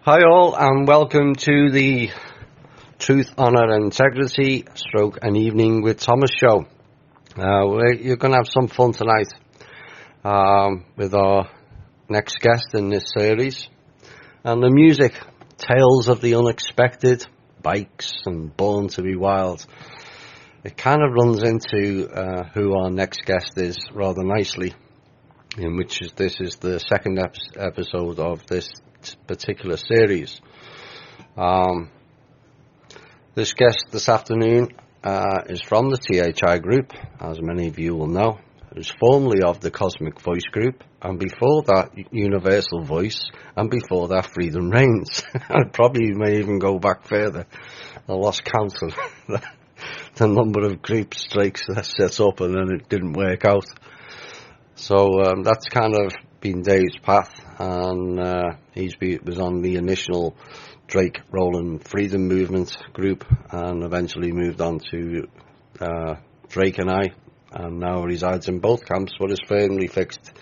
Hi all, and welcome to the Truth, Honour and Integrity Stroke an Evening with Thomas show. You're going to have some fun tonight with our next guest in this series. And the music, Tales of the Unexpected, Bikes and Born to be Wild. It kind of runs into who our next guest is rather nicely, this is the second episode of this particular series. This guest this afternoon is from the THI group, as many of you will know. It was formerly of the Cosmic Voice group, and before that Universal Voice, and before that Freedom Reigns. I probably may even go back further. I lost count of the number of group strikes that set up and then it didn't work out. So that's kind of been Dave's path, and was on the initial Drake Roland Freedom Movement group and eventually moved on to Drake and I, and now resides in both camps but is firmly fixed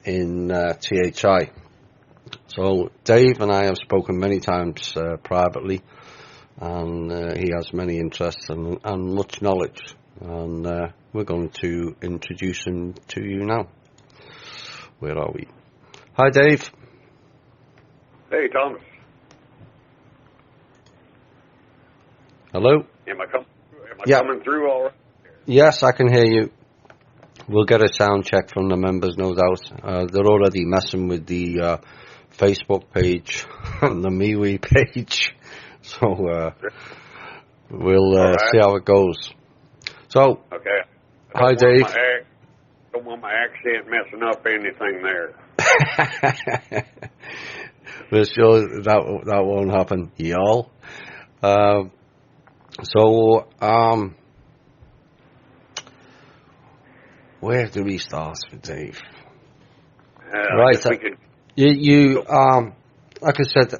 in THI. So Dave and I have spoken many times privately, and he has many interests and much knowledge, and we're going to introduce him to you now. Where are we? Hi, Dave. Hey, Thomas. Hello? Am I coming through all right? Yes, I can hear you. We'll get a sound check from the members, no doubt. They're already messing with the Facebook page and the MeWe page. So we'll see how it goes. So, okay. Hi, Dave. Don't want my accent messing up anything there. We're sure that won't happen, y'all. Where do we start with Dave? Right, you like I said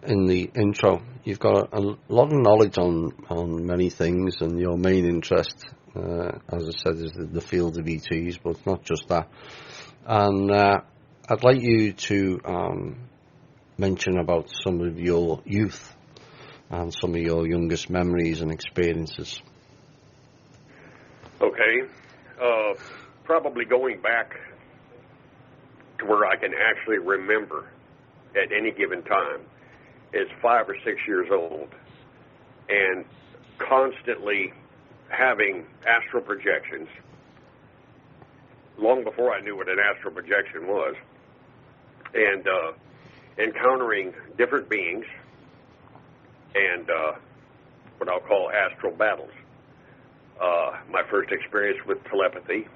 in the intro, you've got a lot of knowledge on many things, and your main interest, as I said, is the field of ETs, but it's not just that. And I'd like you to mention about some of your youth and some of your youngest memories and experiences. Okay. Probably going back to where I can actually remember at any given time is 5 or 6 years old, and constantly having astral projections long before I knew what an astral projection was, and encountering different beings and what I'll call astral battles. My first experience with telepathy,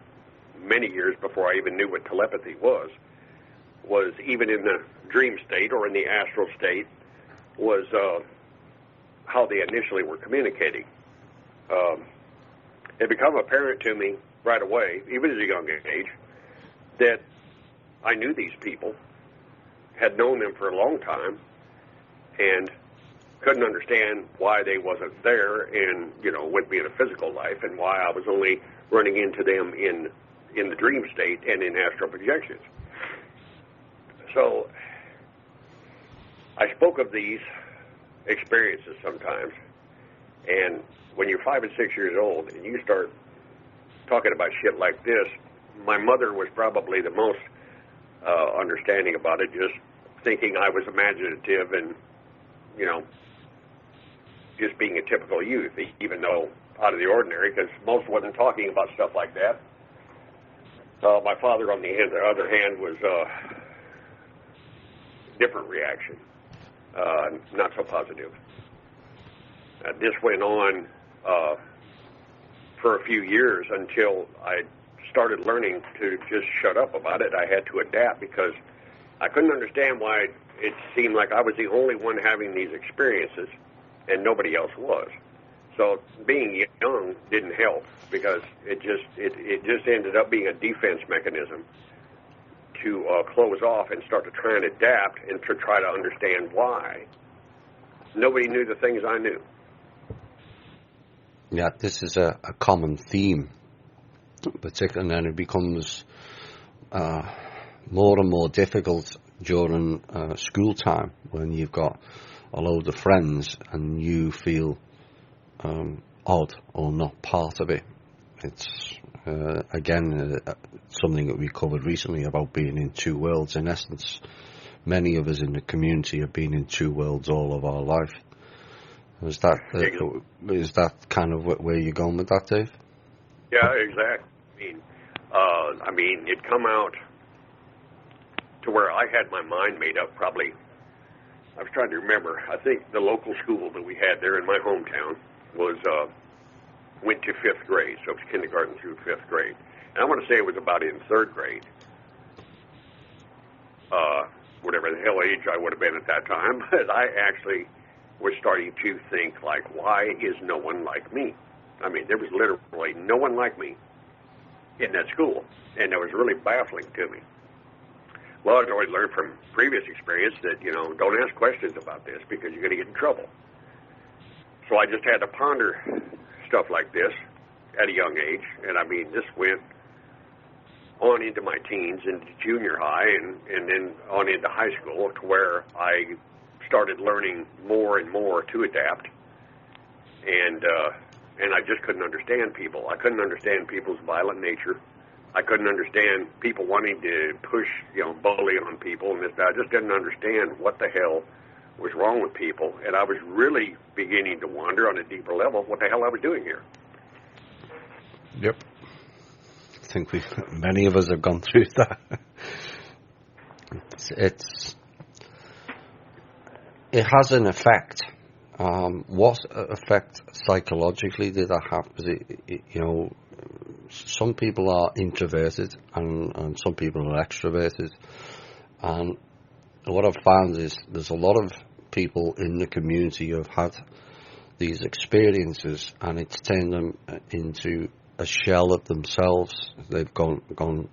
many years before I even knew what telepathy was even in the dream state or in the astral state, was how they initially were communicating. It became apparent to me right away, even at a young age, that I knew these people, had known them for a long time, and couldn't understand why they wasn't there and, with me in a physical life, and why I was only running into them in the dream state and in astral projections. So I spoke of these experiences sometimes, and when you're 5 and 6 years old and you start talking about shit like this, my mother was probably the most understanding about it, just thinking I was imaginative and, just being a typical youth, even though out of the ordinary, because most wasn't talking about stuff like that. My father, on the other hand, was different reaction, not so positive. This went on for a few years until I started learning to just shut up about it. I had to adapt because I couldn't understand why it seemed like I was the only one having these experiences and nobody else was. So being young didn't help, because it just ended up being a defense mechanism to close off and start to try and adapt and to try to understand why. Nobody knew the things I knew. Yeah, this is a common theme, particularly, and it becomes more and more difficult during school time when you've got a load of friends and you feel odd or not part of it. It's again something that we covered recently about being in two worlds. In essence, many of us in the community have been in two worlds all of our life. Is that kind of where you're going with that, Dave? Yeah, exactly. I mean, it come out to where I had my mind made up probably. I was trying to remember. I think the local school that we had there in my hometown was went to 5th grade, so it was kindergarten through 5th grade. And I want to say it was about in 3rd grade, whatever the hell age I would have been at that time. But I actually was starting to think, like, why is no one like me? I mean, there was literally no one like me in that school, and it was really baffling to me. Well, I'd already learned from previous experience that, don't ask questions about this because you're going to get in trouble. So I just had to ponder stuff like this at a young age, and I mean, this went on into my teens, into junior high, and then on into high school, to where I started learning more and more to adapt, and I just couldn't understand people. I couldn't understand people's violent nature. I couldn't understand people wanting to push, bully on people, and I just didn't understand what the hell was wrong with people, and I was really beginning to wonder on a deeper level what the hell I was doing here. Yep. I think many of us have gone through that. It has an effect. What effect psychologically did that have? Because some people are introverted and some people are extroverted, and what I've found is there's a lot of people in the community who have had these experiences, and it's turned them into a shell of themselves. They've gone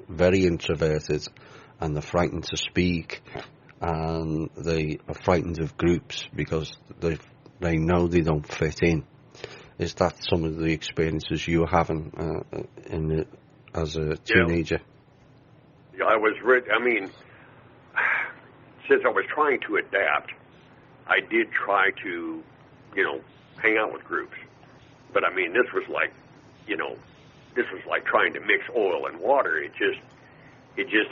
very introverted, and they're frightened to speak, and they are frightened of groups because they know they don't fit in. Is that some of the experiences you were having as a teenager? Yeah, since I was trying to adapt, I did try to, hang out with groups. But I mean, this was like trying to mix oil and water. It just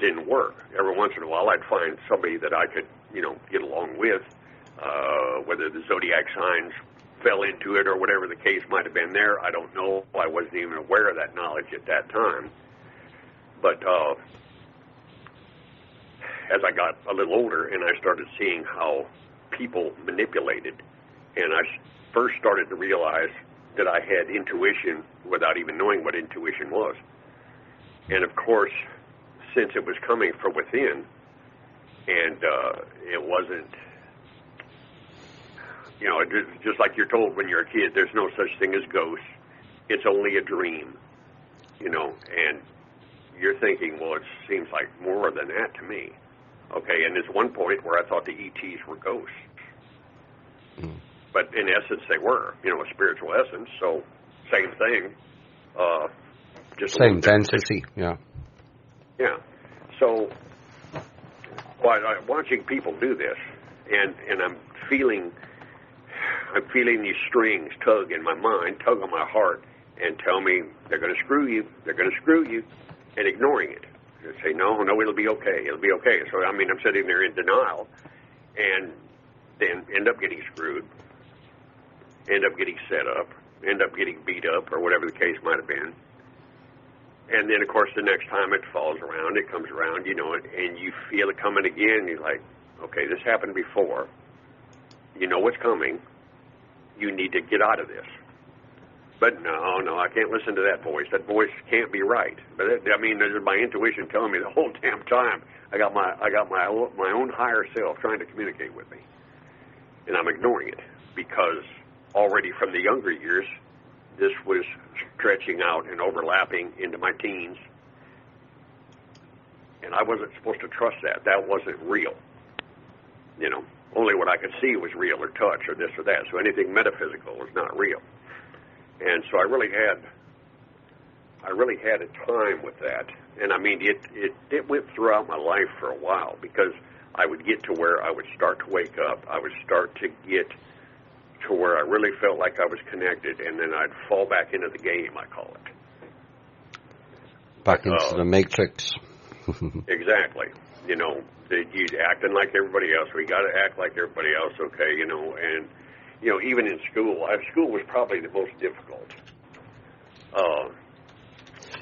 didn't work. Every once in a while, I'd find somebody that I could, get along with, whether the zodiac signs fell into it or whatever the case might have been there. I don't know. I wasn't even aware of that knowledge at that time. But as I got a little older and I started seeing how people manipulated, and I first started to realize that I had intuition without even knowing what intuition was. And of course, since it was coming from within, and it wasn't, just like you're told when you're a kid, there's no such thing as ghosts. It's only a dream, and you're thinking, well, it seems like more than that to me. Okay, and there's one point where I thought the ETs were ghosts. Mm. But in essence, they were, a spiritual essence, so same thing. Just same density, yeah. Yeah. So, I'm watching people do this, and I'm feeling these strings tug in my mind, tug on my heart, and tell me they're going to screw you, and ignoring it. I say, no, it'll be okay, So, I'm sitting there in denial, and then end up getting screwed, end up getting set up, end up getting beat up, or whatever the case might have been. And then, of course, the next time it falls around, it comes around, and you feel it coming again. You're like, okay, this happened before. You know what's coming. You need to get out of this. But no, I can't listen to that voice. That voice can't be right. But there's my intuition telling me the whole damn time. I got my own higher self trying to communicate with me, and I'm ignoring it because already from the younger years, this was stretching out and overlapping into my teens, and I wasn't supposed to trust that. That wasn't real. Only what I could see was real, or touch, or this or that. So anything metaphysical was not real. And so I really had a time with that. And I mean, it went throughout my life for a while, because I would get to where I would start to wake up. I would start to get to where I really felt like I was connected, and then I'd fall back into the game, I call it. Back into the matrix. Exactly. You know, you acting like everybody else. We got to act like everybody else, okay? You know, and even in school, school was probably the most difficult.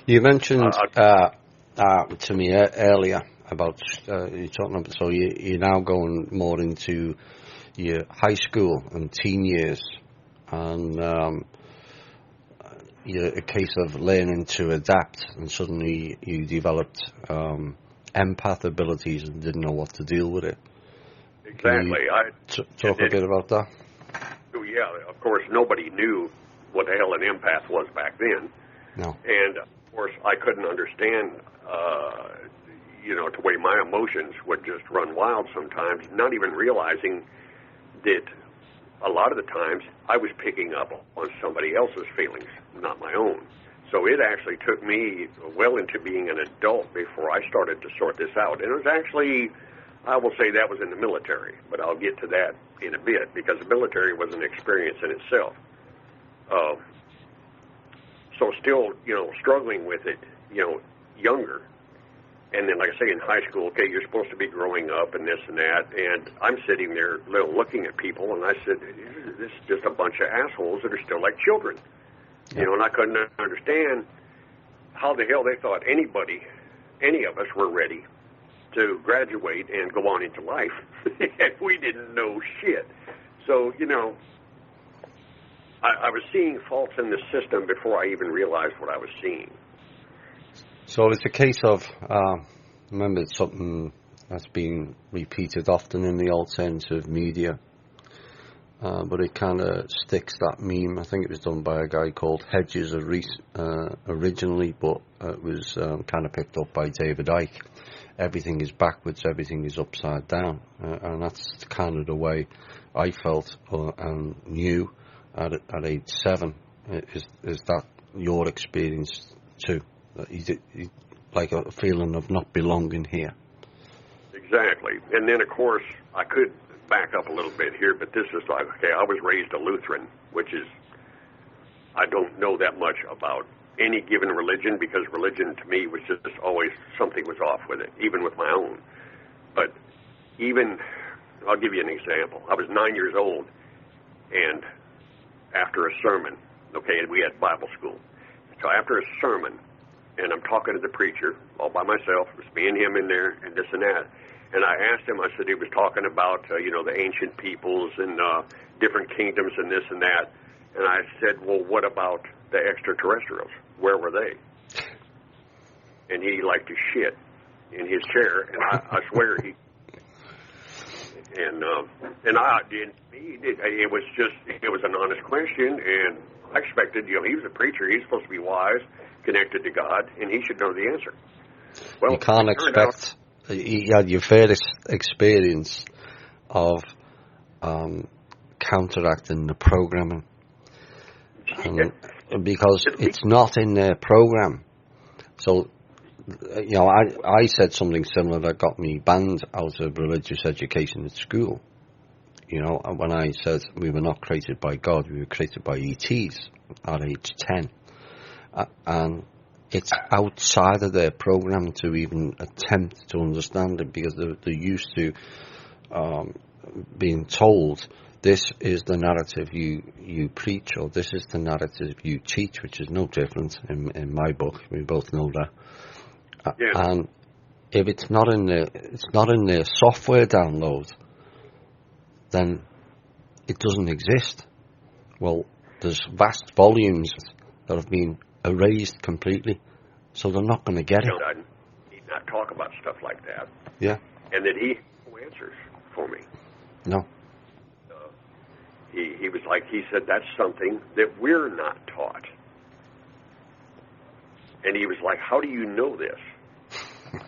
You mentioned to me earlier about you talking about, so you're now going more into your high school and teen years, and you're a case of learning to adapt, and suddenly you developed empath abilities and didn't know what to deal with it. Exactly. Talk a bit about that. Yeah, of course, nobody knew what the hell an empath was back then. No. And, of course, I couldn't understand, the way my emotions would just run wild sometimes, not even realizing that a lot of the times I was picking up on somebody else's feelings, not my own. So it actually took me well into being an adult before I started to sort this out. And it was actually, I will say that was in the military, but I'll get to that in a bit, because the military was an experience in itself. So still, struggling with it, younger. And then, like I say, in high school, okay, you're supposed to be growing up and this and that. And I'm sitting there looking at people, and I said, this is just a bunch of assholes that are still like children. Yeah. And I couldn't understand how the hell they thought any of us were ready to graduate and go on into life. And we didn't know shit. So, I was seeing faults in the system before I even realized what I was seeing. So it's a case of, remember, it's something that's been repeated often in the alternative media, but it kind of sticks, that meme. I think it was done by a guy called Hedges originally, but it was kind of picked up by David Icke. Everything is backwards, everything is upside down, and that's kind of the way I felt and knew at age 7. Is that your experience too? Like a feeling of not belonging here. Exactly. And then, of course, I could back up a little bit here, but this is like, okay, I was raised a Lutheran, which is, I don't know that much about any given religion, because religion to me was just always something was off with it, even with my own. But I'll give you an example. I was 9 years old, and after a sermon, okay, and we had Bible school. So after a sermon, and I'm talking to the preacher all by myself. It was me and him in there, and this and that. And I asked him, I said, he was talking about, the ancient peoples and different kingdoms and this and that. And I said, well, what about the extraterrestrials? Where were they? And he liked to shit in his chair, and I swear he... And I didn't... It was an honest question, and I expected, he was a preacher. He's supposed to be wise, connected to God, and he should know the answer. Well, you can't expect. You had your first experience of counteracting the programming, because it's not in their program. So, I said something similar that got me banned out of religious education at school. When I said we were not created by God, we were created by ETs at age 10. And it's outside of their program to even attempt to understand it, because they're used to being told, this is the narrative you preach, or this is the narrative you teach, which is no different in my book. We both know that. Yeah. And if it's not in their software download, then it doesn't exist. Well, there's vast volumes that have been erased completely, so they're not going to get it. I need not talk about stuff like that. Yeah. And that he had no answers for me. No. He was like, he said, that's something that we're not taught. And he was like, how do you know this?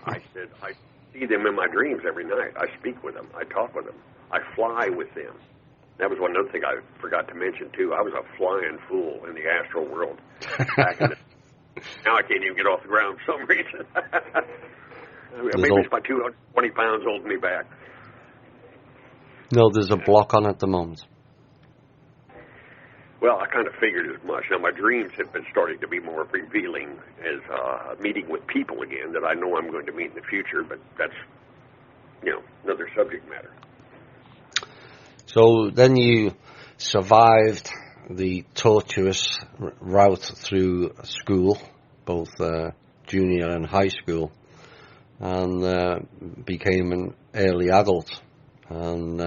I said, I see them in my dreams every night. I speak with them. I talk with them. I fly with them. That was one other thing I forgot to mention, too. I was a flying fool in the astral world back in the Now I can't even get off the ground for some reason. Maybe it's my 220 pounds holding me back. No, there's a block on at the moment. Well, I kind of figured as much. Now, my dreams have been starting to be more revealing as meeting with people again that I know I'm going to meet in the future, but that's, another subject matter. So then you survived the tortuous route through school, both junior and high school, and became an early adult, and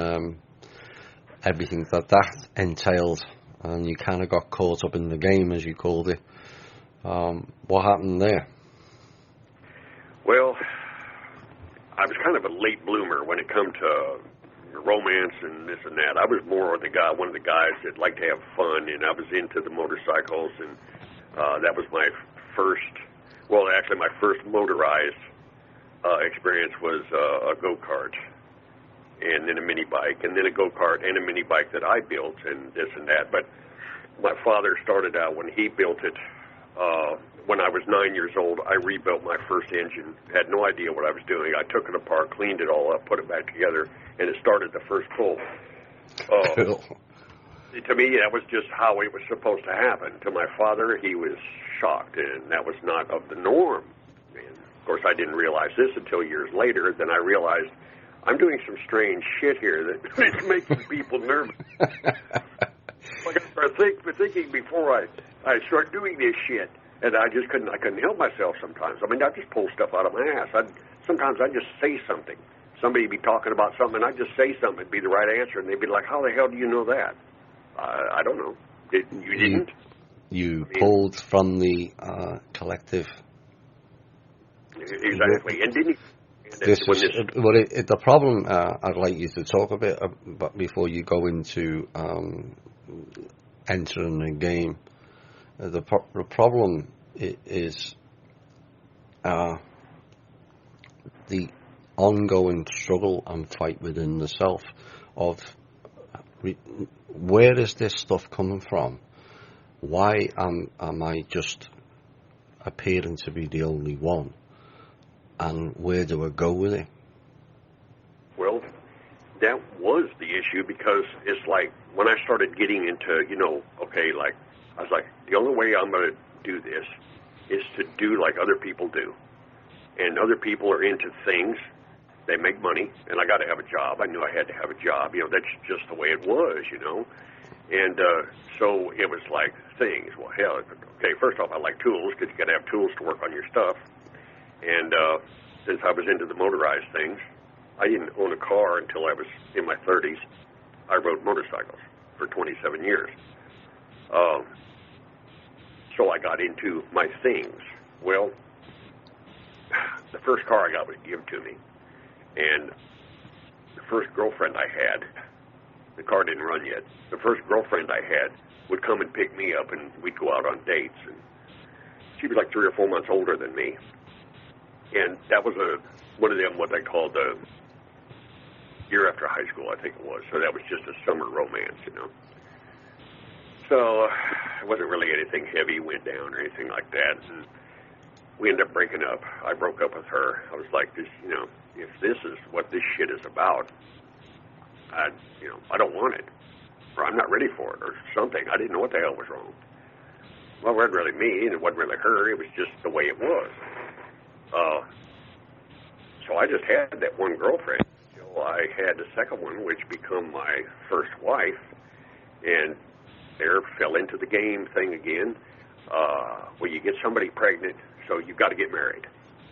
everything that entailed, and you kind of got caught up in the game, as you called it. What happened there? Well, I was kind of a late bloomer when it come to romance and this and that. I was more one of the guys that liked to have fun, and I was into the motorcycles, and that was my first motorized experience was a go-kart, and then a mini bike, and then a go-kart and a mini bike that I built, and this and that. But my father started out when he built it. When I was 9 years old, I rebuilt my first engine. Had no idea what I was doing. I took it apart, cleaned it all up, put it back together, and it started the first pull. Cool. To me, that was just how it was supposed to happen. To my father, he was shocked, and that was not of the norm. And of course, I didn't realize this until years later. Then I realized I'm doing some strange shit here that is making people nervous. Like I start thinking before I start doing this shit, and I couldn't help myself sometimes. I mean, I just pull stuff out of my ass. Sometimes I just say something. Somebody would be talking about something, and I'd just say something, it'd be the right answer, and they'd be like, how the hell do you know that? I don't know. You didn't? You pulled from the collective. Exactly. And didn't the problem I'd like you to talk a bit about before you go into entering the game. The problem is the ongoing struggle and fight within the self of where is this stuff coming from? Why am I just appearing to be the only one? And where do I go with it? Well, that was the issue, because it's like when I started getting into, I was like, the only way I'm going to do this is to do like other people do. And other people are into things. They make money, and I got to have a job. I knew I had to have a job. That's just the way it was, And so it was like things. Well, hell, okay, first off, I like tools, because you got to have tools to work on your stuff. And since I was into the motorized things, I didn't own a car until I was in my 30s. I rode motorcycles for 27 years. So I got into my things. Well, the first car I got was given to me. And the first girlfriend I had, the car didn't run yet, the first girlfriend I had would come and pick me up, and we'd go out on dates. And she was like 3 or 4 months older than me. And that was one of them, what they called the year after high school, I think it was. So that was just a summer romance, So it wasn't really anything heavy went down or anything like that. And we ended up breaking up. I broke up with her. I was like, this, if this is what this shit is about, I don't want it, or I'm not ready for it, or something. I didn't know what the hell was wrong. Well, it wasn't really me, and it wasn't really her. It was just the way it was. So I just had that one girlfriend until I had the second one, which became my first wife, and there fell into the game thing again. Well, you get somebody pregnant, so you've got to get married.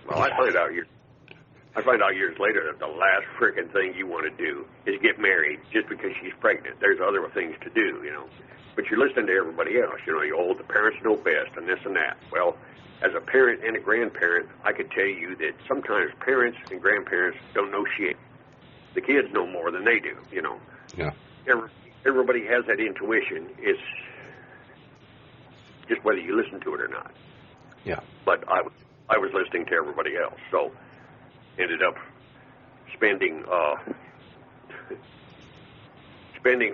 Well, I find out years later that the last freaking thing you want to do is get married just because she's pregnant. There's other things to do, But you're listening to everybody else. The parents know best and this and that. Well, as a parent and a grandparent, I could tell you that sometimes parents and grandparents don't know shit. The kids know more than they do, Yeah. Everybody has that intuition. It's just whether you listen to it or not. Yeah. But I was listening to everybody else, so ended up spending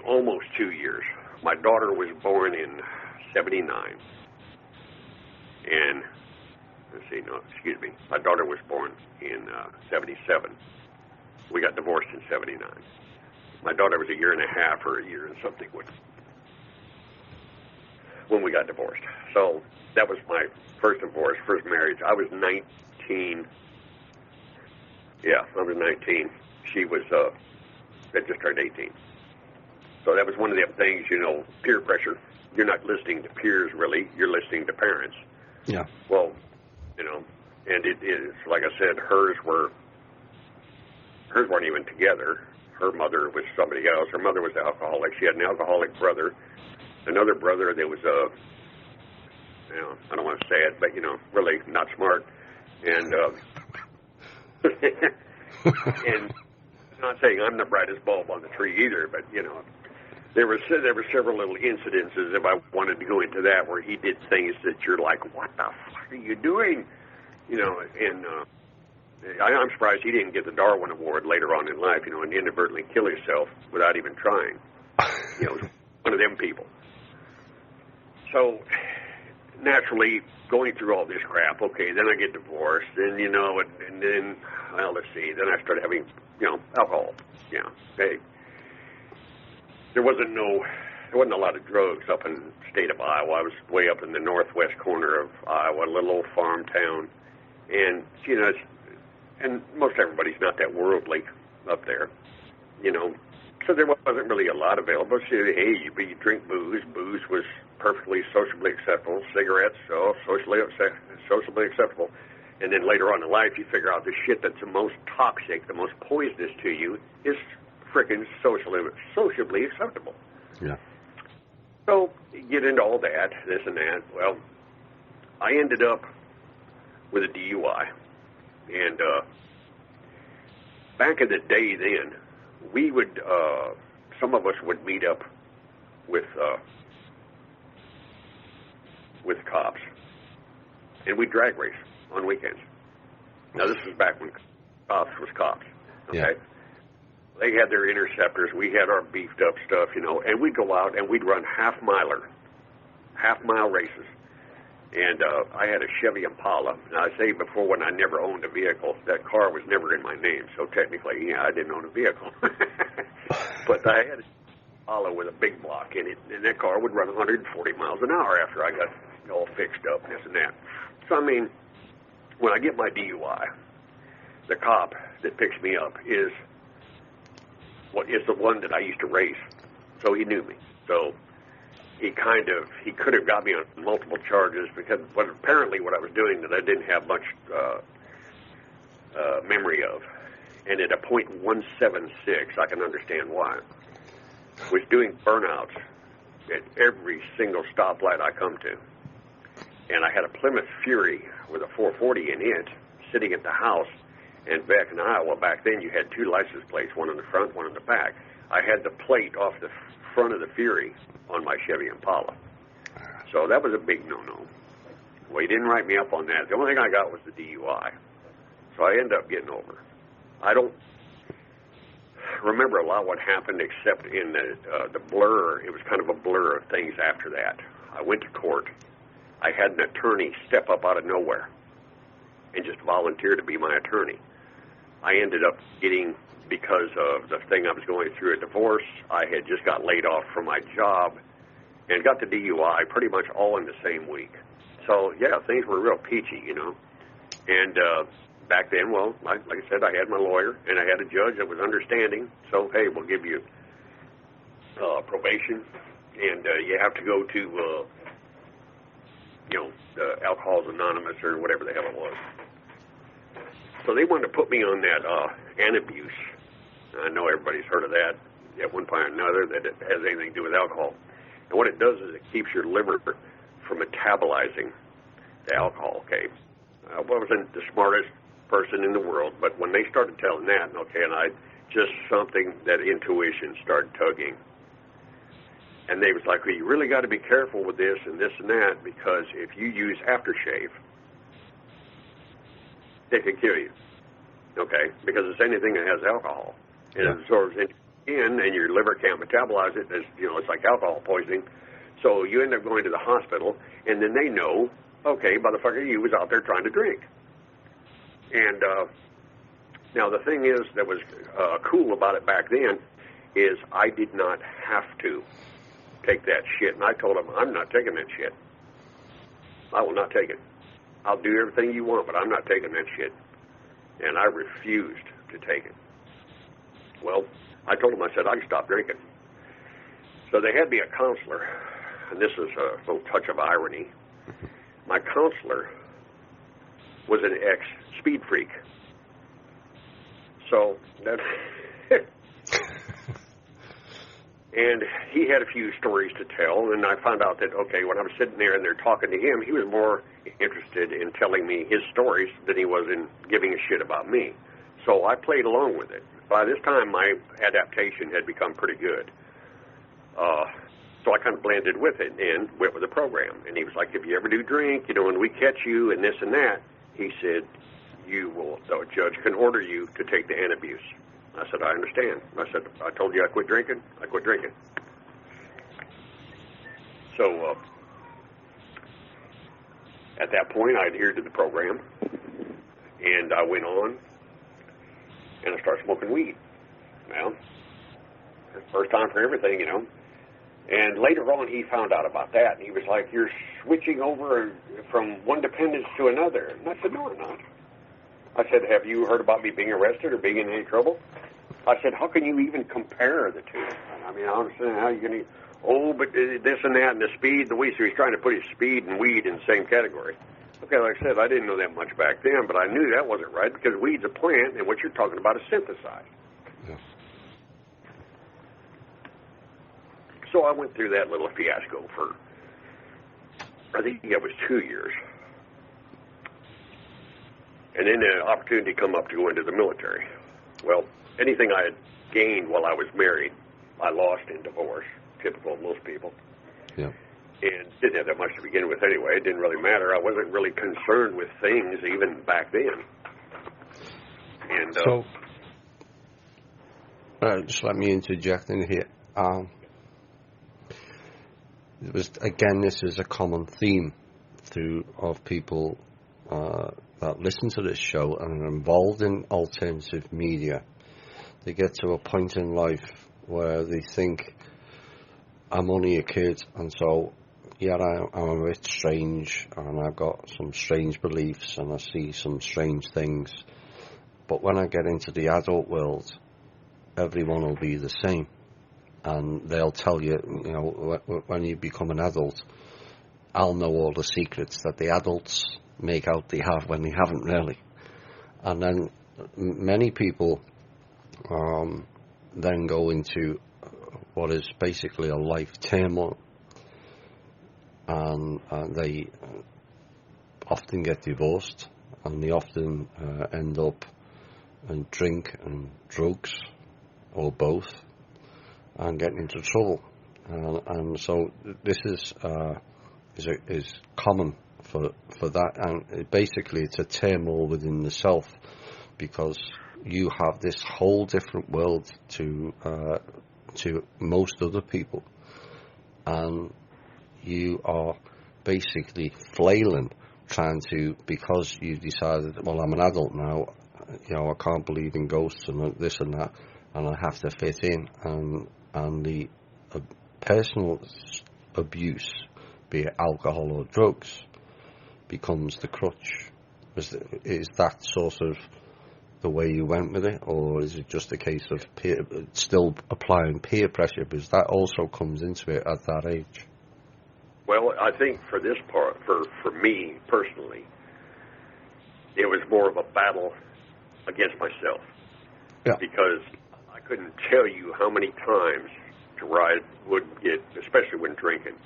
almost 2 years. My daughter was born in '79, and let's see, no, excuse me. My daughter was born in 77. We got divorced in 79. My daughter was a year and a half or a year and something when we got divorced. So that was my first divorce, first marriage. I was 19. Yeah, I was 19. She was, had just turned 18. So that was one of the things, you know, peer pressure. You're not listening to peers, really. You're listening to parents. Yeah. Well, you know, and it is, like I said, hers weren't even together. Her mother was somebody else. Her mother was alcoholic. She had an alcoholic brother. Another brother that was, you know, I don't want to say it, but, you know, really not smart. And, and I'm not saying I'm the brightest bulb on the tree either, but, you know, there were several little incidences, if I wanted to go into that, where he did things that you're like, what the fuck are you doing? You know, and I'm surprised he didn't get the Darwin Award later on in life, you know, and inadvertently kill himself without even trying. You know, one of them people. So, naturally, going through all this crap, okay, then I get divorced, and, you know, and then, well, let's see, then I started having, you know, alcohol. You know, hey. There wasn't a lot of drugs up in the state of Iowa. I was way up in the northwest corner of Iowa, a little old farm town. And, you know, and most everybody's not that worldly up there, you know. So there wasn't really a lot available. So, hey, you drink booze. Booze was perfectly sociably acceptable. Cigarettes, sociably acceptable. And then later on in life, you figure out the shit that's the most toxic, the most poisonous to you is frickin' sociably acceptable. Yeah. So you get into all that, this and that. Well, I ended up with a DUI. And back in the day then, we would, some of us would meet up with cops. And we'd drag race on weekends. Now, this was back when cops was cops. Okay? Yeah. They had their interceptors. We had our beefed up stuff, you know, and we'd go out and we'd run half-mile races. And I had a Chevy Impala. Now, I say before when I never owned a vehicle, that car was never in my name. So technically, yeah, I didn't own a vehicle. But I had a Impala with a big block in it, and that car would run 140 miles an hour after I got all fixed up and this and that. So, I mean, when I get my DUI, the cop that picks me up is the one that I used to race. So he knew me. So he could have got me on multiple charges because apparently what I was doing that I didn't have much memory of. And at a .176, I can understand why, was doing burnouts at every single stoplight I come to. And I had a Plymouth Fury with a 440 in it sitting at the house. And back in Iowa, back then, you had two license plates, one in the front, one in the back. I had the plate off the front of the Fury on my Chevy Impala. So that was a big no-no. Well, he didn't write me up on that. The only thing I got was the DUI. So I ended up getting over. I don't remember a lot what happened except in the blur. It was kind of a blur of things after that. I went to court. I had an attorney step up out of nowhere and just volunteer to be my attorney. I ended up getting, because of the thing I was going through, a divorce. I had just got laid off from my job and got the DUI pretty much all in the same week. So, yeah, things were real peachy, you know. And back then, well, like I said, I had my lawyer and I had a judge that was understanding. So, hey, we'll give you probation and you have to go to, Alcoholics Anonymous or whatever the hell it was. So they wanted to put me on that antabuse. I know everybody's heard of that at one point or another, that it has anything to do with alcohol. And what it does is it keeps your liver from metabolizing the alcohol, okay? I wasn't the smartest person in the world, but when they started telling that, okay, and just something, that intuition started tugging. And they was like, well, you really got to be careful with this and this and that, because if you use aftershave, it can kill you, okay? Because it's anything that has alcohol. It absorbs in, and your liver can't metabolize it. It's like alcohol poisoning. So you end up going to the hospital, and then they know Okay, motherfucker, you was out there trying to drink. And now the thing is that was cool about it back then is I did not have to take that shit. And I told him, I'm not taking that shit. I will not take it. I'll do everything you want, but I'm not taking that shit. And I refused to take it. Well, I told him, I said, I can stop drinking. So they had me a counselor, and this is a little touch of irony. My counselor was an ex-speed freak. So that... And he had a few stories to tell, and I found out that, okay, when I was sitting there and they're talking to him, he was more interested in telling me his stories than he was in giving a shit about me. So I played along with it. By this time, my adaptation had become pretty good. So I kind of blended with it and went with the program. And he was like, if you ever do drink, when we catch you and this and that, he said, the judge can order you to take the antabuse. I said, I understand. I said, I told you I quit drinking. I quit drinking. So at that point, I adhered to the program, and I went on, and I started smoking weed. Well, first time for everything, And later on, he found out about that, and he was like, you're switching over from one dependence to another. And I said, no, I'm not. I said, have you heard about me being arrested or being in any trouble? I said, how can you even compare the two? I mean, I don't understand how you're going to, but this and that and the speed and the weed. So he's trying to put his speed and weed in the same category. Okay, like I said, I didn't know that much back then, but I knew that wasn't right because weed's a plant and what you're talking about is synthesized. Yes. So I went through that little fiasco for, I think it was 2 years. And then the opportunity come up to go into the military. Well, anything I had gained while I was married, I lost in divorce, typical of most people. Yeah. And didn't have that much to begin with anyway. It didn't really matter. I wasn't really concerned with things even back then. And so, just let me interject in here. It was, again, this is a common theme of people that listen to this show and are involved in alternative media. They get to a point in life where they think, I'm only a kid, and so, yeah, I'm a bit strange, and I've got some strange beliefs, and I see some strange things. But when I get into the adult world, everyone will be the same. And they'll tell you, when you become an adult, I'll know all the secrets that the adults make out they have when they haven't really. And then many people then go into what is basically a life turmoil, and they often get divorced, and they often end up in drink and drugs, or both, and getting into trouble. And so this is common for that, and basically it's a turmoil within the self, because you have this whole different world to most other people, and you are basically flailing, trying to, because you decided, well, I'm an adult now, I can't believe in ghosts and this and that, and I have to fit in, and the personal abuse, be it alcohol or drugs, becomes the crutch. Is that sort of the way you went with it, or is it just a case of still applying peer pressure, because that also comes into it at that age? Well, I think for this part, for me personally, it was more of a battle against myself. Yeah. Because I couldn't tell you how many times where I would get, especially when drinking,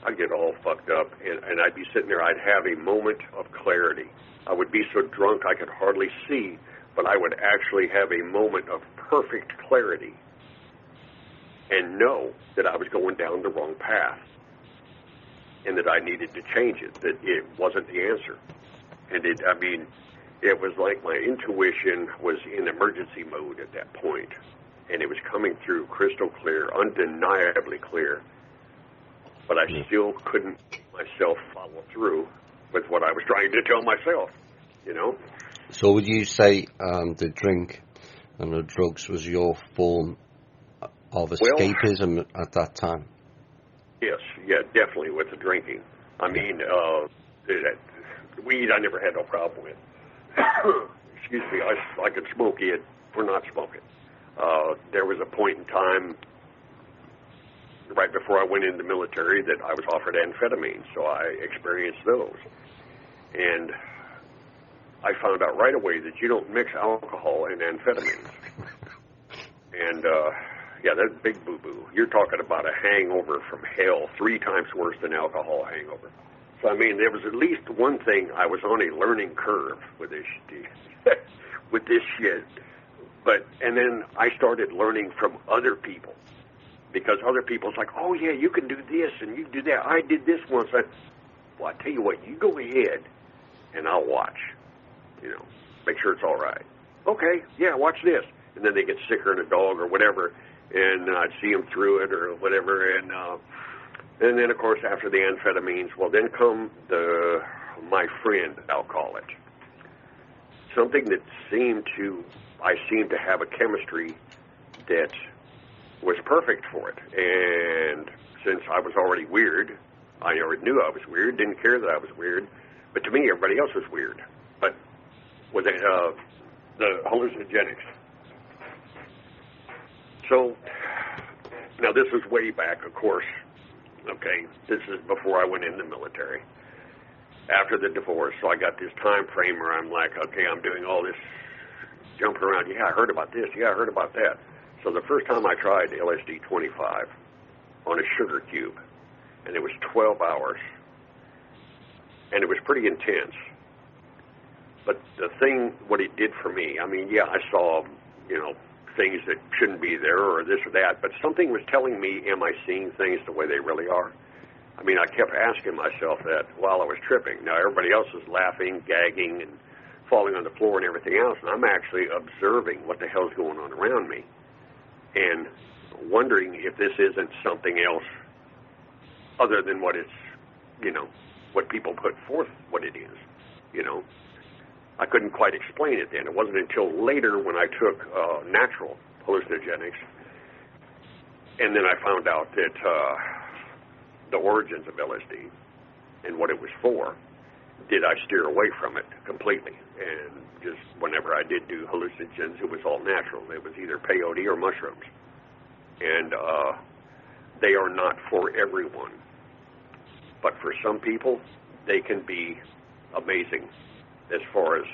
I'd get all fucked up, and I'd be sitting there, I'd have a moment of clarity. I would be so drunk I could hardly see, but I would actually have a moment of perfect clarity and know that I was going down the wrong path and that I needed to change it, that it wasn't the answer. And it was like my intuition was in emergency mode at that point, and it was coming through crystal clear, undeniably clear, but I still couldn't make myself follow through with what I was trying to tell myself, you know. So would you say the drink and the drugs was your form of escapism at that time? Yes, yeah, definitely with the drinking. I mean, weed I never had no problem with. Excuse me, I could smoke it or not smoke it. There was a point in time right before I went in the military that I was offered amphetamines, so I experienced those. And I found out right away that you don't mix alcohol and amphetamines. And, yeah, that's big boo-boo. You're talking about a hangover from hell, 3 times worse than alcohol hangover. So, I mean, there was at least one thing. I was on a learning curve with this with this shit. And then I started learning from other people. Because other people's like, oh, yeah, you can do this and you do that. I did this once. Well, I tell you what, you go ahead and I'll watch. You know, make sure it's all right. Okay, yeah, watch this. And then they get sicker than a dog or whatever, and I'd see them through it or whatever. And then, of course, after the amphetamines, well, then come my friend, I'll call it. Something that I seemed to have a chemistry that was perfect for it. And since I was already weird, I already knew I was weird, didn't care that I was weird, but to me, everybody else was weird. But with the hallucinogenics. So, now this was way back, of course. Okay, this is before I went in the military. After the divorce, so I got this time frame where I'm like, okay, I'm doing all this jumping around. Yeah, I heard about this. Yeah, I heard about that. So the first time I tried LSD 25 on a sugar cube, and it was 12 hours, and it was pretty intense. But the thing, what it did for me, I mean, yeah, I saw, you know, things that shouldn't be there or this or that, but something was telling me, am I seeing things the way they really are? I mean, I kept asking myself that while I was tripping. Now, everybody else is laughing, gagging, and falling on the floor and everything else, and I'm actually observing what the hell's going on around me and wondering if this isn't something else other than what it's, you know, what people put forth what it is, you know. I couldn't quite explain it then. It wasn't until later when I took natural hallucinogenics, and then I found out that the origins of LSD and what it was for, did I steer away from it completely. And just whenever I did do hallucinogens, it was all natural. It was either peyote or mushrooms. And they are not for everyone. But for some people, they can be amazing as far as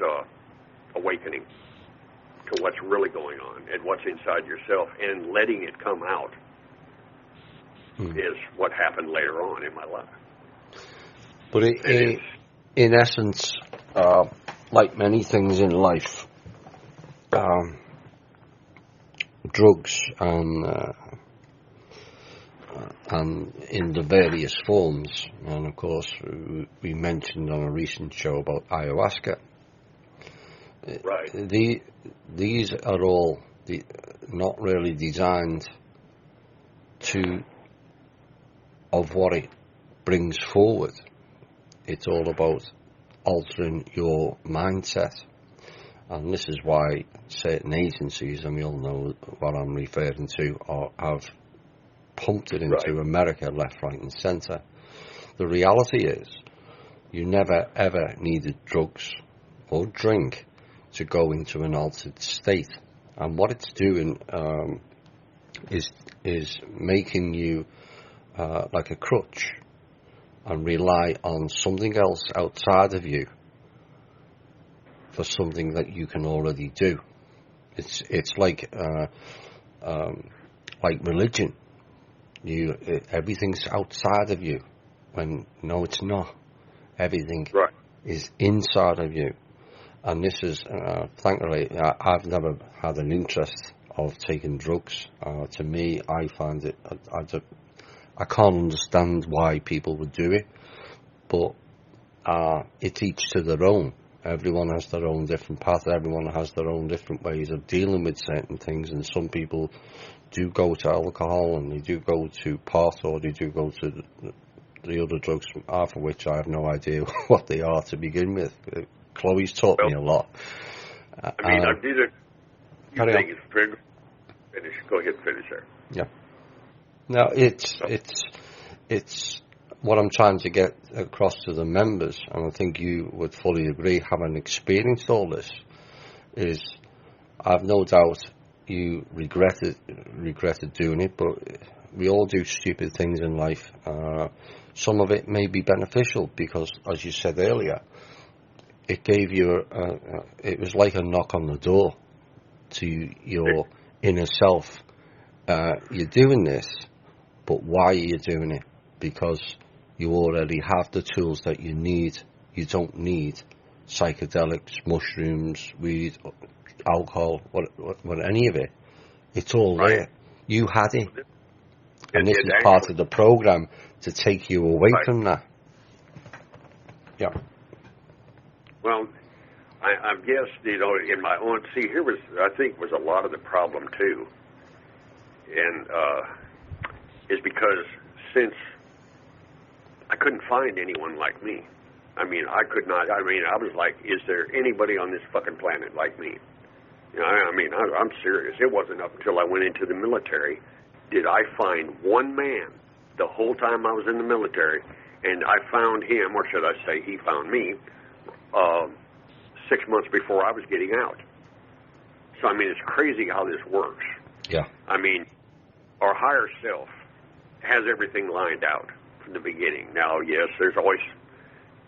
awakening to what's really going on and what's inside yourself and letting it come out is what happened later on in my life. But in essence, like many things in life, drugs and in the various forms, and of course we mentioned on a recent show about ayahuasca. Right. These are all not really designed of what it brings forward. It's all about altering your mindset. And this is why certain agencies, and we all know what I'm referring to, have pumped it into America left, right and centre. The reality is you never ever needed drugs or drink to go into an altered state. And what it's doing is making you like a crutch and rely on something else outside of you for something that you can already do. It's like religion. Everything's outside of you, when no, it's not. Everything is inside of you. And this is, thankfully, I've never had an interest of taking drugs. To me, I find it, I can't understand why people would do it, but it's each to their own. Everyone has their own different path. Everyone has their own different ways of dealing with certain things, and some people do go to alcohol, and they do go to pot, or they do go to the other drugs, half of which I have no idea what they are to begin with. Chloe's taught me a lot. I mean, I did it. You Carry think it's finish. Go ahead and finish there. Yeah. No, it's what I'm trying to get across to the members, and I think you would fully agree, having experienced all this, is I've no doubt you regretted doing it, but we all do stupid things in life. Some of it may be beneficial because, as you said earlier, it gave you it was like a knock on the door to your inner self. You're doing this, but why are you doing it? Because you already have the tools that you need. You don't need psychedelics, mushrooms, weed, alcohol, what any of it. It's all there. You had it. And this is part of the program to take you away from that. Yeah. Well, I guess, in my own, I think was a lot of the problem too. And is because since I couldn't find anyone like me. I mean, I was like, is there anybody on this fucking planet like me? I'm serious. It wasn't up until I went into the military did I find one man the whole time I was in the military, and I found him, or should I say he found me, 6 months before I was getting out. So, I mean, it's crazy how this works. Yeah. I mean, our higher self has everything lined out from the beginning. Now, yes, there's always,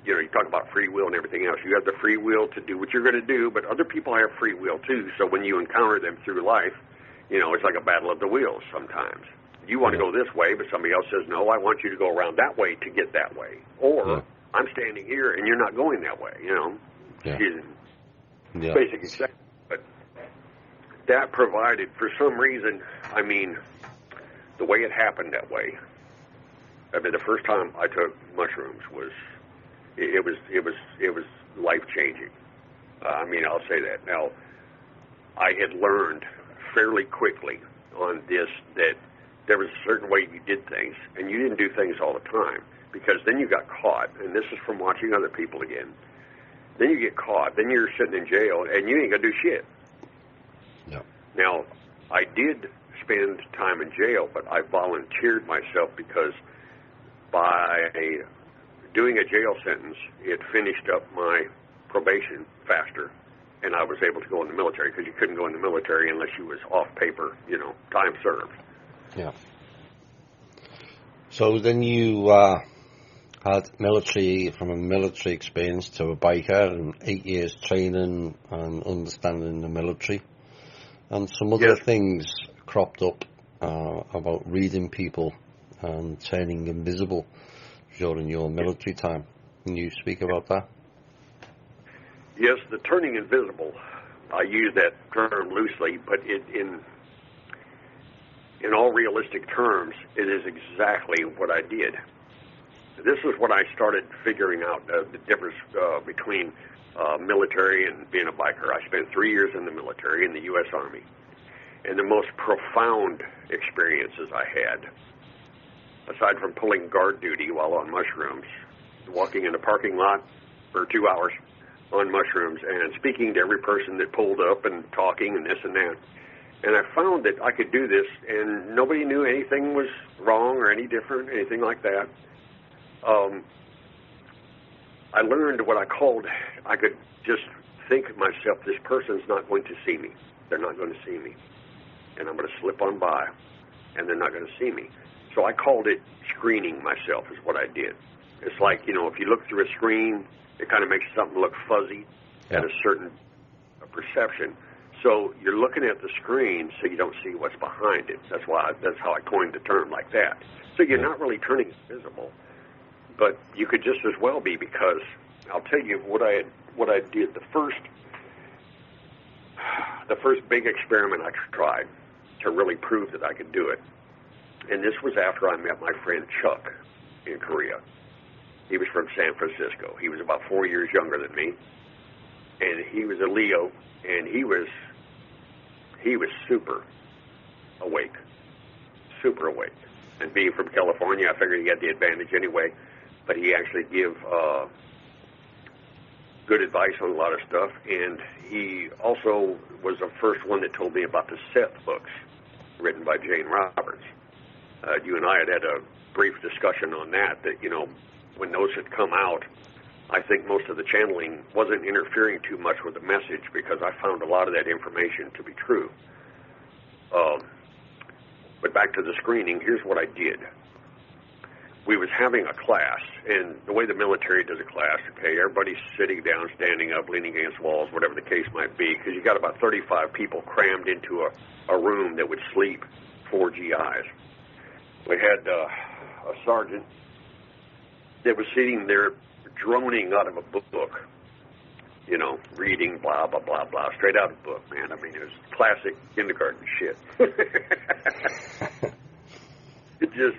you talk about free will and everything else. You have the free will to do what you're going to do, but other people have free will too. So when you encounter them through life, it's like a battle of the wheels sometimes. You want to go this way, but somebody else says, no, I want you to go around that way to get that way. Or I'm standing here and you're not going that way, Yeah. Basic example. But that provided, for some reason, I mean, the way it happened that way, I mean, the first time I took mushrooms was life-changing. I mean, I'll say that. Now, I had learned fairly quickly on this that there was a certain way you did things, and you didn't do things all the time, because then you got caught, and this is from watching other people again. Then you get caught, then you're sitting in jail, and you ain't going to do shit. No. Now, I did spend time in jail, but I volunteered myself because by doing a jail sentence, it finished up my probation faster, and I was able to go in the military, because you couldn't go in the military unless you was off paper, time served. Yeah. So then you had from a military experience to a biker, and 8 years training and understanding the military, and some other things cropped up about reading people and turning invisible during your military time. Can you speak about that? Yes, the turning invisible, I use that term loosely, but in all realistic terms, it is exactly what I did. This is what I started figuring out, the difference between military and being a biker. I spent 3 years in the military in the U.S. Army, and the most profound experiences I had, aside from pulling guard duty while on mushrooms, walking in a parking lot for 2 hours on mushrooms and speaking to every person that pulled up and talking and this and that. And I found that I could do this, and nobody knew anything was wrong or any different, anything like that. I learned what I could just think of myself, this person's not going to see me. They're not going to see me. And I'm going to slip on by, and they're not going to see me. So I called it screening myself, is what I did. It's like, if you look through a screen, it kind of makes something look fuzzy at a certain perception. So you're looking at the screen so you don't see what's behind it. That's how I coined the term like that. So you're not really turning invisible, but you could just as well be, because I'll tell you what I did. The first big experiment I tried to really prove that I could do it, and this was after I met my friend Chuck in Korea. He was from San Francisco. He was about 4 years younger than me, and he was a Leo, and he was super awake. And being from California, I figured he had the advantage anyway. But he actually gave good advice on a lot of stuff. And he also was the first one that told me about the Seth books written by Jane Roberts. You and I had a brief discussion on that, you know, when those had come out, I think most of the channeling wasn't interfering too much with the message because I found a lot of that information to be true. But back to the screening, here's what I did. We was having a class, and the way the military does a class, okay, everybody's sitting down, standing up, leaning against walls, whatever the case might be, because you got about 35 people crammed into a room that would sleep 4 GIs. We had a sergeant that was sitting there droning out of a book, you know, reading blah, blah, blah, blah, straight out of the book, man. I mean, it was classic kindergarten shit. It just,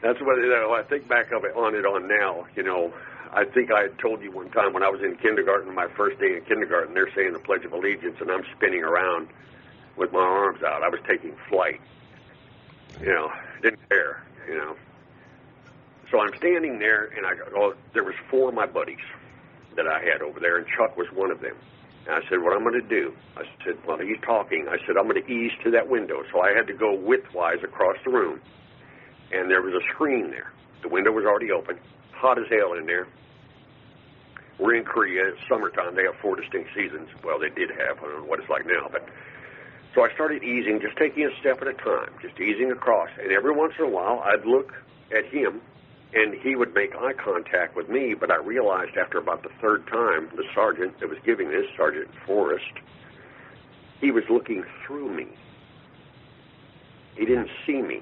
that's what, you know, I think back of it on now, you know, I think I had told you one time when I was in kindergarten, my first day in kindergarten, they're saying the Pledge of Allegiance, and I'm spinning around with my arms out. I was taking flight, you know, didn't care, you know. So I'm standing there, and there was 4 of my buddies that I had over there, and Chuck was one of them. And I said, what I'm going to do, I said, while he's talking, I said, I'm going to ease to that window. So I had to go widthwise across the room, and there was a screen there. The window was already open, hot as hell in there. We're in Korea, it's summertime, they have 4 distinct seasons. Well, they did have, I don't know what it's like now, but... So I started easing, just taking a step at a time, just easing across. And every once in a while, I'd look at him, and he would make eye contact with me, but I realized after about the 3rd time, the sergeant that was giving this, Sergeant Forrest, he was looking through me. He didn't see me.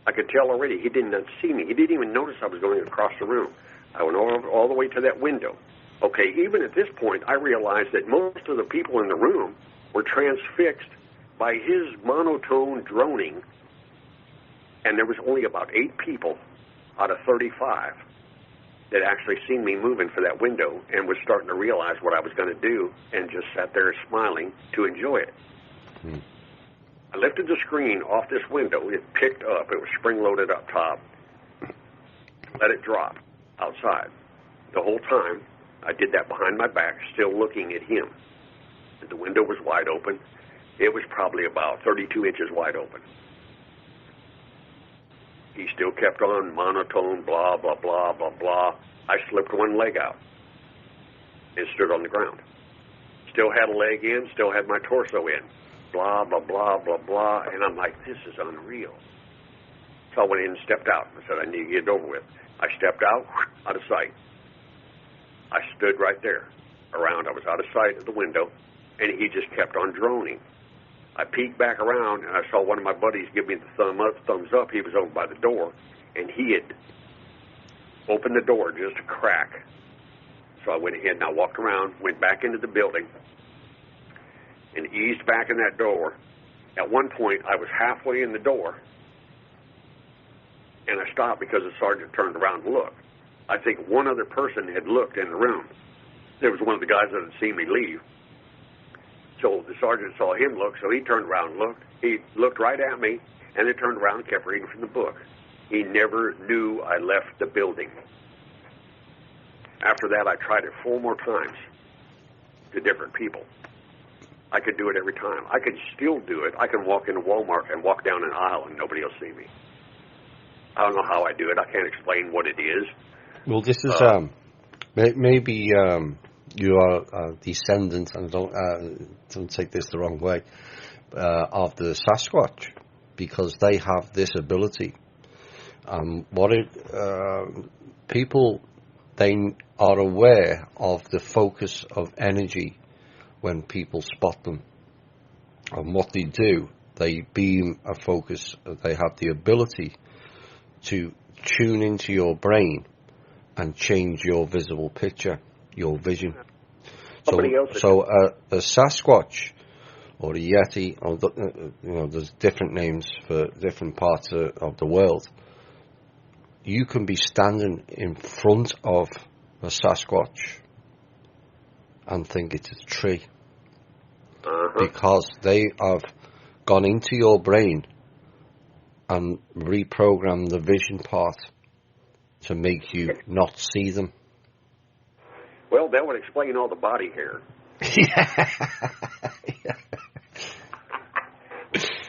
I could tell already he did not see me. He didn't even notice I was going across the room. I went all the way to that window. Okay, even at this point, I realized that most of the people in the room were transfixed by his monotone droning, and there was only about 8 people out of 35 that actually seen me moving for that window and was starting to realize what I was going to do and just sat there smiling to enjoy it. I lifted the screen off this window. It picked up. It was spring-loaded up top. Let it drop outside. The whole time, I did that behind my back, still looking at him. The window was wide open. It was probably about 32 inches wide open. He still kept on monotone, blah, blah, blah, blah, blah. I slipped one leg out and stood on the ground. Still had a leg in, still had my torso in. Blah, blah, blah, blah, blah. And I'm like, this is unreal. So I went in and stepped out. I said, I need to get it over with. I stepped out of sight. I stood right there around. I was out of sight of the window, and he just kept on droning. I peeked back around, and I saw one of my buddies give me the thumbs up. He was over by the door, and he had opened the door just a crack. So I went ahead and I walked around, went back into the building, and eased back in that door. At one point, I was halfway in the door, and I stopped because the sergeant turned around and looked. I think one other person had looked in the room. There was one of the guys that had seen me leave. So the sergeant saw him look, so he turned around and looked. He looked right at me, and then turned around and kept reading from the book. He never knew I left the building. After that, I tried it 4 more times to different people. I could do it every time. I could still do it. I can walk into Walmart and walk down an aisle, and nobody will see me. I don't know how I do it. I can't explain what it is. Well, this is maybe you are a descendant, and don't take this the wrong way, of the Sasquatch, because they have this ability. People, they are aware of the focus of energy when people spot them, and what they do, they beam a focus. They have the ability to tune into your brain and change your visible picture, your vision. So a Sasquatch or a Yeti, or there's different names for different parts of the world. You can be standing in front of a Sasquatch and think it's a tree, because they have gone into your brain and reprogram the vision part to make you not see them. Well, that would explain all the body hair. Yeah.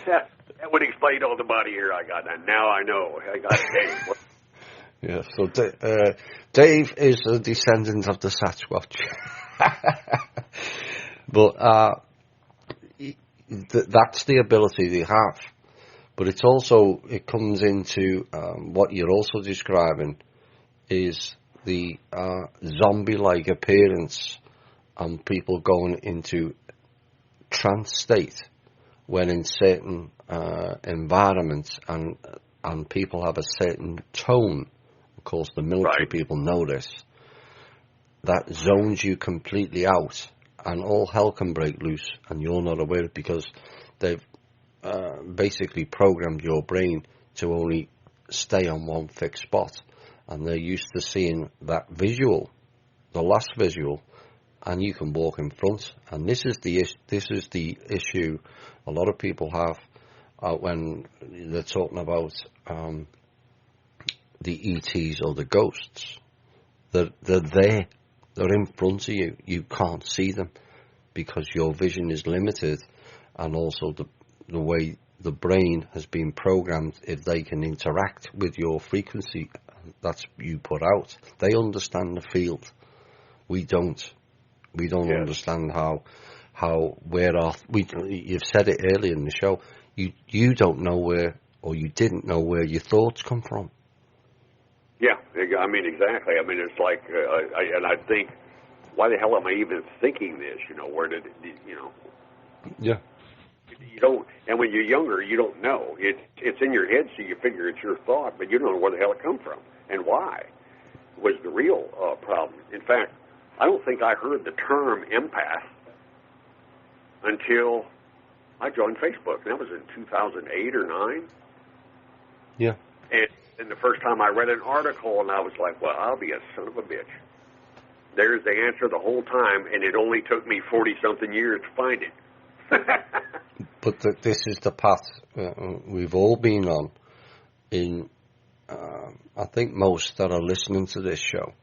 That would explain all the body hair I got. And now I know. I got Dave. Yeah, so Dave is a descendant of the Sasquatch. But that's the ability they have. But it's also, it comes into what you're also describing is the zombie-like appearance and people going into trance state when in certain environments and people have a certain tone. Of course, the military people know this. That zones you completely out, and all hell can break loose, and you're not aware because they've basically programmed your brain to only stay on one fixed spot, and they're used to seeing that visual, the last visual, and you can walk in front. And this is the issue a lot of people have when they're talking about the ETs or the ghosts. They're there. They're in front of you. You can't see them because your vision is limited, and also the way the brain has been programmed. If they can interact with your frequency that's you put out, they understand the field. We don't. We don't understand how where our. You've said it earlier in the show. You don't know where, or you didn't know where your thoughts come from. Yeah, I mean, exactly. I mean, it's like, I think, why the hell am I even thinking this? Where did Yeah. You don't, and when you're younger, you don't know. It's in your head, so you figure it's your thought, but you don't know where the hell it come from and why was the real problem. In fact, I don't think I heard the term empath until I joined Facebook. That was in 2008 or 9. Yeah. And the first time I read an article, and I was like, well, I'll be a son of a bitch. There's the answer the whole time, and it only took me 40-something years to find it. But this is the path we've all been on. I think most that are listening to this show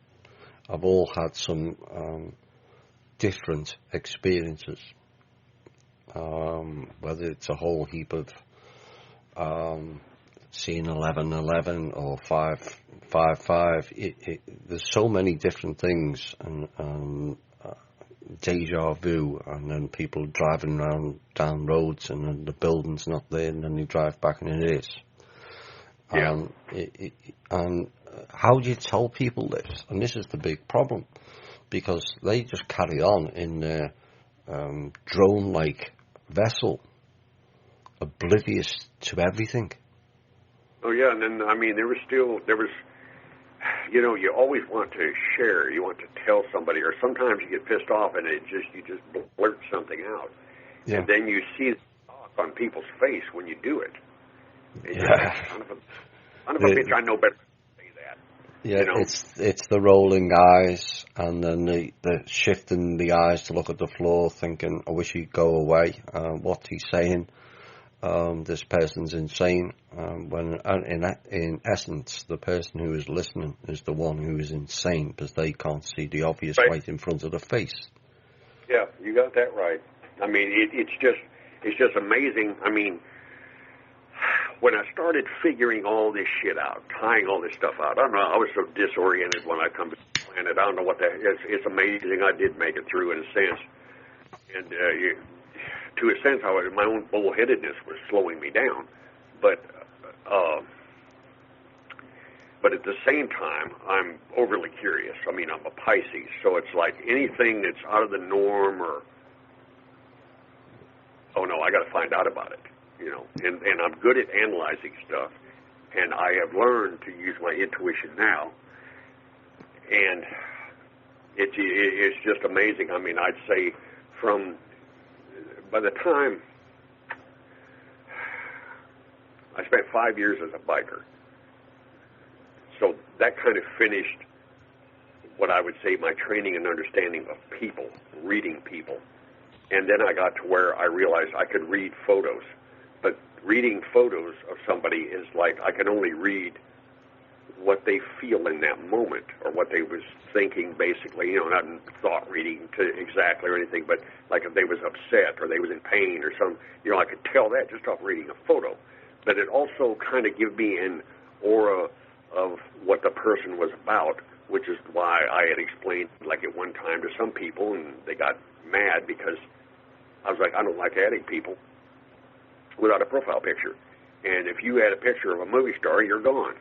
have all had some different experiences. Whether it's a whole heap of seeing 11:11 or 5:5, there's so many different things, and deja vu, and then people driving around down roads and then the building's not there, and then you drive back and it is. Yeah. And how do you tell people this? And this is the big problem, because they just carry on in their drone-like vessel, oblivious to everything. Oh, yeah, and then, I mean, there was, you always want to share, you want to tell somebody, or sometimes you get pissed off and you just blurt something out. Yeah. And then you see the shock on people's face when you do it. And yeah. Son of a bitch, I know better than to say that. Yeah, it's the rolling eyes, and then the shifting the eyes to look at the floor, thinking, I wish he'd go away. What he's saying, this person's insane. When in essence, the person who is listening is the one who is insane, because they can't see the obvious right in front of the face. Yeah, you got that right. I mean, it's just amazing. I mean, when I started figuring all this shit out, tying all this stuff out, I don't know, I was so disoriented when I come to the planet. I don't know what that is. It's amazing I did make it through in a sense. And to a sense, my own bullheadedness was slowing me down. But at the same time, I'm overly curious. I mean, I'm a Pisces, so it's like anything that's out of the norm or, oh no, I got to find out about it. And I'm good at analyzing stuff, and I have learned to use my intuition now, and it's just amazing. I mean, I'd say by the time I spent 5 years as a biker, so that kind of finished what I would say my training and understanding of people, reading people, and then I got to where I realized I could read photos. But reading photos of somebody is like I can only read what they feel in that moment or what they was thinking, basically, not in thought reading to exactly or anything, but like if they was upset or they was in pain or some, I could tell that just off reading a photo. But it also kind of gave me an aura of what the person was about, which is why I had explained, like at one time to some people, and they got mad because I was like, I don't like adding people without a profile picture. And if you add a picture of a movie star, you're gone.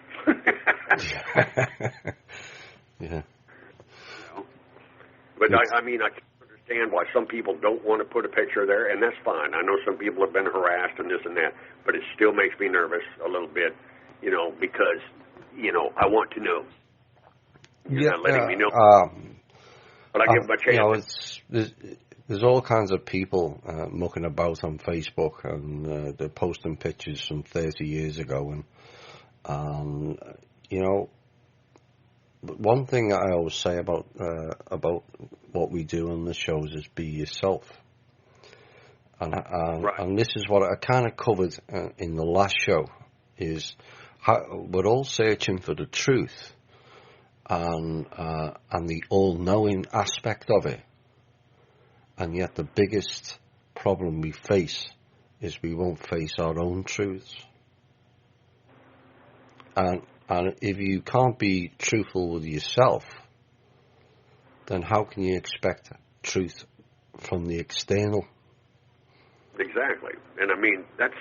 Yeah. But I mean, I can understand why some people don't want to put a picture there, and that's fine. I know some people have been harassed and this and that, but it still makes me nervous a little bit, because, I want to know. You're not letting me know. But I give them a chance. There's all kinds of people mucking about on Facebook, and they're posting pictures from 30 years ago. And one thing I always say about what we do on the shows is be yourself. And this is what I kind of covered in the last show, is how we're all searching for the truth and the all-knowing aspect of it. And yet the biggest problem we face is we won't face our own truths. And if you can't be truthful with yourself, then how can you expect truth from the external? Exactly. And I mean, that's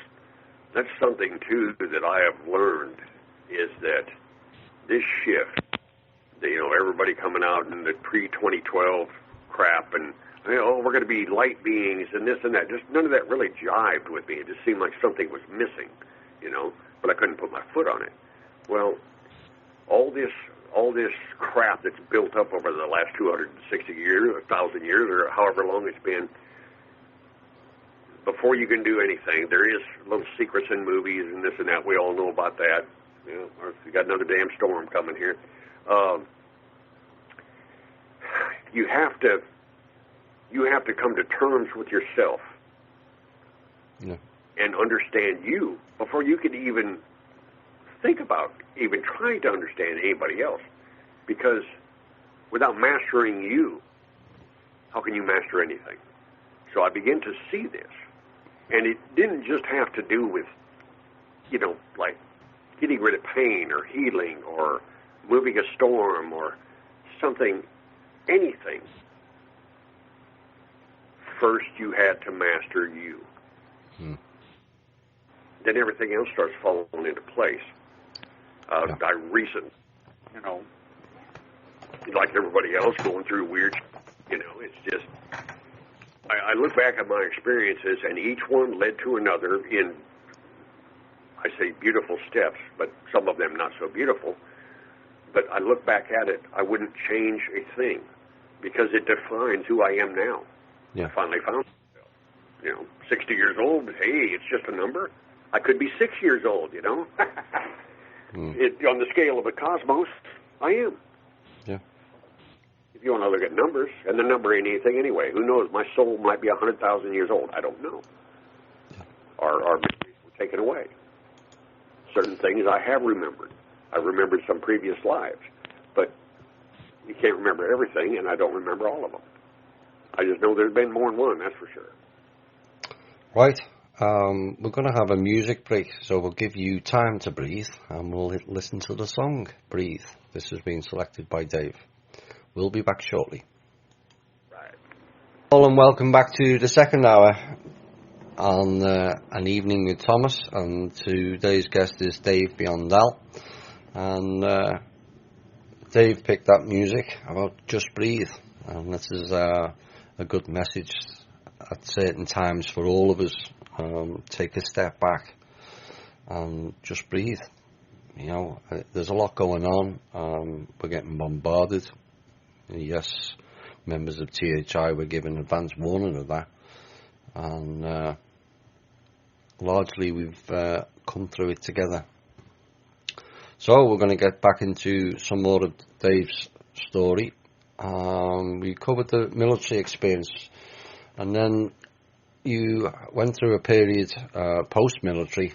something, too, that I have learned, is that this shift, everybody coming out in the pre-2012 crap and, we're going to be light beings and this and that. Just none of that really jived with me. It just seemed like something was missing, but I couldn't put my foot on it. Well, all this crap that's built up over the last 260 years, 1,000 years, or however long it's been, before you can do anything, there is little secrets in movies and this and that. We all know about that. Or we got another damn storm coming here. You have to come to terms with yourself and understand you before you can even think about even trying to understand anybody else. Because without mastering you, how can you master anything? So I began to see this. And it didn't just have to do with, like getting rid of pain or healing or moving a storm or something, anything. First, you had to master you. Then everything else starts falling into place. I recently, like everybody else, going through weird, it's just, I look back at my experiences, and each one led to another in, I say beautiful steps, but some of them not so beautiful. But I look back at it, I wouldn't change a thing, because it defines who I am now. Yeah. I finally found myself. 60 years old, hey, it's just a number. I could be 6 years old, On the scale of the cosmos, I am. Yeah. If you want to look at numbers, and the number ain't anything anyway. Who knows? My soul might be 100,000 years old. I don't know. Yeah. Our memories were taken away. Certain things I have remembered. I remembered some previous lives. But you can't remember everything, and I don't remember all of them. I just know there's been more than one, that's for sure. Right. We're going to have a music break, so we'll give you time to breathe, and we'll listen to the song, Breathe. This has been selected by Dave. We'll be back shortly. Right. Hello and welcome back to the second hour on An Evening with Thomas, and today's guest is Dave Biondell. And Dave picked that music about just breathe, and this is a good message at certain times for all of us. Take a step back and just breathe. There's a lot going on. We're getting bombarded. Yes, members of THI were given advance warning of that, and largely we've come through it together. So we're going to get back into some more of Dave's story. We covered the military experience, and then you went through a period post-military,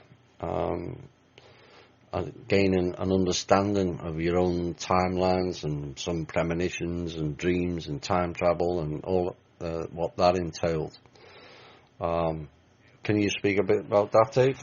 gaining an understanding of your own timelines and some premonitions and dreams and time travel and all what that entailed. Can you speak a bit about that, Dave?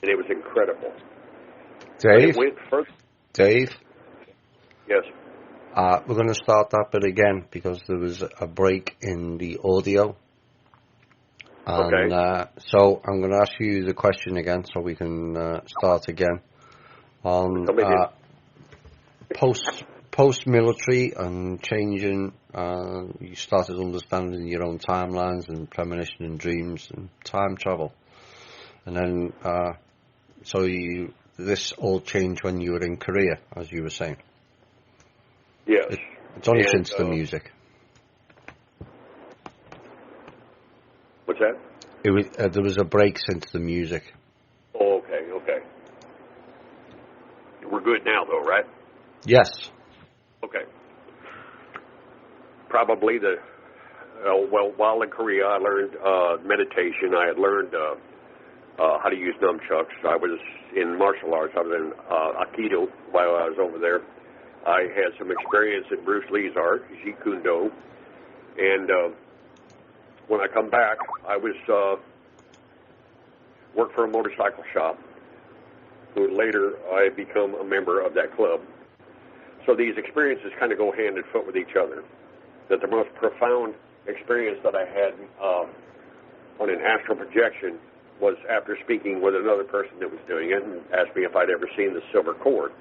And it was incredible. Dave? But it went first. Dave? Yes. We're going to start that bit again because there was a break in the audio. And, Okay. so I'm going to ask you the question again so we can start again. On post-military and changing, you started understanding your own timelines and premonition and dreams and time travel. And then, this all changed when you were in Korea, as you were saying. Yes. It's only since the music. What's that? It was there was a break since the music. Oh, okay. We're good now, though, right? Yes. Okay. Probably while in Korea, I learned meditation. I had learned how to use nunchucks. I was in martial arts. I was in Aikido while I was over there. I had some experience in Bruce Lee's art, Jeet Kune Do. And when I come back, I was worked for a motorcycle shop. Who later I become a member of that club. So these experiences kind of go hand in foot with each other. That the most profound experience that I had on an astral projection was after speaking with another person that was doing it and asked me if I'd ever seen the silver cord.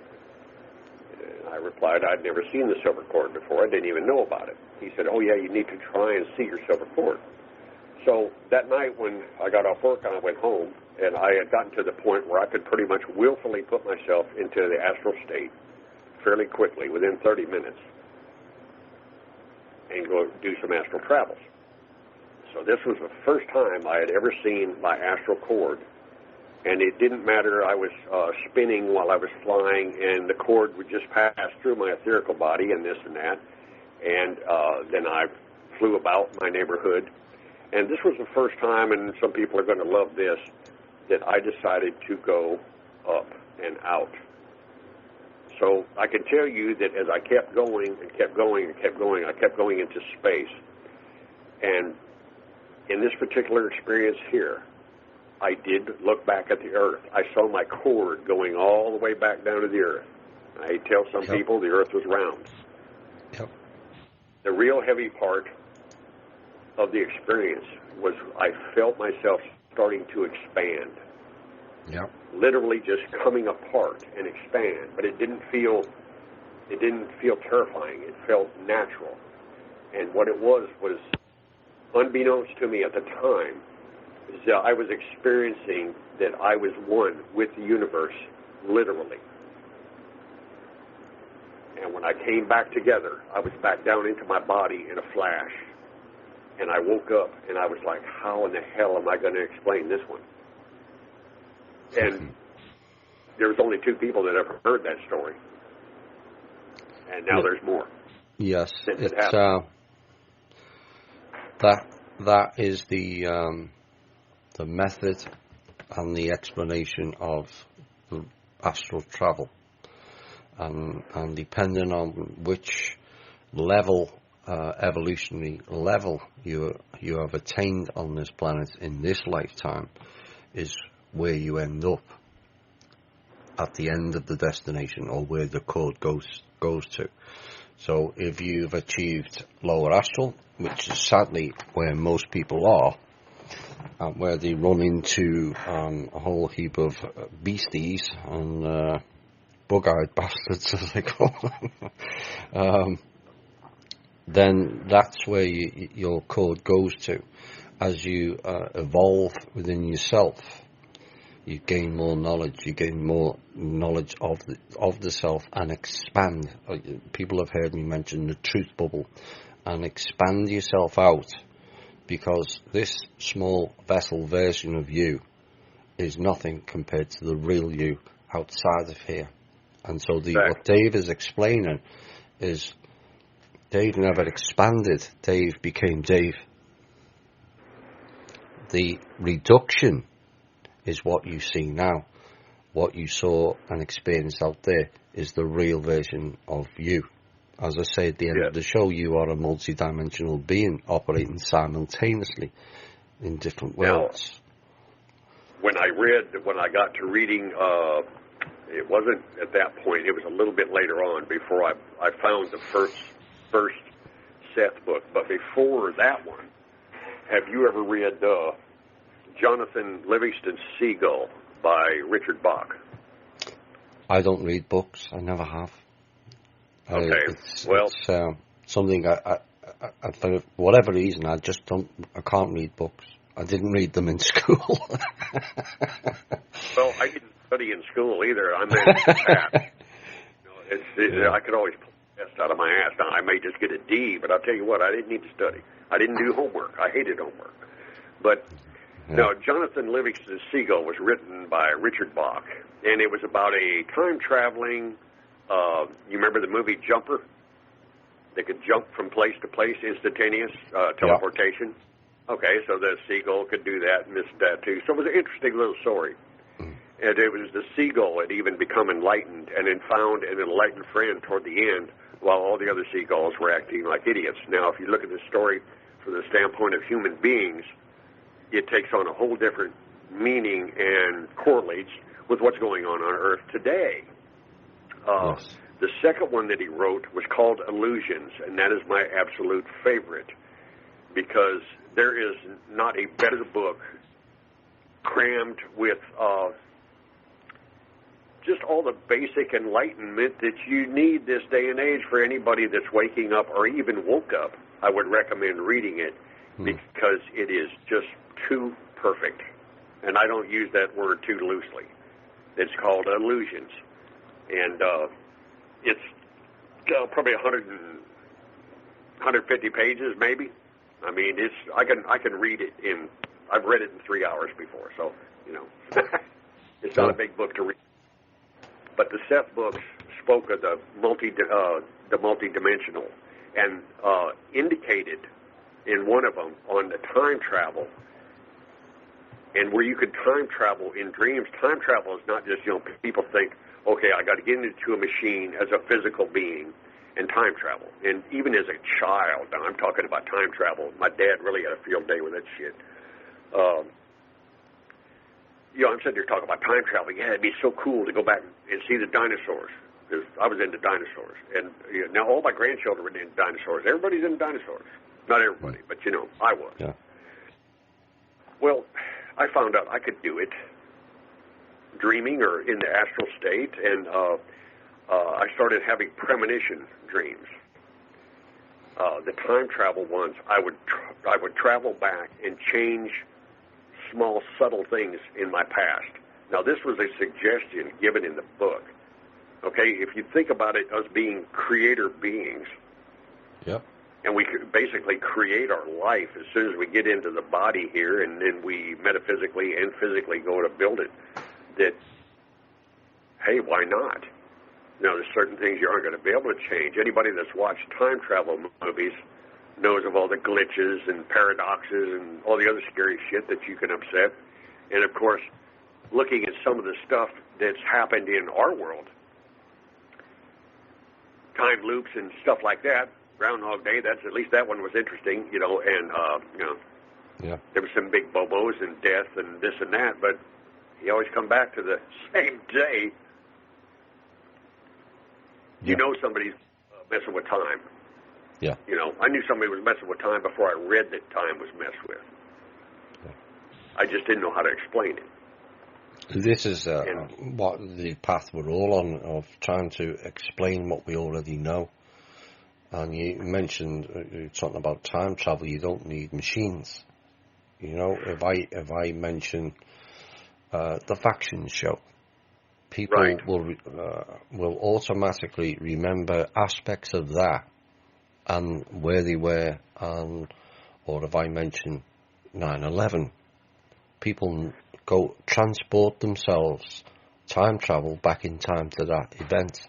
And I replied I'd never seen the silver cord before. I didn't even know about it. He said, oh yeah, you need to try and see your silver cord. So that night when I got off work and I went home, and I had gotten to the point where I could pretty much willfully put myself into the astral state fairly quickly, within 30 minutes, and go do some astral travels. So this was the first time I had ever seen my astral cord. And it didn't matter, I was spinning while I was flying, and the cord would just pass through my etherical body and this and that. And then I flew about my neighborhood. And this was the first time, and some people are going to love this, that I decided to go up and out. So I can tell you that as I kept going and kept going and kept going, I kept going into space. And in this particular experience here, I did look back at the earth. I saw my cord going all the way back down to the earth. I tell some people the earth was round. Yep. The real heavy part of the experience was I felt myself starting to expand. Yep. Literally just coming apart and expand, but it didn't feel terrifying. It felt natural. And what it was unbeknownst to me at the time, is that I was experiencing that I was one with the universe, literally. And when I came back together, I was back down into my body in a flash. And I woke up, and I was like, how in the hell am I going to explain this one? And there was only 2 people that ever heard that story. And now there's more. Yes. It's, that is the method and the explanation of the astral travel. And depending on which level, evolutionary level you have attained on this planet in this lifetime, is where you end up at the end of the destination, or where the cord goes to. So if you've achieved lower astral, which is sadly where most people are, where they run into a whole heap of beasties and bug-eyed bastards, as they call them, then that's where your cord goes to. As you evolve within yourself, you gain more knowledge. You gain more knowledge of the self and expand. People have heard me mention the truth bubble, and expand yourself out, because this small vessel version of you is nothing compared to the real you outside of here. And so what Dave is explaining is Dave never expanded. Dave became Dave. The reduction is what you see now. What you saw and experienced out there is the real version of you. As I say at the end of the show, you are a multi-dimensional being operating simultaneously in different worlds. Now, when I got to reading, it wasn't at that point, it was a little bit later on before I found the first Seth book. But before that one, have you ever read Jonathan Livingston Seagull by Richard Bach? I don't read books. I never have. Okay. It's something I for whatever reason, I can't read books. I didn't read them in school. Well, I didn't study in school either. I mean, I could always pull the test out of my ass. Now, I may just get a D, but I'll tell you what, I didn't need to study. I didn't do homework. I hated homework. But now, Jonathan Livingston Seagull was written by Richard Bach, and it was about a time-traveling, you remember the movie Jumper? They could jump from place to place, instantaneous teleportation. Yeah. Okay, so the seagull could do that and this and that too. So it was an interesting little story. And it was the seagull had even become enlightened and then found an enlightened friend toward the end, while all the other seagulls were acting like idiots. Now, if you look at the story from the standpoint of human beings, it takes on a whole different meaning and correlates with what's going on Earth today. Yes. The second one that he wrote was called Illusions, and that is my absolute favorite, because there is not a better book crammed with just all the basic enlightenment that you need this day and age for anybody that's waking up or even woke up. I would recommend reading it because it is just too perfect. And I don't use that word too loosely. It's called Illusions. And it's probably 150 pages maybe. I mean, I can read it in. I've read it in 3 hours before, so you know, it's not a big book to read. But the Seth books spoke of the multidimensional, and indicated in one of them on the time travel, and where you could time travel in dreams. Time travel is not just, people think, okay, I got to get into a machine as a physical being and time travel. And even as a child, now I'm talking about time travel. My dad really had a field day with that shit. I'm sitting there talking about time travel. Yeah, it'd be so cool to go back and see the dinosaurs, because I was into dinosaurs. And now all my grandchildren are into dinosaurs. Everybody's into dinosaurs. Not everybody, but I was. Yeah. Well, I found out I could do it dreaming or in the astral state, and I started having premonition dreams. The time travel ones, I would travel back and change small, subtle things in my past. Now, this was a suggestion given in the book. Okay, if you think about it as being creator beings, yep, and we could basically create our life as soon as we get into the body here, and then we metaphysically and physically go to build it, that, hey, why not? There's certain things you aren't going to be able to change. Anybody that's watched time travel movies knows of all the glitches and paradoxes and all the other scary shit that you can upset. And, of course, looking at some of the stuff that's happened in our world, time loops and stuff like that, Groundhog Day, at least that one was interesting, yeah, there was some big bobos and death and this and that, but you always come back to the same day. You know somebody's messing with time. Yeah. I knew somebody was messing with time before I read that time was messed with. Yeah. I just didn't know how to explain it. This is what the path we're all on, of trying to explain what we already know. And you mentioned, you're talking about time travel, you don't need machines. If I mention the Faction Show, people right. will automatically remember aspects of that and where they were, or if I mention 9/11, people go transport themselves, time travel back in time to that event.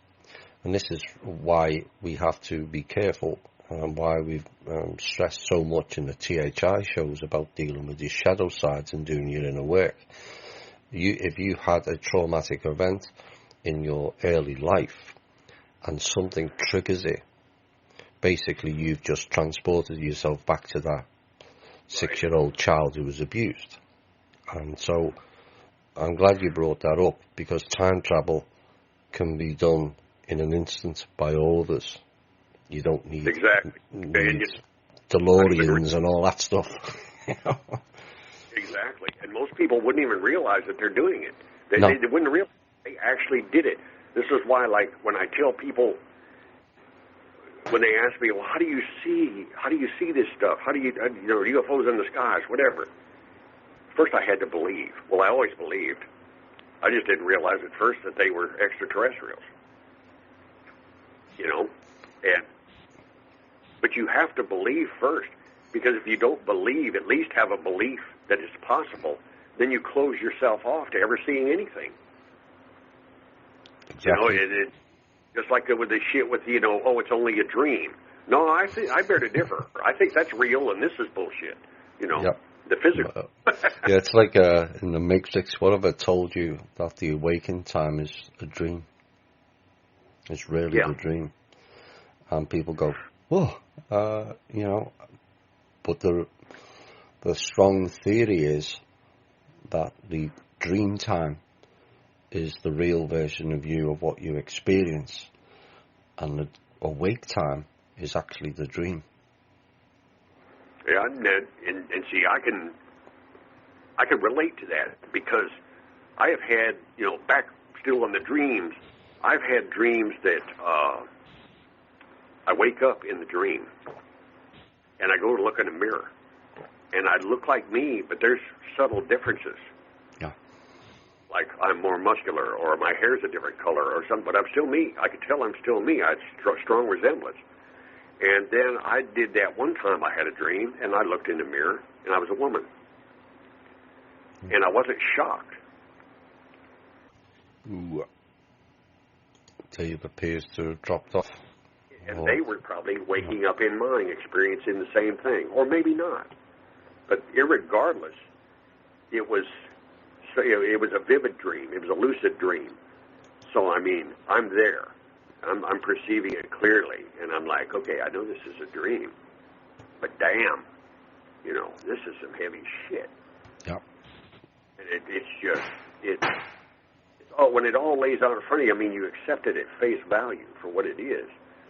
And this is why we have to be careful, and why we've stressed so much in the THI shows about dealing with your shadow sides and doing your inner work. If you had a traumatic event in your early life and something triggers it, basically you've just transported yourself back to that 6-year-old child who was abused. And so I'm glad you brought that up, because time travel can be done in an instant by all of us. You don't need, DeLoreans and all that stuff. Exactly. And most people wouldn't even realize that they're doing it. They wouldn't realize they actually did it. This is why, when I tell people, when they ask me, well, how do you see this stuff? How do you, UFOs in the skies, whatever. First I had to believe. Well, I always believed. I just didn't realize at first that they were extraterrestrials. But you have to believe first, because if you don't believe, at least have a belief that it's possible, then you close yourself off to ever seeing anything. Exactly. Just like with the shit with, it's only a dream. No, I bear to differ. I think that's real, and this is bullshit. Yep. The physical. Yeah, it's like in the Matrix, whatever told you that the awakened time is a dream. It's really a dream. And people go, whoa, but the strong theory is that the dream time is the real version of you, of what you experience, and the awake time is actually the dream. Yeah, and see, I can relate to that, because I have had, back still on the dreams, I've had dreams that I wake up in the dream, and I go to look in a mirror, and I look like me, but there's subtle differences. Yeah. Like I'm more muscular, or my hair's a different color, or something, but I'm still me. I can tell I'm still me. I have strong resemblance. And then I did that one time. I had a dream, and I looked in the mirror, and I was a woman. And I wasn't shocked. Ooh. Dave appears to have dropped off. And they were probably waking up in mine, experiencing the same thing. Or maybe not. But irregardless, it was a vivid dream. It was a lucid dream. So, I mean, I'm there. I'm perceiving it clearly. And I'm like, okay, I know this is a dream. But damn, this is some heavy shit. Yeah. And when it all lays out in front of you, I mean, you accept it at face value for what it is.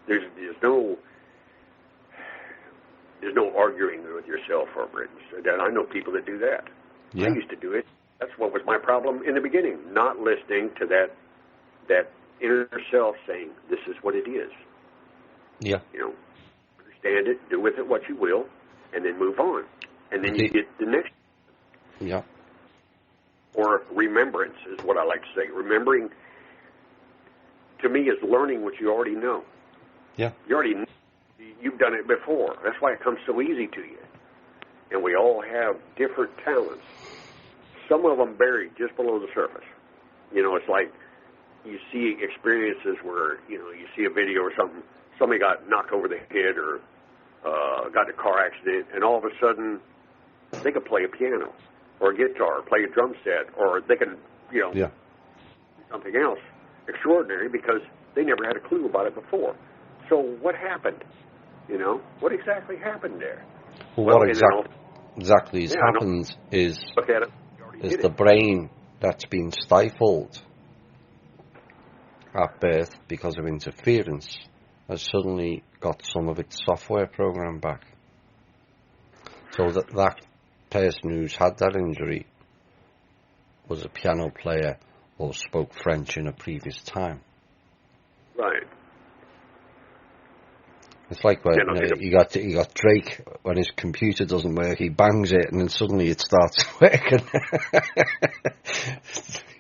There's no arguing with yourself over it. And I know people that do that. Yeah. I used to do it. That's what was my problem in the beginning, not listening to that inner self saying, this is what it is. Yeah. Understand it, do with it what you will, and then move on. And then you get the next. Yeah. Or remembrance is what I like to say. Remembering, to me, is learning what you already know. Yeah. You already know. You've done it before. That's why it comes so easy to you. And we all have different talents. Some of them buried just below the surface. It's like you see experiences where, you see a video or something, somebody got knocked over the head or got in a car accident, and all of a sudden they could play a piano or a guitar, play a drum set, or they can, do something else extraordinary because they never had a clue about it before. So what happened? What exactly happened there? Well, what exactly happens is look at it. Is the brain that's been stifled at birth because of interference has suddenly got some of its software program back. So that person who's had that injury was a piano player or spoke French in a previous time. Right. It's like when you got Drake, when his computer doesn't work, he bangs it and then suddenly it starts working.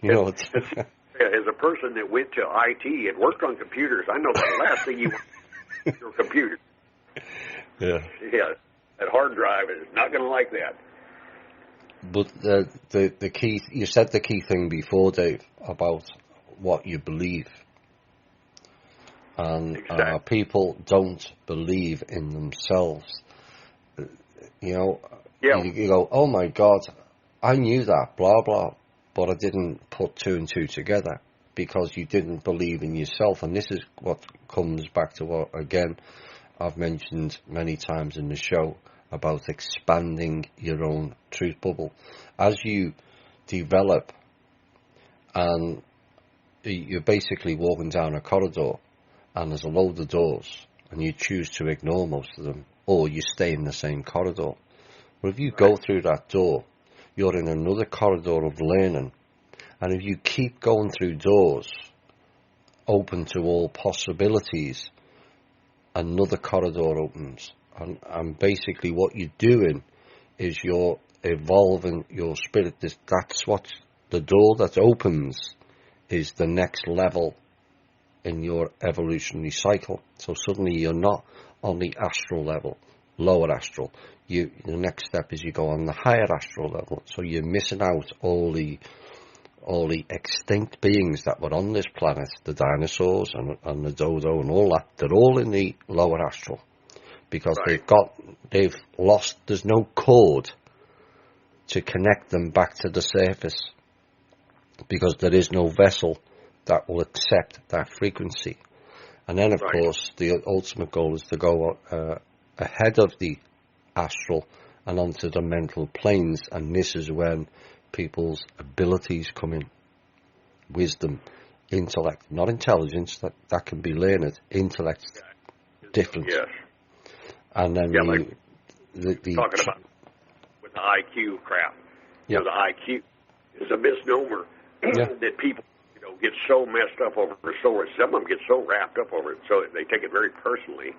As a person that went to IT and worked on computers, I know the last thing you want is your computer. Yeah. Yeah, that hard drive is not going to like that. But the key, you said the key thing before, Dave, about what you believe. And exactly. People don't believe in themselves. You go, oh my God, I knew that, blah, blah, but I didn't put two and two together because you didn't believe in yourself. And this is what comes back to what, again, I've mentioned many times in the show about expanding your own truth bubble. As you develop and you're basically walking down a corridor, and there's a load of doors, and you choose to ignore most of them, or you stay in the same corridor. But if you go through that door, you're in another corridor of learning, and if you keep going through doors open to all possibilities, another corridor opens. And basically what you're doing is you're evolving your spirit. That's what the door that opens is the next level in your evolutionary cycle. So suddenly you're not on the astral level, lower astral. The next step is you go on the higher astral level. So you're missing out all the extinct beings that were on this planet, the dinosaurs and the dodo and all that. They're all in the lower astral because they've lost. There's no cord to connect them back to the surface because there is no vessel that will accept that frequency. And then, of course, the ultimate goal is to go ahead of the astral and onto the mental planes, and this is when people's abilities come in. Wisdom, intellect, not intelligence, that can be learned. Intellect, different. Yes. And then talking about with the IQ crap. Yeah. The IQ is a misnomer that people get so messed up over. Some of them get so wrapped up over it, so they take it very personally.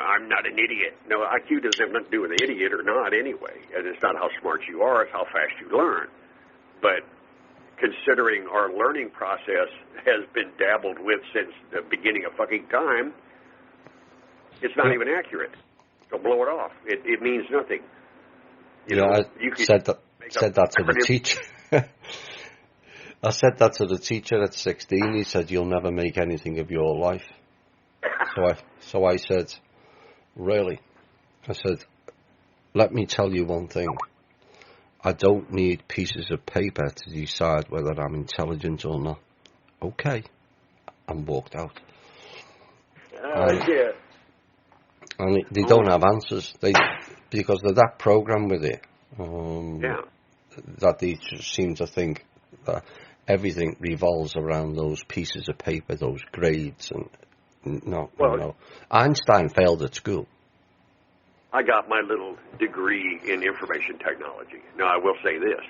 I'm not an idiot. No, IQ doesn't have nothing to do with idiot or not anyway. And it's not how smart you are, it's how fast you learn. But considering our learning process has been dabbled with since the beginning of fucking time, It's not even accurate. So blow it off. It means nothing. You said that to the teacher. I said that to the teacher at 16. He said, "You'll never make anything of your life." So I said, "Really?" I said, "Let me tell you one thing. I don't need pieces of paper to decide whether I'm intelligent or not." Okay. And walked out. Yeah. And they don't have answers. Because they're that programmed with it. That they just seem to think that everything revolves around those pieces of paper, those grades, and no. Einstein failed at school. I got my little degree in information technology. Now, I will say this.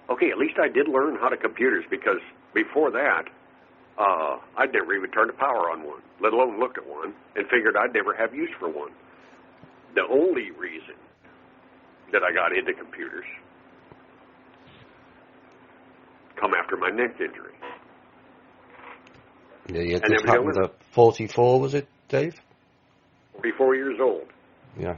Okay, at least I did learn how to computers, because before that, I'd never even turned the power on one, let alone looked at one, and figured I'd never have use for one. The only reason that I got into computers come after my neck injury. Yeah, this happened at 44, was it, Dave? 44 years old. Yeah.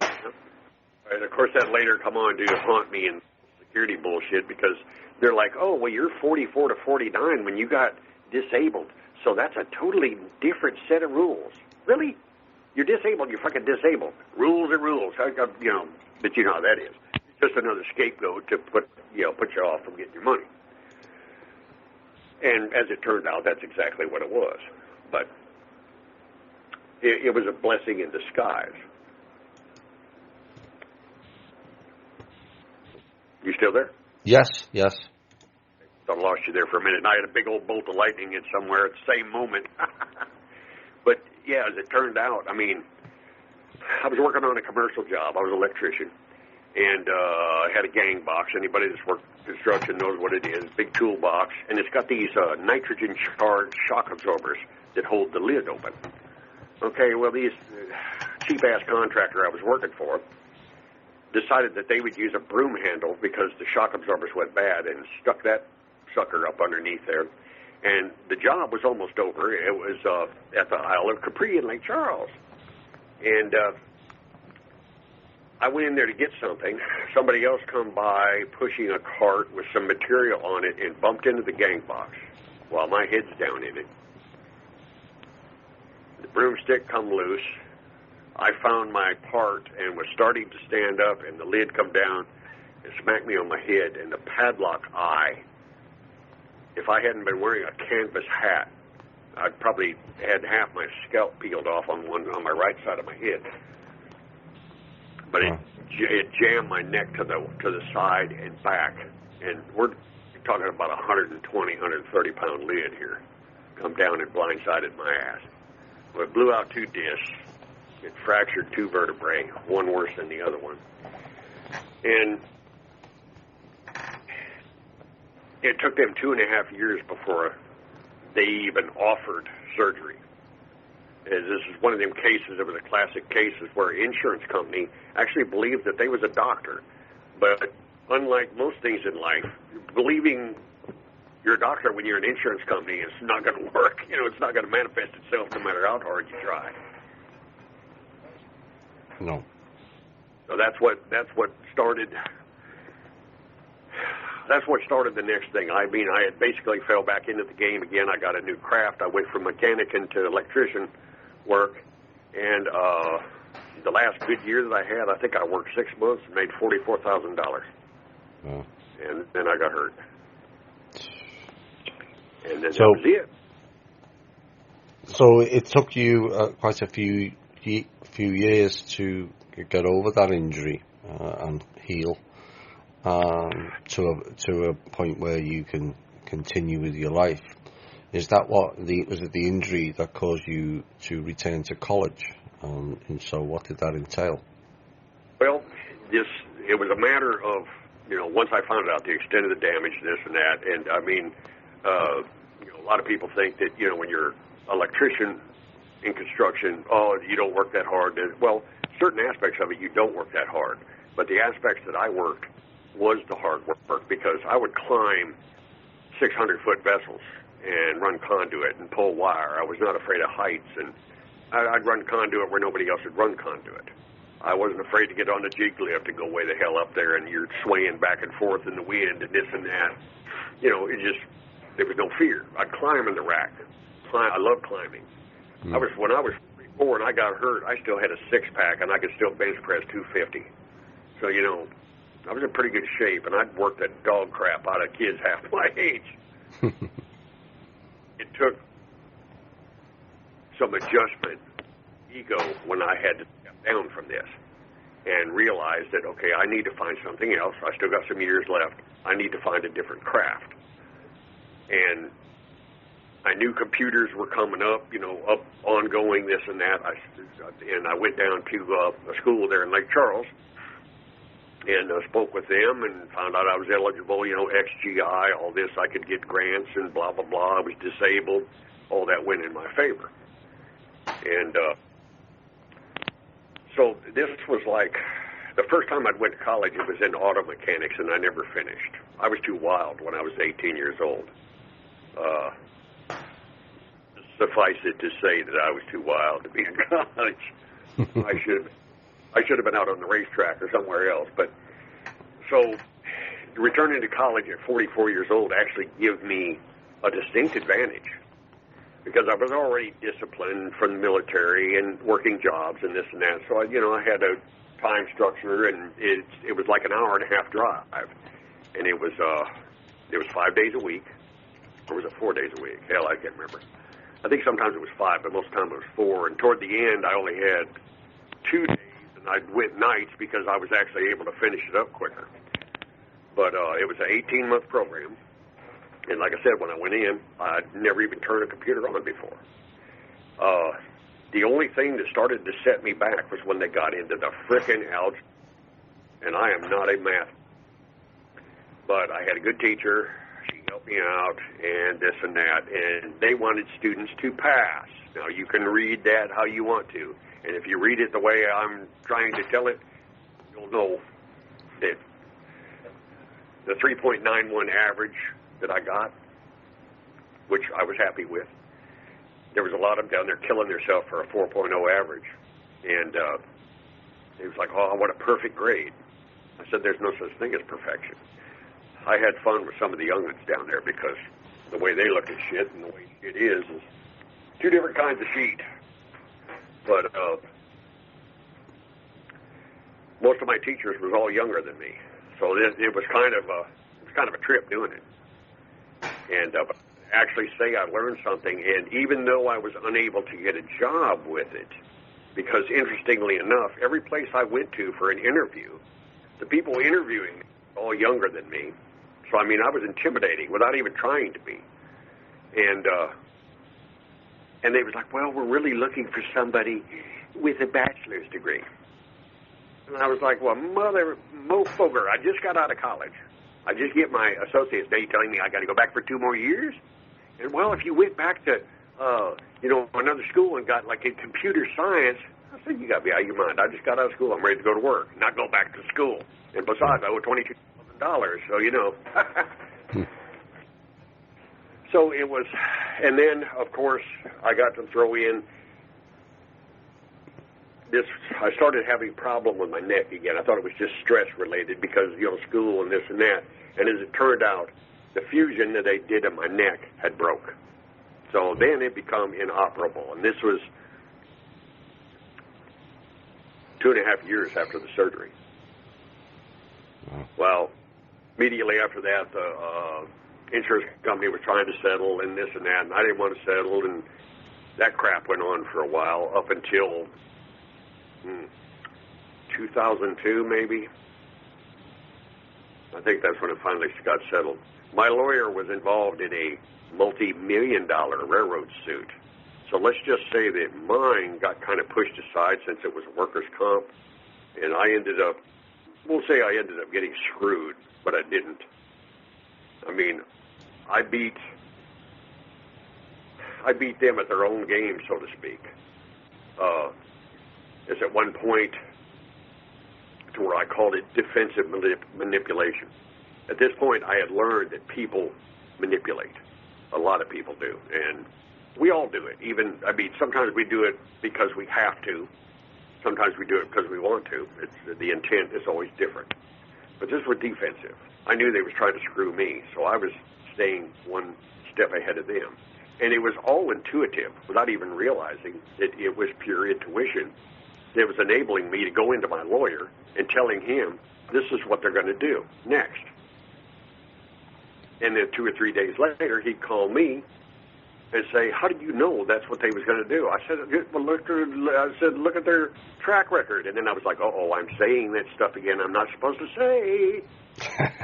And of course, that later come on to haunt me in security bullshit, because they're like, "Oh, well, you're 44 to 49 when you got disabled, so that's a totally different set of rules." Really? You're disabled, you're fucking disabled. Rules are rules. But you know how that is. It's just another scapegoat to put you off from getting your money. And as it turned out, that's exactly what it was. But it was a blessing in disguise. You still there? Yes. I lost you there for a minute. And I had a big old bolt of lightning in somewhere at the same moment. But, yeah, as it turned out, I mean, I was working on a commercial job. I was an electrician. And I had a gang box. Anybody that's worked construction knows what it is. Big toolbox. And it's got these nitrogen-charged shock absorbers that hold the lid open. Okay, well, these cheap-ass contractor I was working for decided that they would use a broom handle because the shock absorbers went bad, and stuck that sucker up underneath there. And the job was almost over. It was at the Isle of Capri in Lake Charles. And I went in there to get something. Somebody else come by pushing a cart with some material on it and bumped into the gang box while my head's down in it. The broomstick come loose. I found my part and was starting to stand up, and the lid come down and smacked me on my head, and the padlock eye. If I hadn't been wearing a canvas hat, I'd probably had half my scalp peeled off on my right side of my head. But it jammed my neck to the side and back, and we're talking about 120, 130-pound lid here, come down and blindsided my ass. Well, it blew out 2 discs. It fractured 2 vertebrae, one worse than the other one. And it took them 2.5 years before they even offered surgery. This is one of them cases, it was a classic cases where an insurance company actually believed that they was a doctor. But unlike most things in life, believing you're a doctor when you're an insurance company is not going to work. It's not going to manifest itself no matter how hard you try. No. So that's what started. That's what started the next thing. I mean, I had basically fell back into the game again. I got a new craft. I went from mechanic into electrician work, and the last good year that I had, I think I worked 6 months and made $44,000. Oh. And then I got hurt. And then that was it. So it took you quite a few years to get over that injury and heal to a point where you can continue with your life. Is that was it the injury that caused you to return to college? And so what did that entail? Well, it was a matter of, once I found out the extent of the damage, this and that, and I mean, a lot of people think that, when you're an electrician in construction, you don't work that hard. Well, certain aspects of it, you don't work that hard. But the aspects that I worked was the hard work, because I would climb 600-foot vessels and run conduit and pull wire. I was not afraid of heights, and I'd run conduit where nobody else would run conduit. I wasn't afraid to get on the jig lift and go way the hell up there, and you're swaying back and forth in the wind and this and that. You know, there was no fear. I'd climb in the rack. I love climbing. When I was 44 and I got hurt, I still had a six-pack, and I could still bench press 250. So, you know, I was in pretty good shape, and I'd worked the dog crap out of kids half my age. It took some adjustment, ego, when I had to step down from this and realize that, okay, I need to find something else. I still got some years left. I need to find a different craft. And I knew computers were coming up, you know, ongoing, this and that. And I went down to a school there in Lake Charles and spoke with them and found out I was eligible, you know, XGI, all this. I could get grants and blah, blah, blah. I was disabled. All that went in my favor. And so this was like the first time I went to college, it was in auto mechanics, and I never finished. I was too wild when I was 18 years old. Suffice it to say that I was too wild to be in college. I should have been out on the racetrack or somewhere else. But so returning to college at 44 years old actually gave me a distinct advantage because I was already disciplined from the military and working jobs and this and that. So I had a time structure, and it was like an hour and a half drive, and it was 5 days a week, or was it 4 days a week? Hell, I can't remember. I think sometimes it was 5, but most of the time it was 4. And toward the end, I only had 2 days, and I went nights because I was actually able to finish it up quicker. But it was an 18-month program. And like I said, when I went in, I'd never even turned a computer on before. The only thing that started to set me back was when they got into the frickin' algebra. And I am not a math. But I had a good teacher. She helped me out and this and that. And they wanted students to pass. Now, you can read that how you want to. And if you read it the way I'm trying to tell it, you'll know that the 3.91 average that I got, which I was happy with, there was a lot of them down there killing themselves for a 4.0 average. And it was like, oh, what a perfect grade. I said, there's no such thing as perfection. I had fun with some of the young ones down there because the way they look at shit and the way it is two different kinds of sheet. But most of my teachers was all younger than me, so it was kind of a trip doing it. And but actually say I learned something, and even though I was unable to get a job with it, because interestingly enough, every place I went to for an interview, the people interviewing were all younger than me. So, I mean, I was intimidating without even trying to be. And they was like, well, we're really looking for somebody with a bachelor's degree. And I was like, well, mother mofoger, I just got out of college. I just get my associate's. Now you're telling me I got to go back for 2 more years? And, well, if you went back to, another school and got, like, in computer science, I said, you got to be out of your mind. I just got out of school. I'm ready to go to work, not go back to school. And besides, I owe $22,000, so, you know. So it was, and then, of course, I got to throw in this. I started having a problem with my neck again. I thought it was just stress-related because, school and this and that. And as it turned out, the fusion that they did in my neck had broke. So then it became inoperable. And this was 2.5 years after the surgery. Well, immediately after that, the insurance company was trying to settle and this and that, and I didn't want to settle, and that crap went on for a while, up until 2002, maybe. I think that's when it finally got settled. My lawyer was involved in a multi-million-dollar railroad suit. So let's just say that mine got kind of pushed aside since it was workers' comp, and we'll say I ended up getting screwed, but I didn't. I mean, I beat them at their own game, so to speak. It's at one point to where I called it defensive manipulation. At this point, I had learned that people manipulate. A lot of people do. And We all do it. Even, I mean, sometimes we do it because we have to. Sometimes we do it because we want to. The intent is always different. But this was defensive. I knew they was trying to screw me, so I was staying one step ahead of them. And it was all intuitive, without even realizing that it was pure intuition that was enabling me to go into my lawyer and telling him, this is what they're going to do next. And then 2 or 3 days later, he'd call me and say, how did you know that's what they was going to do? I said, well, look at their track record. And then I was like, I'm saying that stuff again I'm not supposed to say.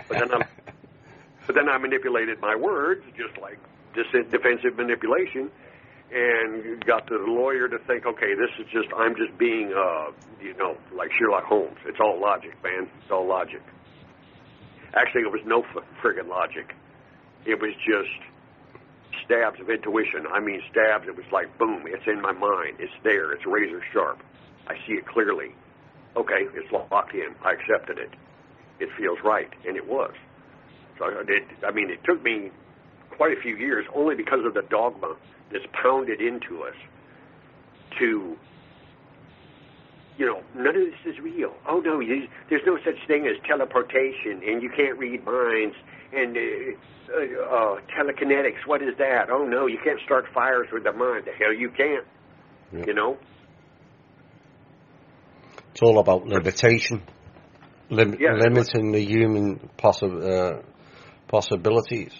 But then I manipulated my words, just like defensive manipulation, and got the lawyer to think, okay, I'm just being, like Sherlock Holmes. It's all logic, man. It's all logic. Actually, it was no friggin' logic. It was just stabs of intuition. I mean, stabs. It was like, boom, it's in my mind. It's there. It's razor sharp. I see it clearly. Okay, it's locked in. I accepted it. It feels right, and it was. So it took me quite a few years, only because of the dogma that's pounded into us to, none of this is real. Oh, no, there's no such thing as teleportation, and you can't read minds, and telekinetics, what is that? Oh, no, you can't start fires with the mind. The hell you can't, It's all about limitation, limiting the human possibilities.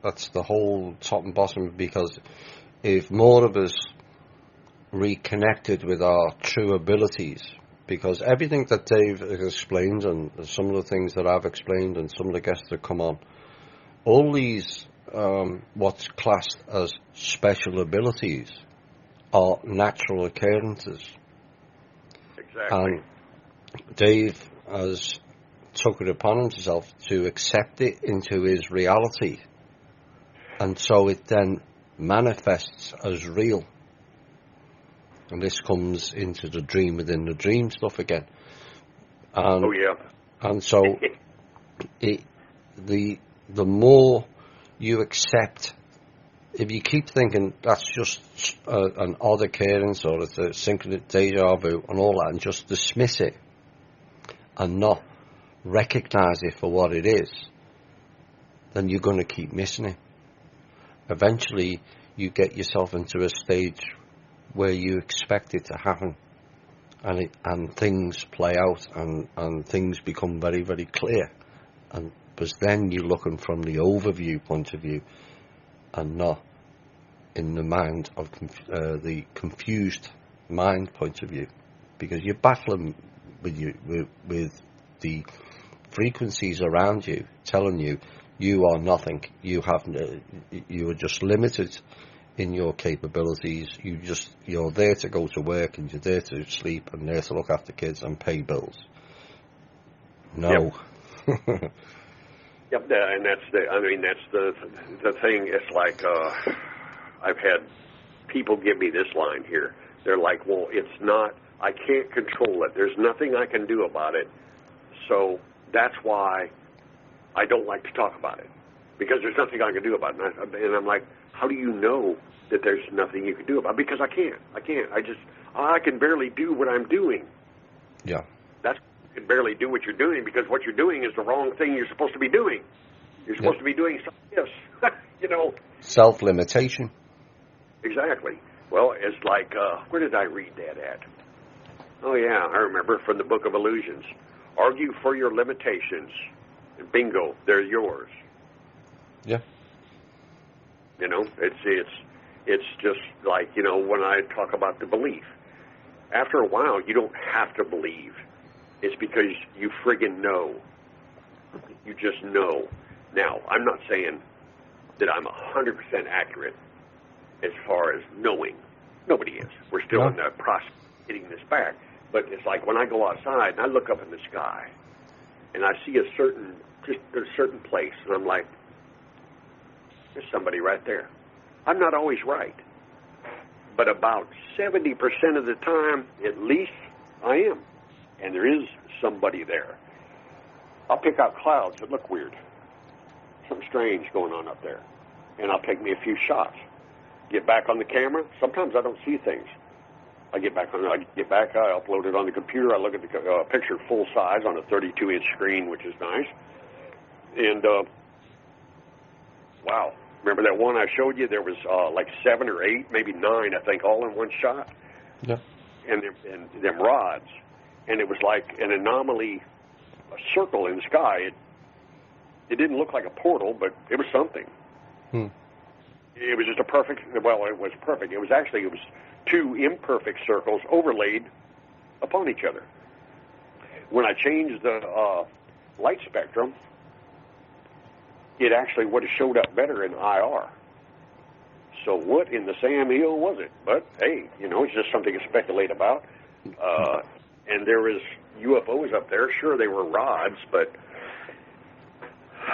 That's the whole top and bottom, because if more of us reconnected with our true abilities, because everything that Dave has explained and some of the things that I've explained and some of the guests that come on, all these what's classed as special abilities are natural occurrences. Exactly. And Dave has took it upon himself to accept it into his reality, and so it then manifests as real. And this comes into the dream within the dream stuff again. And, oh yeah. And so the more you accept, if you keep thinking that's just an odd occurrence or it's a synchronous deja vu and all that, and just dismiss it and not recognize it for what it is, then you're going to keep missing it. Eventually, you get yourself into a stage where you expect it to happen, and things play out, and things become very, very clear. And because then you're looking from the overview point of view, and not in the mind of the confused mind point of view, because you're battling with the frequencies around you telling you you are nothing. You are just limited in your capabilities. You're there to go to work, and you're there to sleep, and there to look after kids and pay bills. No. Yep. Yep, and that's the thing. It's like I've had people give me this line here. They're like, well, it's not, I can't control it. There's nothing I can do about it. So that's why I don't like to talk about it, because there's nothing I can do about it. And I'm like, how do you know that there's nothing you can do about it? Because I can't. I can barely do what I'm doing. Yeah. You can barely do what you're doing, because what you're doing is the wrong thing you're supposed to be doing. You're supposed to be doing something else. Self-limitation. Exactly. Well, it's like, where did I read that at? Oh, yeah, I remember, from the Book of Illusions. Argue for your limitations, and bingo, they're yours. Yeah. It's just like, when I talk about the belief. After a while, you don't have to believe. It's because you friggin' know. You just know. Now, I'm not saying that I'm 100% accurate as far as knowing. Nobody is. We're still in the process of getting this back. But it's like when I go outside and I look up in the sky and I see a certain place, and I'm like, there's somebody right there. I'm not always right. But about 70% of the time, at least, I am. And there is somebody there. I'll pick out clouds that look weird. Something strange going on up there. And I'll take me a few shots. get back on the camera. Sometimes I don't see things. I get back, I upload it on the computer. I look at the picture full size on a 32-inch screen, which is nice. And, wow. Remember that one I showed you? There was like 7 or 8, maybe 9, I think, all in one shot. Yeah. And them rods. And it was like an anomaly, a circle in the sky. It didn't look like a portal, but it was something. It was just a perfect, well, it was perfect. It was 2 imperfect circles overlaid upon each other. When I changed the light spectrum, it actually would have showed up better in IR. So what in the Sam Hill was it? But, hey, it's just something to speculate about. And there was UFOs up there. Sure, they were rods, but,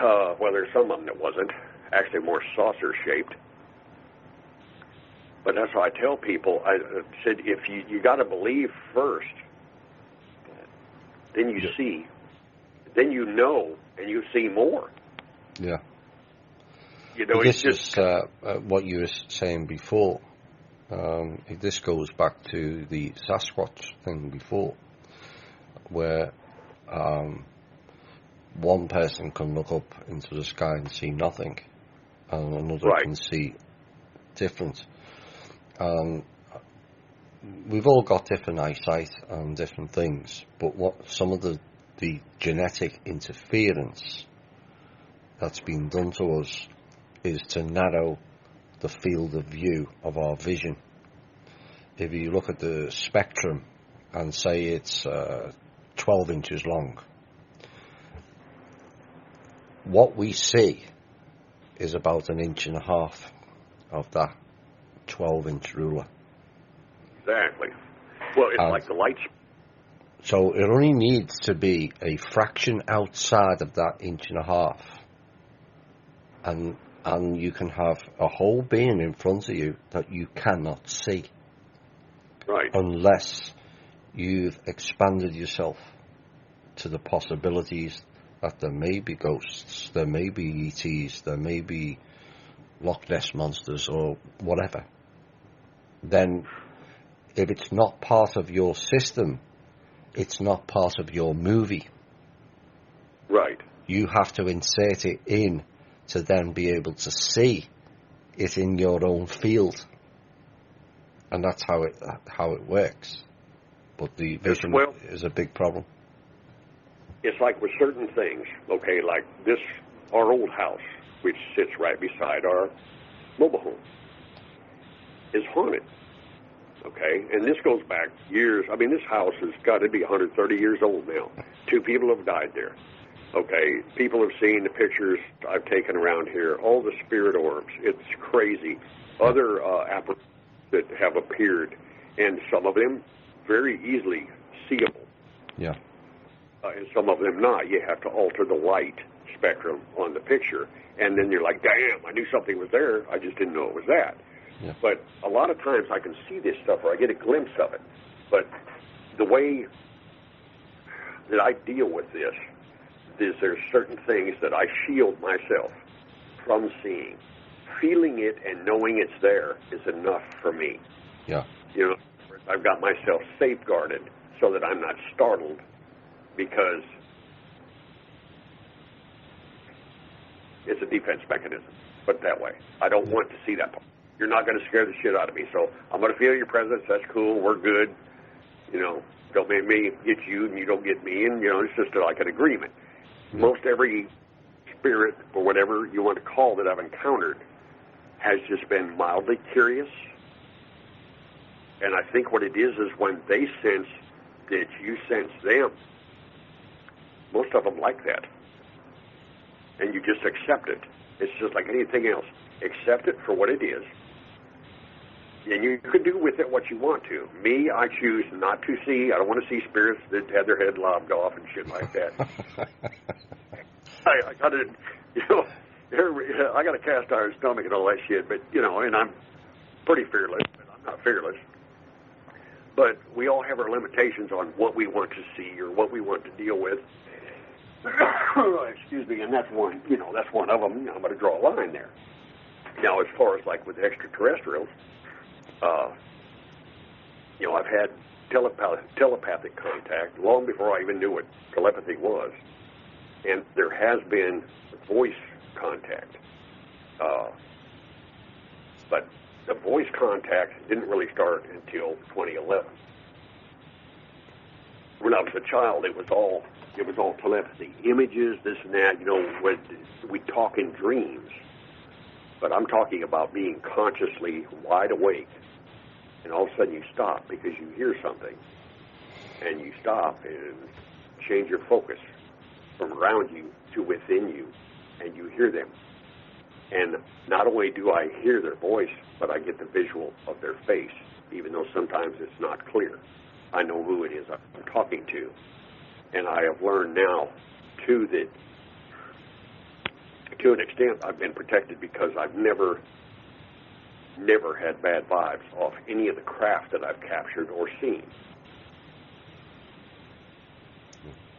well, there's some of them that wasn't. Actually more saucer-shaped. But that's how I tell people. I said, if you got to believe first, then you see, then you know, and you see more. Yeah. It's just what you were saying before. This goes back to the Sasquatch thing before, where one person can look up into the sky and see nothing, and another can see different. We've all got different eyesight and different things, but what some of the genetic interference that's been done to us is to narrow the field of view of our vision. If you look at the spectrum and say it's 12 inches long, what we see is about 1.5 inches of that 12-inch ruler. Exactly. Well, it's like the lights. So it only needs to be a fraction outside of that 1.5 inches, and you can have a whole being in front of you that you cannot see. Right. Unless you've expanded yourself to the possibilities that there may be ghosts, there may be ETs, there may be Loch Ness monsters or whatever. Then if it's not part of your system, it's not part of your movie. Right. You have to insert it in to then be able to see it in your own field. And that's how it works. But the vision is a big problem. It's like with certain things, okay, like our old house, which sits right beside our mobile home, is haunted. Okay, and this goes back years. I mean, this house has got to be 130 years old now. 2 people have died there. Okay, people have seen the pictures I've taken around here, all the spirit orbs. It's crazy. Other apparitions that have appeared, and some of them very easily seeable. Yeah. And some of them not. You have to alter the light spectrum on the picture, and then you're like, damn, I knew something was there. I just didn't know it was that. Yeah. But a lot of times I can see this stuff, or I get a glimpse of it. But the way that I deal with this is there's certain things that I shield myself from seeing. Feeling it and knowing it's there is enough for me. Yeah. I've got myself safeguarded so that I'm not startled, because it's a defense mechanism. Put it that way. I don't want to see that part. You're not going to scare the shit out of me, so I'm going to feel your presence. That's cool. We're good. Don't make me get you, and you don't get me, and it's just like an agreement. Mm-hmm. Most every spirit, or whatever you want to call that I've encountered, has just been mildly curious. And I think what it is when they sense that you sense them. Most of them like that. And you just accept it. It's just like anything else. Accept it for what it is. And you can do with it what you want to. Me, I choose not to see. I don't want to see spirits that had their head lobbed off and shit like that. I got to, I got a cast iron stomach and all that shit, but, and I'm pretty fearless, but I'm not fearless. But we all have our limitations on what we want to see or what we want to deal with. Excuse me, and that's one, that's one of them. I'm going to draw a line there. Now, as far as like with extraterrestrials, I've had telepathic contact long before I even knew what telepathy was, and there has been voice contact. But the voice contact didn't really start until 2011. When I was a child, it was all telepathy, images, this and that. When we talk in dreams, but I'm talking about being consciously wide awake, and all of a sudden you stop because you hear something, and you stop and change your focus from around you to within you, and you hear them. And not only do I hear their voice, but I get the visual of their face, even though sometimes it's not clear. I know who it is I'm talking to. And I have learned now, too, that to an extent I've been protected because I've never had bad vibes off any of the craft that I've captured or seen.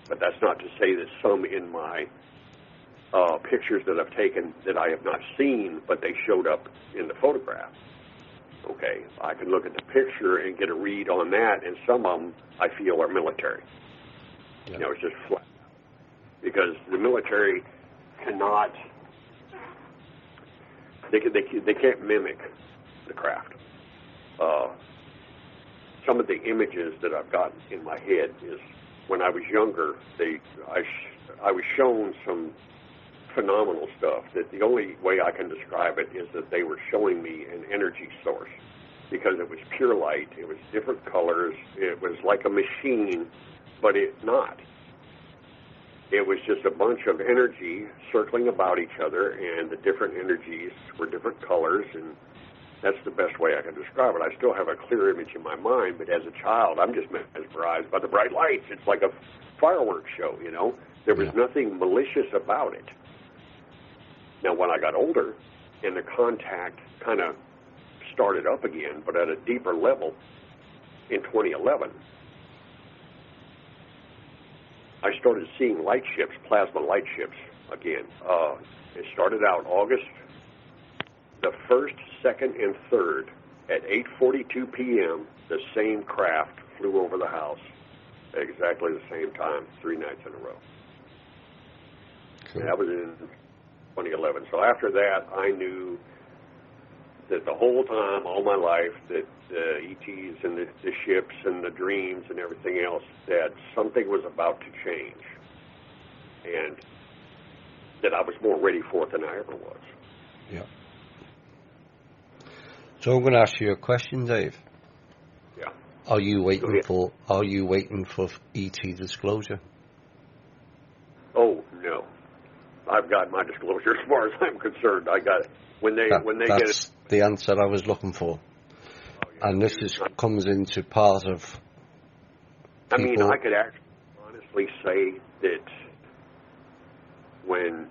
But that's not to say that some in my pictures that I've taken that I have not seen, but they showed up in the photograph. Okay, I can look at the picture and get a read on that, and some of them I feel are military. Yeah. It's just flat. Because the military cannot, they can't mimic the craft. Some of the images that I've got in my head is when I was younger, I was shown some phenomenal stuff that the only way I can describe it is that they were showing me an energy source because it was pure light, it was different colors, it was like a machine, but it's not. It was just a bunch of energy circling about each other, and the different energies were different colors, and that's the best way I can describe it. I still have a clear image in my mind, but as a child, I'm just mesmerized by the bright lights. It's like a fireworks show, There was nothing malicious about it. Now, when I got older and the contact kind of started up again, but at a deeper level in 2011, I started seeing light ships, plasma light ships again. It started out August the 1st, 2nd, and 3rd at 8:42 p.m. The same craft flew over the house at exactly the same time, 3 nights in a row. Cool. That was in 2011. So after that, I knew that the whole time, all my life, that the ETs and the ships and the dreams and everything else, that something was about to change, and that I was more ready for it than I ever was. Yeah. So I'm going to ask you a question, Dave. Yeah. Are you waiting for ET disclosure? Oh no, I've got my disclosure as far as I'm concerned. I got it. When they get it. That's the answer I was looking for. Oh, yeah. And this comes into part of people. I mean, I could actually honestly say that when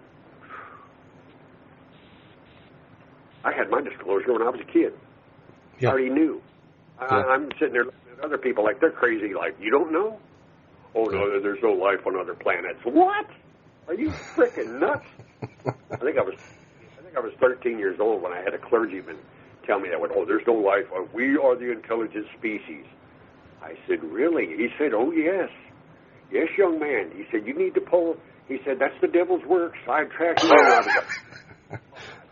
I had my disclosure when I was a kid, I already knew. I'm sitting there looking at other people like they're crazy. Like, you don't know? Oh no, there's no life on other planets. What? Are you freaking nuts? I think I was 13 years old when I had a clergyman tell me that. Oh, there's no life. We are the intelligent species. I said, really? He said, oh, yes. Yes, young man. He said, you need to pull. He said, that's the devil's work. Sidetrack you.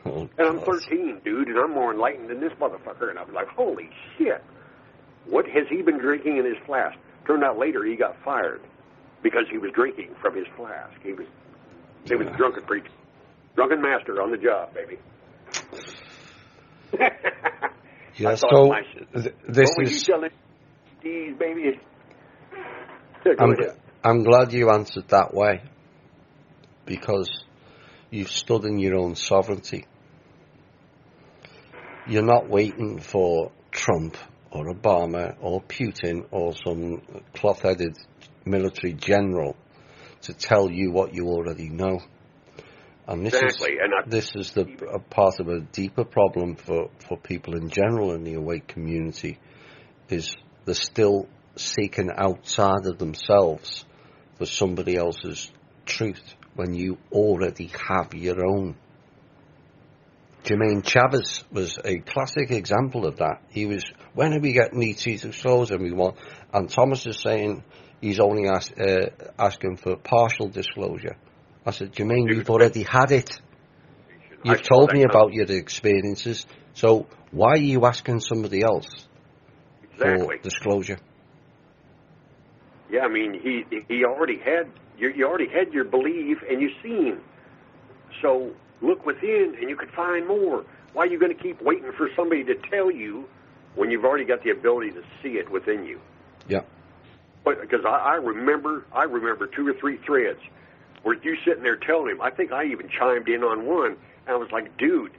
And I'm 13, dude, and I'm more enlightened than this motherfucker. And I was like, holy shit. What has he been drinking in his flask? Turned out later he got fired because he was drinking from his flask. He was drunken preacher. Drunken master on the job, baby. Yeah, so this is... baby? I'm glad you answered that way, because you've stood in your own sovereignty. You're not waiting for Trump or Obama or Putin or some cloth-headed military general to tell you what you already know. And this is a part of a deeper problem for people in general in the awake community, is they're still seeking outside of themselves for somebody else's truth when you already have your own. Jermaine Chavez was a classic example of that. He was, when are we getting ET disclosure? And Thomas is saying he's only asking for partial disclosure. I said, Jermaine, you've already had it. You've told me about your experiences, so why are you asking somebody else for disclosure? Yeah, I mean, he already had you already had your belief, and you've seen. So look within, and you could find more. Why are you going to keep waiting for somebody to tell you when you've already got the ability to see it within you? Yeah. But because I remember 2 or 3 threads where you sitting there telling him. I think I even chimed in on one. And I was like, dude,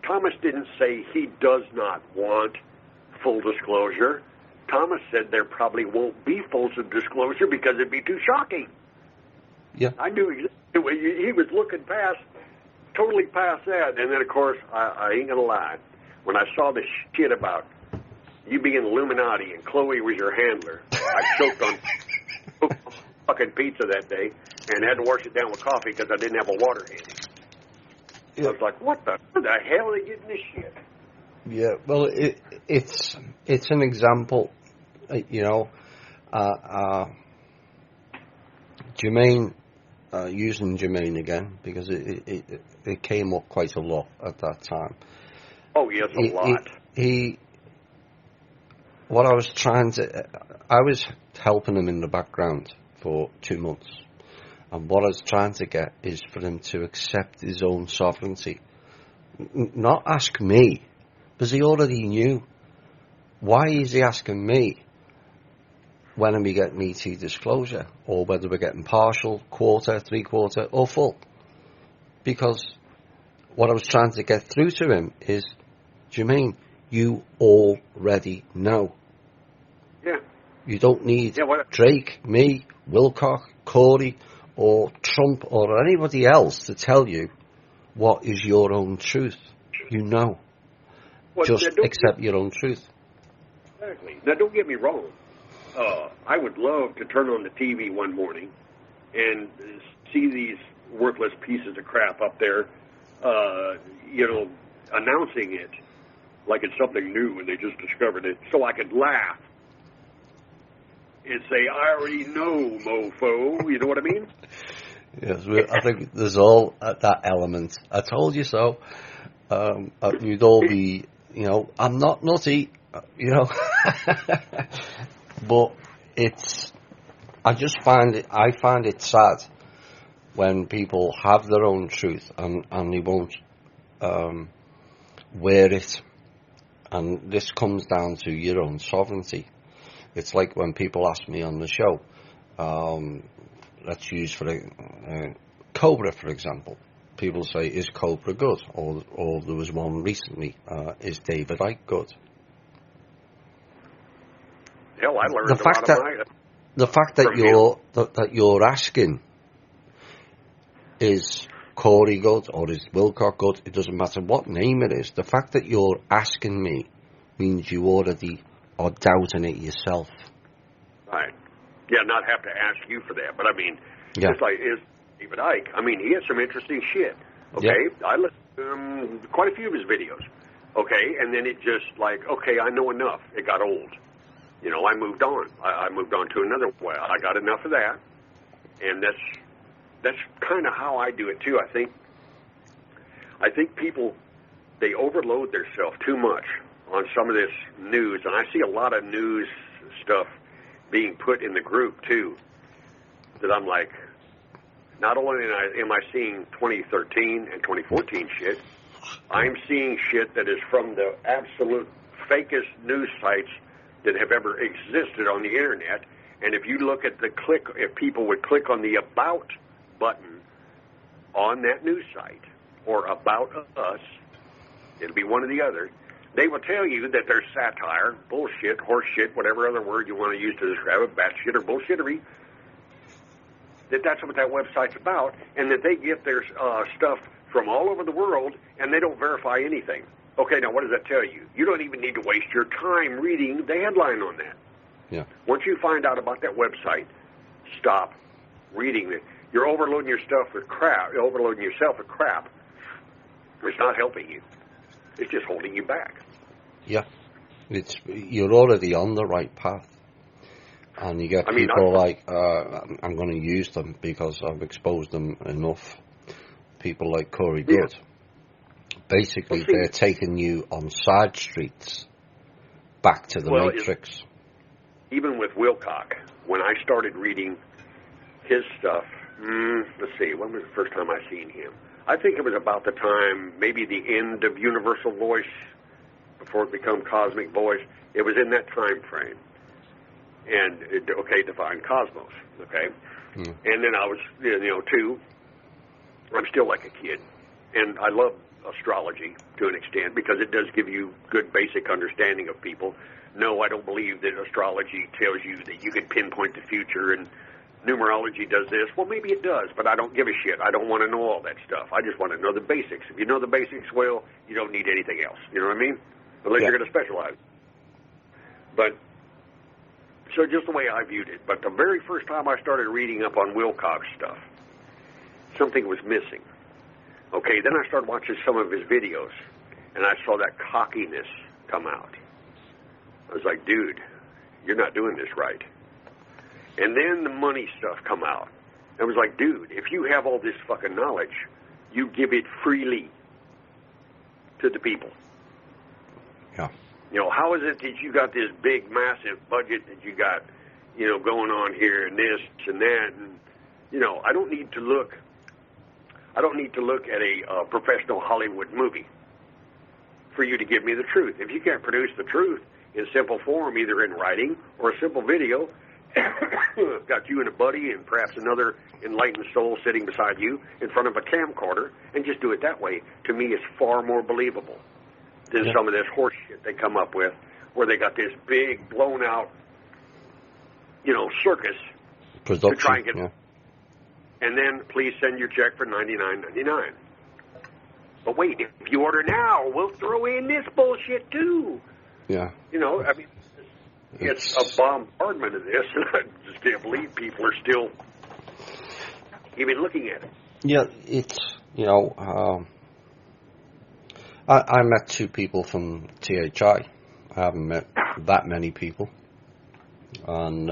Thomas didn't say he does not want full disclosure. Thomas said there probably won't be full disclosure because it'd be too shocking. Yeah. I knew he was looking totally past that. And then, of course, I ain't going to lie. When I saw the shit about you being Illuminati and Chloe was your handler, I choked on fucking pizza that day and had to wash it down with coffee because I didn't have a water handy. Yeah. I was like, where the hell are they getting this shit? Yeah, well, it's an example, Jermaine, using Jermaine again, because it came up quite a lot at that time. Oh, yes, a lot. I was helping him in the background for 2 months. And what I was trying to get is for him to accept his own sovereignty. Not ask me, because he already knew. Why is he asking me when are we getting ET disclosure? Or whether we're getting partial, quarter, 3/4, or full? Because what I was trying to get through to him is, Jermaine, you already know. Yeah. You don't need Drake, me, Wilcock, Corey, or Trump, or anybody else to tell you what is your own truth. You know. Well, just accept your own truth. Exactly. Now, don't get me wrong. I would love to turn on the TV one morning and see these worthless pieces of crap up there, announcing it like it's something new and they just discovered it, so I could laugh and say, I already know, mofo. You know what I mean? Yes, I think there's all that element. I told you so. We'd all be, I'm not nutty, but I find it sad when people have their own truth and they won't wear it. And this comes down to your own sovereignty. It's like when people ask me on the show, let's use for Cobra, for example. People say, is Cobra good? Or there was one recently, is David Icke good? Hell, I learned the fact that you're asking, is Corey good or is Wilcock good? It doesn't matter what name it is. The fact that you're asking me means you already are doubting it yourself. Right. Yeah, not have to ask you for that. But I mean, just like is David Icke. I mean, he has some interesting shit. Okay, I listened to quite a few of his videos. Okay, and then it just I know enough. It got old. I moved on. I moved on to another. Well, I got enough of that, and that's kind of how I do it too. I think people, they overload themselves too much on some of this news, and I see a lot of news stuff being put in the group too, that I'm like, not only am I seeing 2013 and 2014 shit, I'm seeing shit that is from the absolute fakest news sites that have ever existed on the internet. And if you look at if people would click on the About button on that news site, or About Us, it'll be one or the other, they will tell you that there's satire, bullshit, horseshit, whatever other word you want to use to describe it, batshit or bullshittery, that's what that website's about, and that they get their stuff from all over the world, and they don't verify anything. Okay, now what does that tell you? You don't even need to waste your time reading the headline on that. Yeah. Once you find out about that website, stop reading it. You're overloading your stuff with crap. You're overloading yourself with crap. It's not helping you. It's just holding you back. Yeah. You're already on the right path. And you get people like, I'm going to use them because I've exposed them enough. People like Corey Good. Basically, they're taking you on side streets back to the Matrix. Even with Wilcock, when I started reading his stuff, let's see, when was the first time I seen him? I think it was about the time, maybe the end of Universal Voice, before it became Cosmic Voice. It was in that time frame. And, Divine Cosmos, okay? And then I was, too, I'm still like a kid. And I love astrology to an extent because it does give you good basic understanding of people. No, I don't believe that astrology tells you that you can pinpoint the future and numerology does this. Well, maybe it does, but I don't give a shit. I don't want to know all that stuff. I just want to know the basics. If you know the basics well, you don't need anything else. You know what I mean? Unless you're going to specialize. But, so just the way I viewed it. But the very first time I started reading up on Wilcock's stuff, something was missing. Okay, then I started watching some of his videos, and I saw that cockiness come out. I was like, dude, you're not doing this right. And then the money stuff come out. I was like, dude, if you have all this fucking knowledge, you give it freely to the people. Yeah. How is it that you got this big, massive budget that you got, going on here and this and that? And, I don't need to look at a professional Hollywood movie for you to give me the truth. If you can't produce the truth in simple form, either in writing or a simple video, got you and a buddy and perhaps another enlightened soul sitting beside you in front of a camcorder, and just do it that way, to me is far more believable than some of this horse shit they come up with, where they got this big, blown-out, circus production, to try and get... And then please send your check for $99.99. But wait, if you order now, we'll throw in this bullshit too. Yeah. It's a bombardment of this, and I just can't believe people are still even looking at it. Yeah, it's, I met two people from THI. I haven't met that many people. And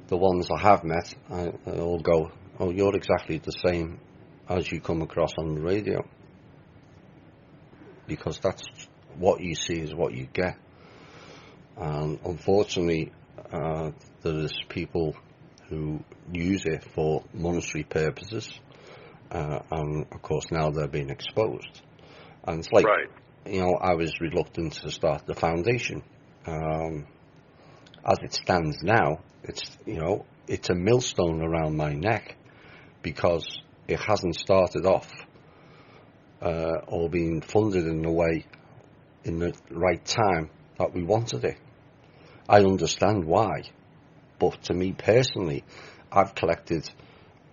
the ones I have met, I all go, oh, you're exactly the same as you come across on the radio. Because that's what you see is what you get. And unfortunately, there's people who use it for monetary purposes. And of course now they're being exposed. And it's like, I was reluctant to start the foundation. As it stands now, it's a millstone around my neck because it hasn't started off or been funded in the way, in the right time that we wanted it. I understand why, but to me personally, I've collected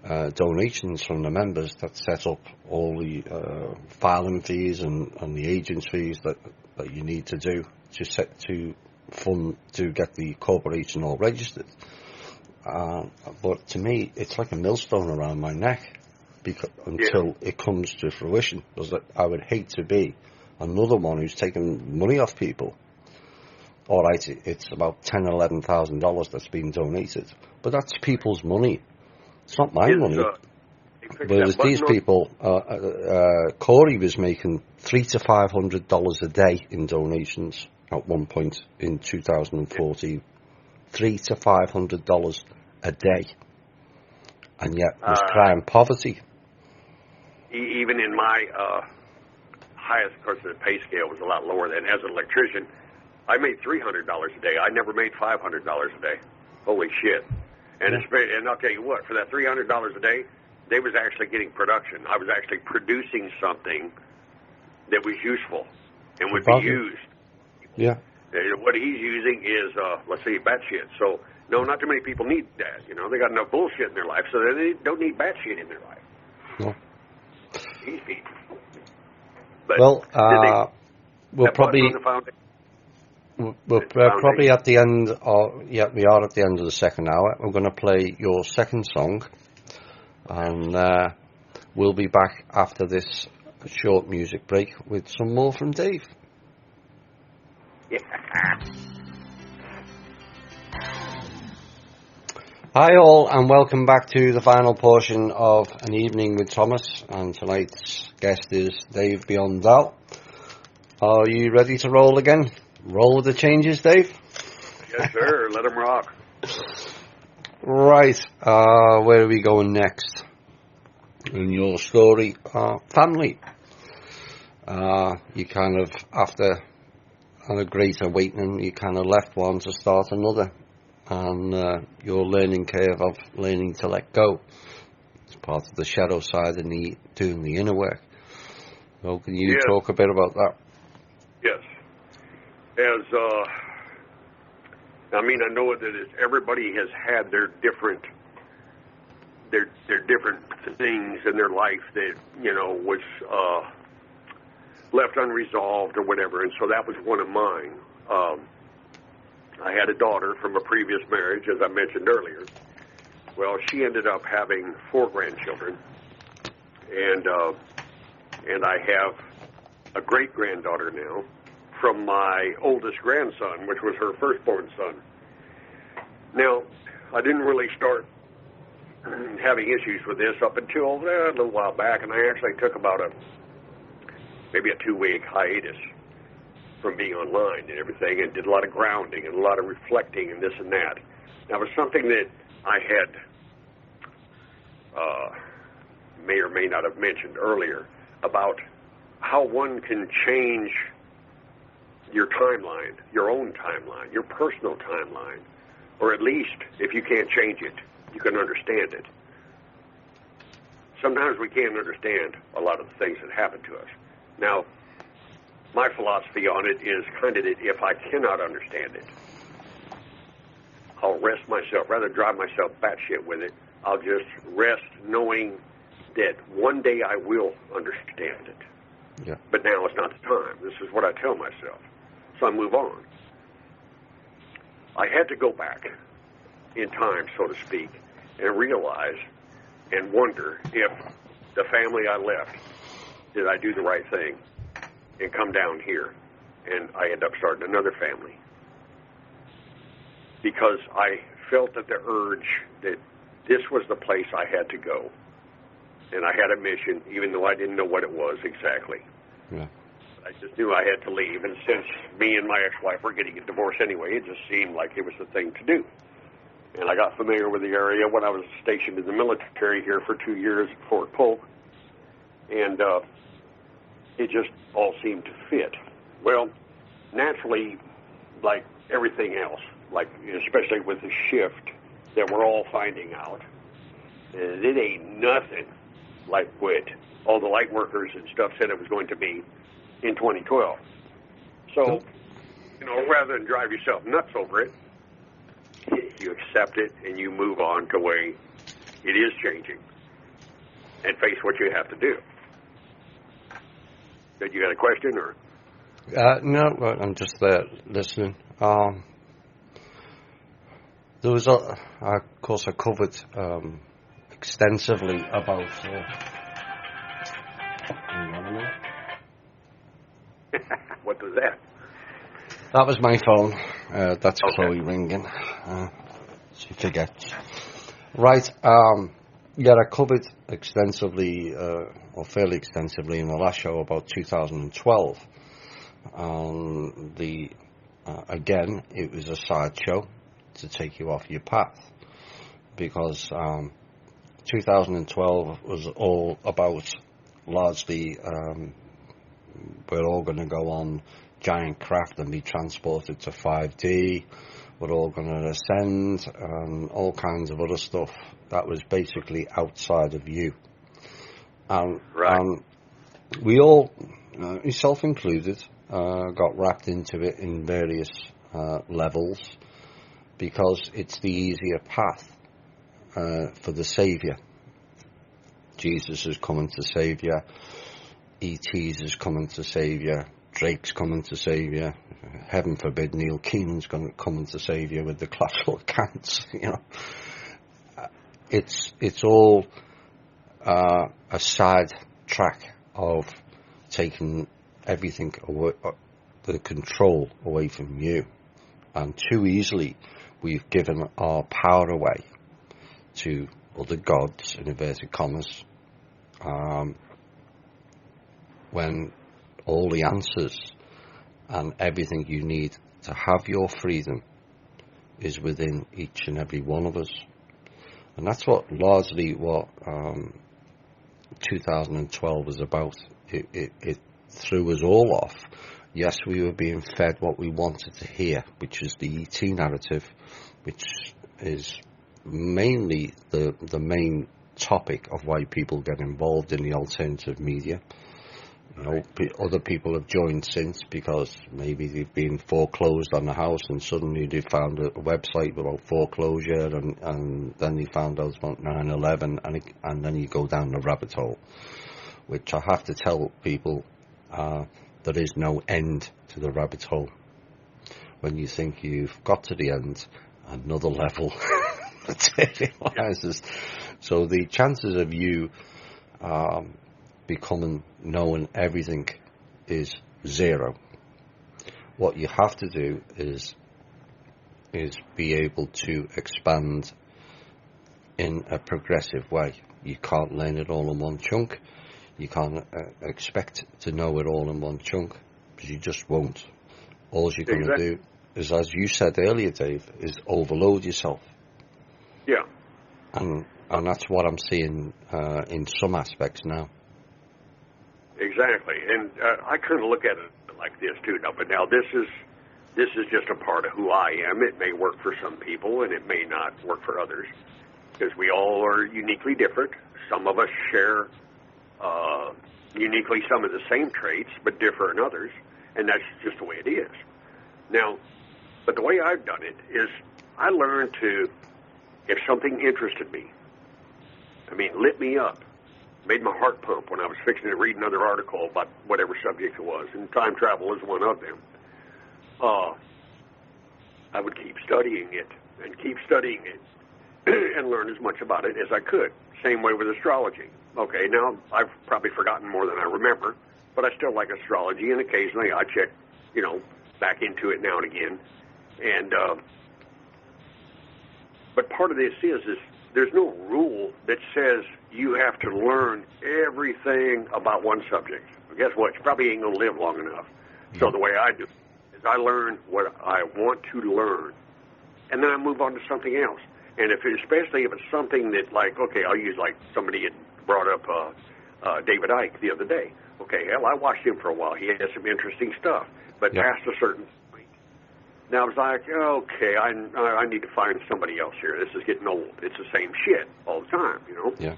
donations from the members that set up all the filing fees and the agents fees that you need to do to fund to get the corporation all registered. But to me, it's like a millstone around my neck until it comes to fruition. Because I would hate to be another one who's taking money off people. All right, it's about $10,000, $11,000 that's been donated, but that's people's money. It's not my money. Whereas these people, Corey was making $300 to $500 a day in donations at one point in 2014. $300 to $500 a day, and yet was crying poverty. Even in my highest, of course, the pay scale was a lot lower than as an electrician. I made $300 a day. I never made $500 a day. Holy shit! And I'll tell you what, for that $300 a day, they was actually getting production. I was actually producing something that was useful and would be used. Yeah. What he's using is, let's see, batshit. So, no, not too many people need that. They got enough bullshit in their life, so they don't need batshit in their life. No. These people. But we'll probably... We're probably at the end we are at the end of the second hour. We're going to play your second song, and we'll be back after this a short music break with some more from Dave. Yeah. Hi all, and welcome back to the final portion of An Evening with Thomas, and tonight's guest is Dave Beyond Doubt. Are you ready to roll again? Roll with the changes, Dave? Yes, sir. Let them rock. Right, where are we going next? In your story, family. You kind of, after a great awakening, you kind of left one to start another. And your learning curve of learning to let go. It's part of the shadow side and doing the inner work. So can you talk a bit about that? Yes. I know that everybody has had their different things in their life that, was left unresolved or whatever, and so that was one of mine. I had a daughter from a previous marriage, as I mentioned earlier. Well, she ended up having 4 grandchildren, and I have a great-granddaughter now from my oldest grandson, which was her firstborn son. Now, I didn't really start having issues with this up until a little while back, and I actually took about maybe a 2-week hiatus from being online and everything, and did a lot of grounding and a lot of reflecting and this and that. That was something that I had may or may not have mentioned earlier about how one can change your timeline, your own timeline, your personal timeline, or at least, if you can't change it, you can understand it. Sometimes we can't understand a lot of the things that happen to us. Now, my philosophy on it is kind of that if I cannot understand it, I'll rest myself. Rather than drive myself batshit with it, I'll just rest knowing that one day I will understand it. Yeah. But now is not the time. This is what I tell myself. So I move on. I had to go back in time, so to speak, and realize and wonder if the family I left, did I do the right thing? And come down here, and I end up starting another family. Because I felt that the urge that this was the place I had to go. And I had a mission, even though I didn't know what it was exactly. Yeah. I just knew I had to leave, and since me and my ex-wife were getting a divorce anyway, it just seemed like it was the thing to do. And I got familiar with the area when I was stationed in the military here for 2 years at Fort Polk. And it just all seemed to fit. Well, naturally, like everything else, like especially with the shift that we're all finding out, it ain't nothing like what all the light workers and stuff said it was going to be in 2012. So, rather than drive yourself nuts over it, you accept it and you move on to where it is changing and face what you have to do. Did you got a question, or? No, I'm just there listening. There was, of course, I covered extensively about. What was that? That was my phone. That's Okay. Chloe ringing. She forgets. Right. Yeah, I covered extensively, or fairly extensively, in the last show about 2012. Again, it was a sideshow to take you off your path, because 2012 was all about largely we're all going to go on giant craft and be transported to 5D. We're all going to ascend and all kinds of other stuff that was basically outside of you. Right. We all, yourself included, got wrapped into it in various levels, because it's the easier path for the Saviour. Jesus is coming to save you. E.T.'s is coming to save you. Drake's coming to save you. Heaven forbid Neil Keenan's coming to save you with the classical accounts. It's all a side track of taken everything away, the control away from you. And too easily we've given our power away to other gods, in inverted commas, when all the answers and everything you need to have your freedom is within each and every one of us. And that's largely what 2012 was about. It threw us all off. Yes, we were being fed what we wanted to hear, which is the ET narrative, which is mainly the main topic of why people get involved in the alternative media. You know, other people have joined since because maybe they've been foreclosed on the house and suddenly they found a website about foreclosure, and then they found out about 9/11, and then you go down the rabbit hole, which I have to tell people, there is no end to the rabbit hole. When you think you've got to the end, another level materializes. So the chances of you becoming, knowing everything is zero. What you have to do is be able to expand in a progressive way. You can't learn it all in one chunk. You can't expect to know it all in one chunk, because you just won't. All you're going to do is, as you said earlier, Dave, is overload yourself. Yeah. And that's what I'm seeing in some aspects now. Exactly, and I kind of look at it like this too. But now this is just a part of who I am. It may work for some people, and it may not work for others, because we all are uniquely different. Some of us share uniquely some of the same traits, but differ in others, and that's just the way it is. Now, but the way I've done it is I learned to, if something interested me, lit me up, made my heart pump when I was fixing to read another article about whatever subject it was, and time travel is one of them, I would keep studying it and learn as much about it as I could. Same way with astrology. Okay, now I've probably forgotten more than I remember, but I still like astrology, and occasionally I check, back into it now and again. And but part of this is there's no rule that says you have to learn everything about one subject. Well, guess what? You probably ain't going to live long enough. Mm-hmm. So the way I do it is I learn what I want to learn, and then I move on to something else. And especially if it's something that, like, okay, I'll use, like, somebody had brought up David Icke the other day. Okay, hell, I watched him for a while. He had some interesting stuff, but past a certain point, now I was like, okay, I need to find somebody else here. This is getting old. It's the same shit all the time, Yeah.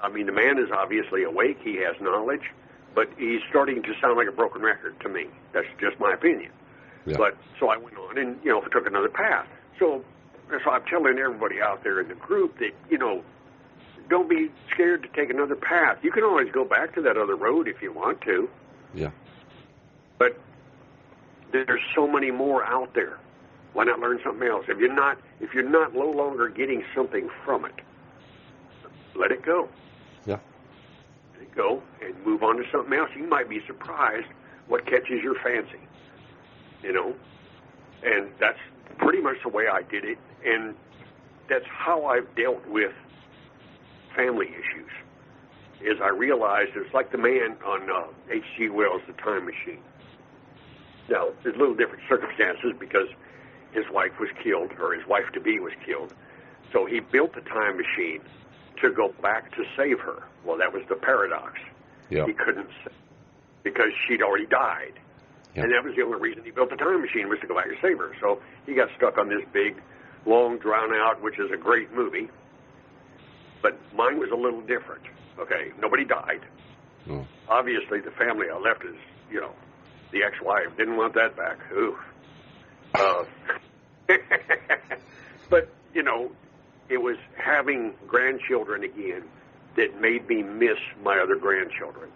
The man is obviously awake. He has knowledge, but he's starting to sound like a broken record to me. That's just my opinion. Yeah. But so I went on and, took another path. So I'm telling everybody out there in the group that, don't be scared to take another path. You can always go back to that other road if you want to. Yeah. But there's so many more out there. Why not learn something else? If you're not no longer getting something from it, let it go. Yeah. Let it go and move on to something else. You might be surprised what catches your fancy. And that's pretty much the way I did it, and that's how I've dealt with family issues. Is I realized it's like the man on H.G. Wells' The Time Machine. Now, there's a little different circumstances because his wife was killed, or his wife-to-be was killed. So he built the time machine to go back to save her. Well, that was the paradox. Yeah. He couldn't because she'd already died. Yeah. And that was the only reason he built the time machine, was to go back and save her. So he got stuck on this big, long, drawn-out, which is a great movie. But mine was a little different. Okay, nobody died. Mm. Obviously, the family I left is, the ex-wife. Didn't want that back. Ooh. But, it was having grandchildren again that made me miss my other grandchildren.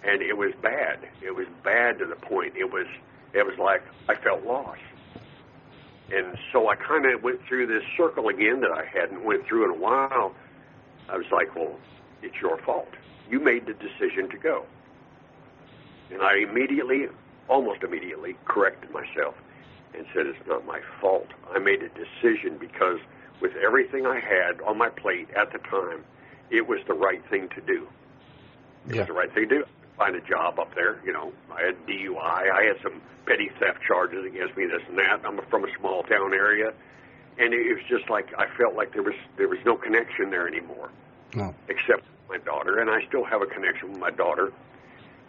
And it was bad. It was bad to the point. It was like I felt lost. And so I kind of went through this circle again that I hadn't went through in a while. I was like, well, it's your fault. You made the decision to go. And I almost immediately, corrected myself and said, it's not my fault. I made a decision because with everything I had on my plate at the time, it was the right thing to do. It was the right thing to do. Find a job up there, I had DUI, I had some petty theft charges against me, this and that. I'm from a small town area, and it was just like I felt like there was no connection there anymore, except my daughter, and I still have a connection with my daughter,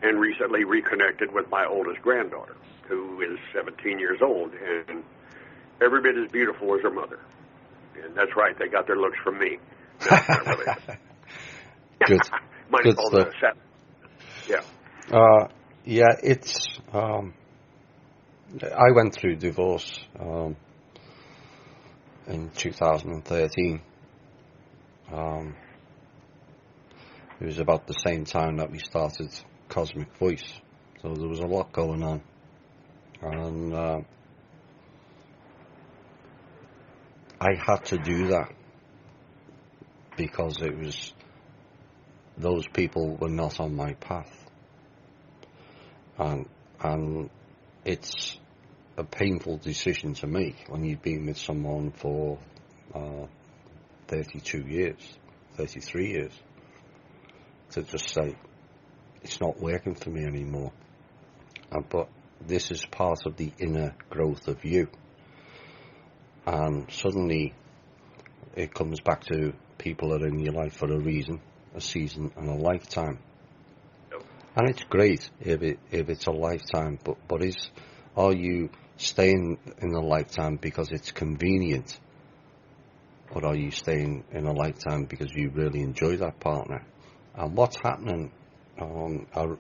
and recently reconnected with my oldest granddaughter, who is 17 years old, and every bit as beautiful as her mother. And that's right, they got their looks from me. That's not really Good. Good stuff. Yeah. It's. I went through divorce in 2013. It was about the same time that we started Cosmic Voice, so there was a lot going on, and I had to do that because those people were not on my path. And it's a painful decision to make when you've been with someone for 32 years, 33 years, to just say, it's not working for me anymore. But this is part of the inner growth of you. And suddenly it comes back to people are in your life for a reason, a season, and a lifetime. And it's great if it's a lifetime, but are you staying in a lifetime because it's convenient, or are you staying in a lifetime because you really enjoy that partner? And what's happening, I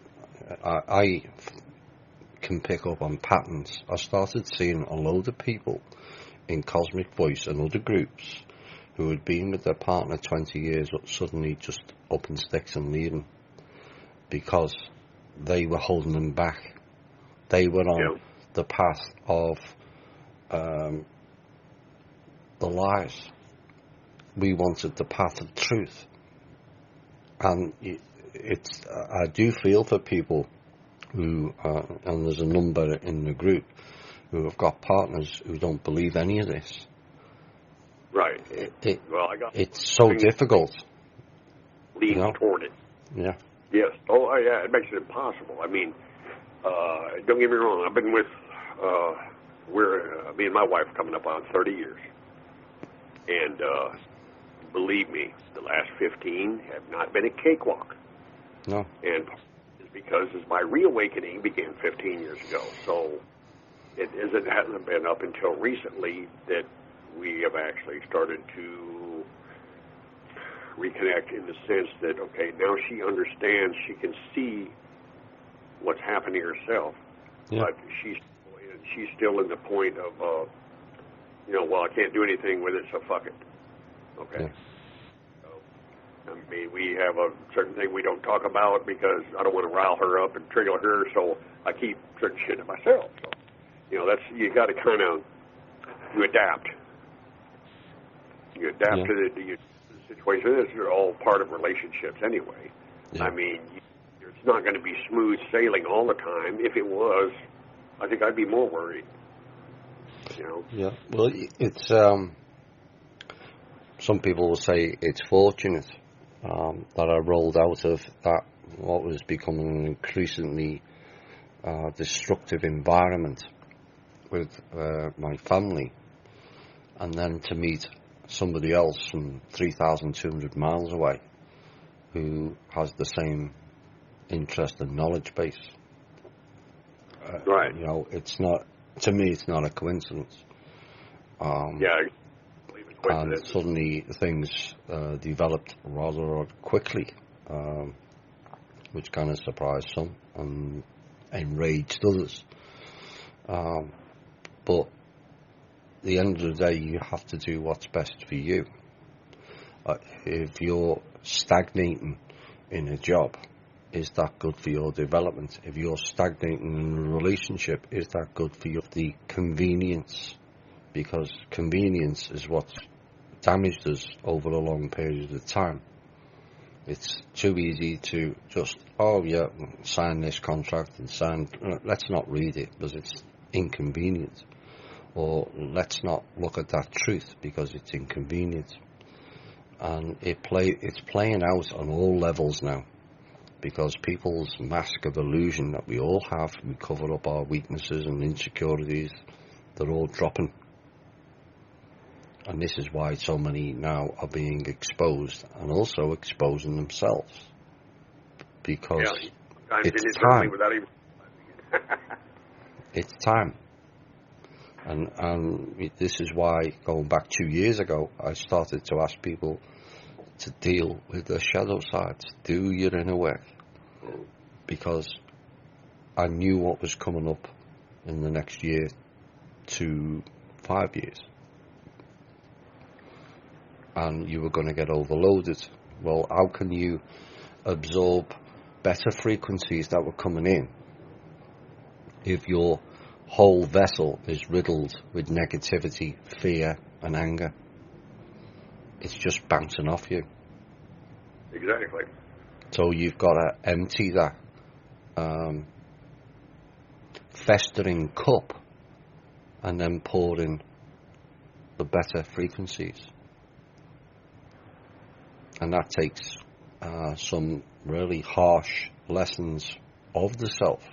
can pick up on patterns. I started seeing a load of people in Cosmic Voice and other groups who had been with their partner 20 years suddenly just up in sticks and leaving, because they were holding them back. They were on the path of the lies. We wanted the path of truth. And I do feel for people who, and there's a number in the group, who have got partners who don't believe any of this. Right. It's so difficult. Lean toward it. Yeah. Yes. Oh, yeah. It makes it impossible. I mean, don't get me wrong. I've been with, me and my wife coming up on 30 years. And believe me, the last 15 have not been a cakewalk. No. And it's because my reawakening began 15 years ago. So it hasn't been up until recently that we have actually started to reconnect, in the sense that, okay, now she understands, she can see what's happening herself, but she's still in the point of, well, I can't do anything with it, so fuck it. Okay. Yeah. So, I mean, we have a certain thing we don't talk about because I don't want to rile her up and trigger her, so I keep certain shit to myself. So, you got to kind of, you adapt. You adapt to the situation. This is all part of relationships anyway. Yeah. I mean, it's not going to be smooth sailing all the time. If it was, I think I'd be more worried. Yeah. Well, it's some people will say it's fortunate that I rolled out of that, what was becoming an increasingly destructive environment with my family, and then to meet somebody else from 3,200 miles away who has the same interest and knowledge base. Right. It's not, to me, it's not a coincidence. And suddenly things developed rather quickly, which kind of surprised some and enraged others. But at the end of the day, you have to do what's best for you. If you're stagnating in a job, is that good for your development? If you're stagnating in a relationship, is that good for the convenience? Because convenience is what's damaged us over a long period of time. It's too easy to just, oh yeah, sign this contract and sign. Let's not read it because it's inconvenient. Or let's not look at that truth because it's inconvenient. And it's playing out on all levels now. Because people's mask of illusion that we all have, we cover up our weaknesses and insecurities, they're all dropping. And this is why so many now are being exposed and also exposing themselves. Because it's time. It's time. And this is why, going back 2 years ago, I started to ask people to deal with the shadow sides, do your inner work, because I knew what was coming up in the next year to 5 years, and you were going to get overloaded. Well, how can you absorb better frequencies that were coming in if your whole vessel is riddled with negativity, fear and anger? It's just bouncing off you. Exactly. So you've got to empty that festering cup and then pour in the better frequencies. And that takes some really harsh lessons of the self.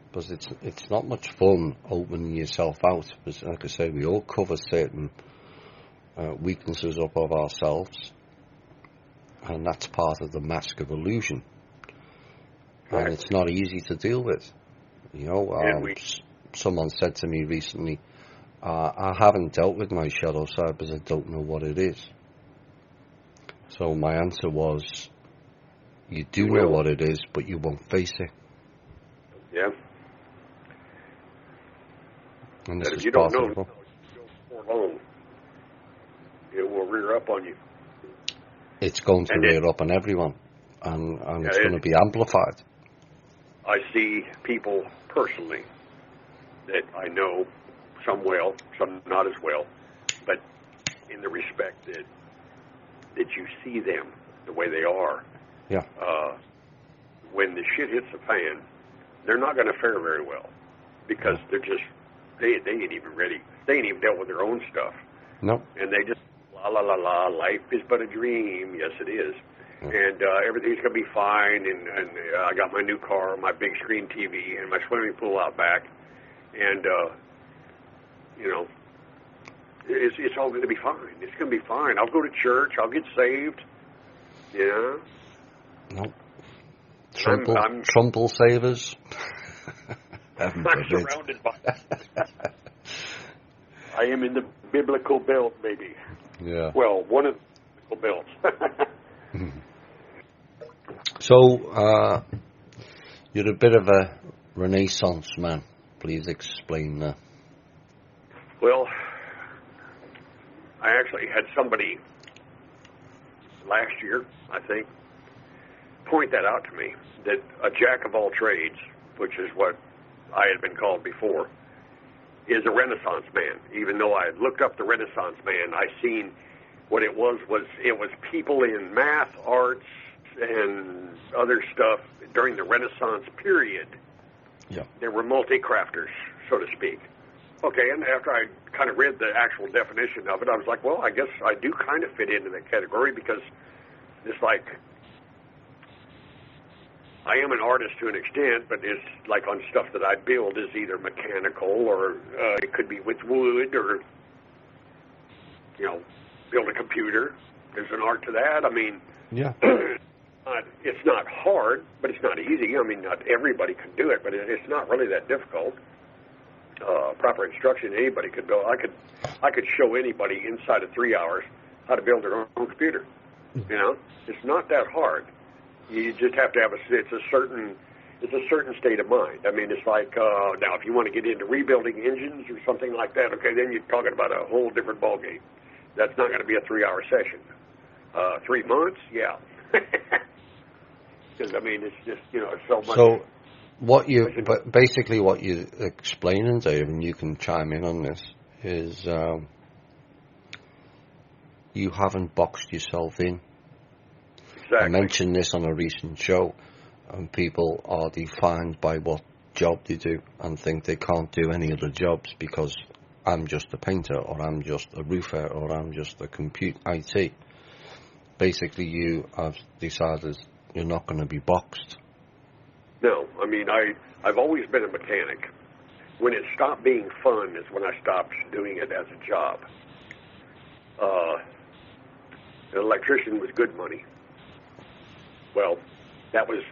Because it's not much fun opening yourself out. Because, like I say, we all cover certain weaknesses up of ourselves, and that's part of the mask of illusion. Right. And it's not easy to deal with. You know, someone said to me recently, I haven't dealt with my shadow side because I don't know what it is. So my answer was, you do know what it is, but you won't face it. Yeah. And this is if you don't know, for long, it will rear up on you. It's going to rear up on everyone, and it's going to be amplified. I see people personally that I know, some well, some not as well, but in the respect that you see them the way they are. Yeah. When the shit hits the fan, they're not going to fare very well because they're just they ain't even ready. They ain't even dealt with their own stuff. No. And they just la, life is but a dream. Yes, it is. Yeah. And everything's going to be fine. And I got my new car, my big screen TV, and my swimming pool out back. And, you know, it's all going to be fine. It's going to be fine. I'll go to church. I'll get saved. Yeah. No. Trumple savers. I'm surrounded by I am in the biblical belt, baby. Yeah. Well, one of the biblical belts. So, you're a bit of a Renaissance man. Please explain that. Well, I actually had somebody last year, I think, point that out to me, that a jack of all trades, which is what I had been called before, is a Renaissance man. Even though I had looked up the Renaissance man, I seen what it was people in math, arts, and other stuff during the Renaissance period. Yeah. They were multi-crafters, so to speak. Okay, and after I kind of read the actual definition of it, I was like, well, I guess I do kind of fit into that category because it's like I am an artist to an extent, but it's like on stuff that I build is either mechanical or it could be with wood or, you know, build a computer. There's an art to that. I mean, yeah. It's not hard, but it's not easy. I mean, not everybody can do it, but it's not really that difficult. Proper instruction, anybody could build. I could show anybody inside of 3 hours how to build their own computer. You know, it's not that hard. You just have to have it's a certain state of mind. I mean, it's like now if you want to get into rebuilding engines or something like that, okay, then you're talking about a whole different ballgame. That's not going to be a 3-hour session. 3 months, yeah. Because I mean, it's just it's so much. So, what you're explaining, Dave, and you can chime in on this, is you haven't boxed yourself in. Exactly. I mentioned this on a recent show, and people are defined by what job they do and think they can't do any other jobs because I'm just a painter, or I'm just a roofer, or I'm just a IT. Basically, you have decided you're not going to be boxed. No, I mean, I've always been a mechanic. When it stopped being fun is when I stopped doing it as a job. An electrician was good money. Well, that was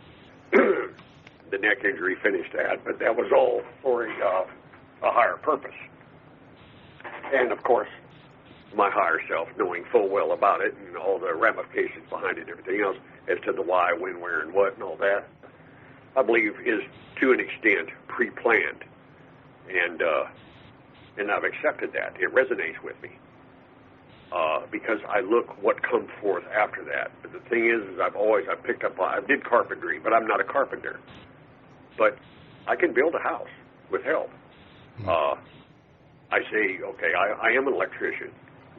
the neck injury finished that, but that was all for a higher purpose. And of course, my higher self, knowing full well about it and all the ramifications behind it and everything else as to the why, when, where, and what, and all that, I believe is to an extent pre-planned. And I've accepted that. It resonates with me. Because I look what comes forth after that. But the thing is I picked up, I did carpentry, but I'm not a carpenter. But I can build a house with help. I say, okay, I am an electrician.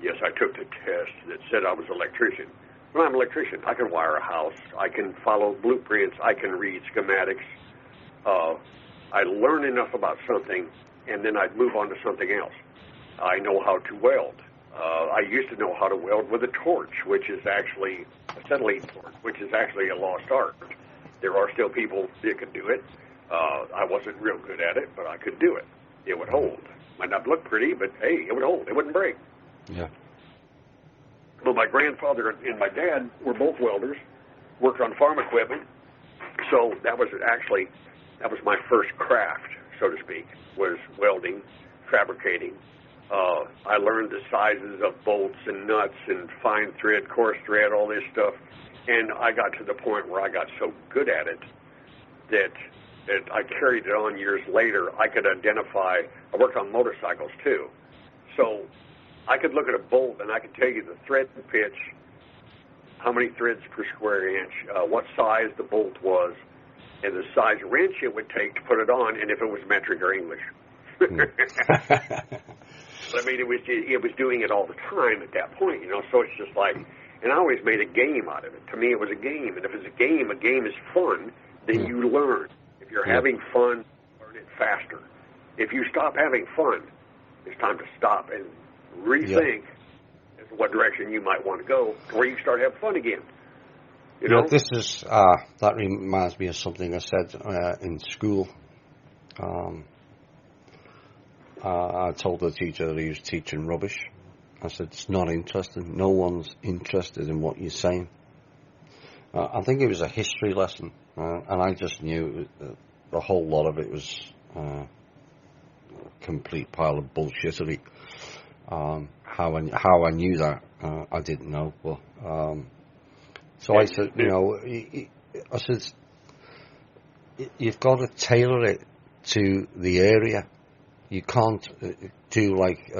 Yes, I took the test that said I was an electrician. But I'm an electrician. I can wire a house. I can follow blueprints. I can read schematics. I learn enough about something, and then I'd move on to something else. I know how to weld. I used to know how to weld with a torch, which is actually a acetylene torch, which is actually a lost art. There are still people that can do it. I wasn't real good at it, but I could do it. It would hold. Might not look pretty, but hey, it would hold. It wouldn't break. Yeah. Well, my grandfather and my dad were both welders, worked on farm equipment, so that was my first craft, so to speak, was welding, fabricating. I learned the sizes of bolts and nuts and fine thread, coarse thread, all this stuff, and I got to the point where I got so good at it that I carried it on years later. I could identify, I worked on motorcycles too, so I could look at a bolt and I could tell you the thread pitch, how many threads per square inch, what size the bolt was, and the size wrench it would take to put it on, and if it was metric or English. I mean, it was doing it all the time at that point, so it's just like, and I always made a game out of it. To me, it was a game, and if it's a game is fun, then you learn. If you're having fun, learn it faster. If you stop having fun, it's time to stop and rethink as to what direction you might want to go, to where you can start having fun again. You know? This is, that reminds me of something I said in school. I told the teacher that he was teaching rubbish. I said, it's not interesting. No one's interested in what you're saying. I think it was a history lesson, and I just knew the whole lot of it was a complete pile of bullshittery. How I knew that, I didn't know. But, so I said, I said, you've got to tailor it to the area. You can't do like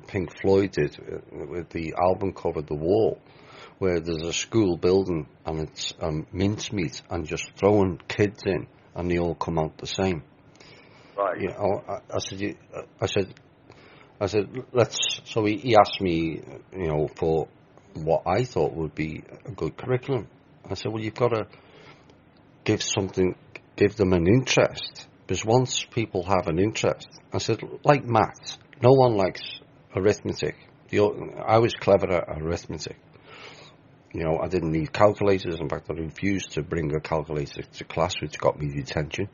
Pink Floyd did with the album cover, The Wall, where there's a school building and it's mincemeat and just throwing kids in and they all come out the same. Right. I said, let's. So he asked me, for what I thought would be a good curriculum. I said, well, you've got to give them an interest. Because once people have an interest, I said, like maths, no one likes arithmetic. I was clever at arithmetic. I didn't need calculators. In fact, I refused to bring a calculator to class, which got me detention,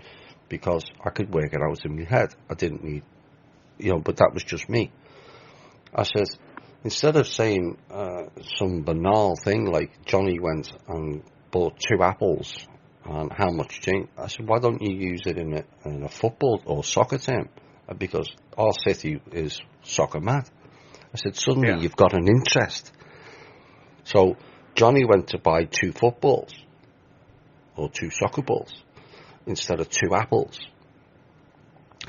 because I could work it out in my head. I didn't need, but that was just me. I said, instead of saying some banal thing like Johnny went and bought 2 apples, and how much change? I said, why don't you use it in a football or soccer term? Because our city is soccer mad. I said, suddenly you've got an interest. So Johnny went to buy 2 footballs or 2 soccer balls instead of 2 apples.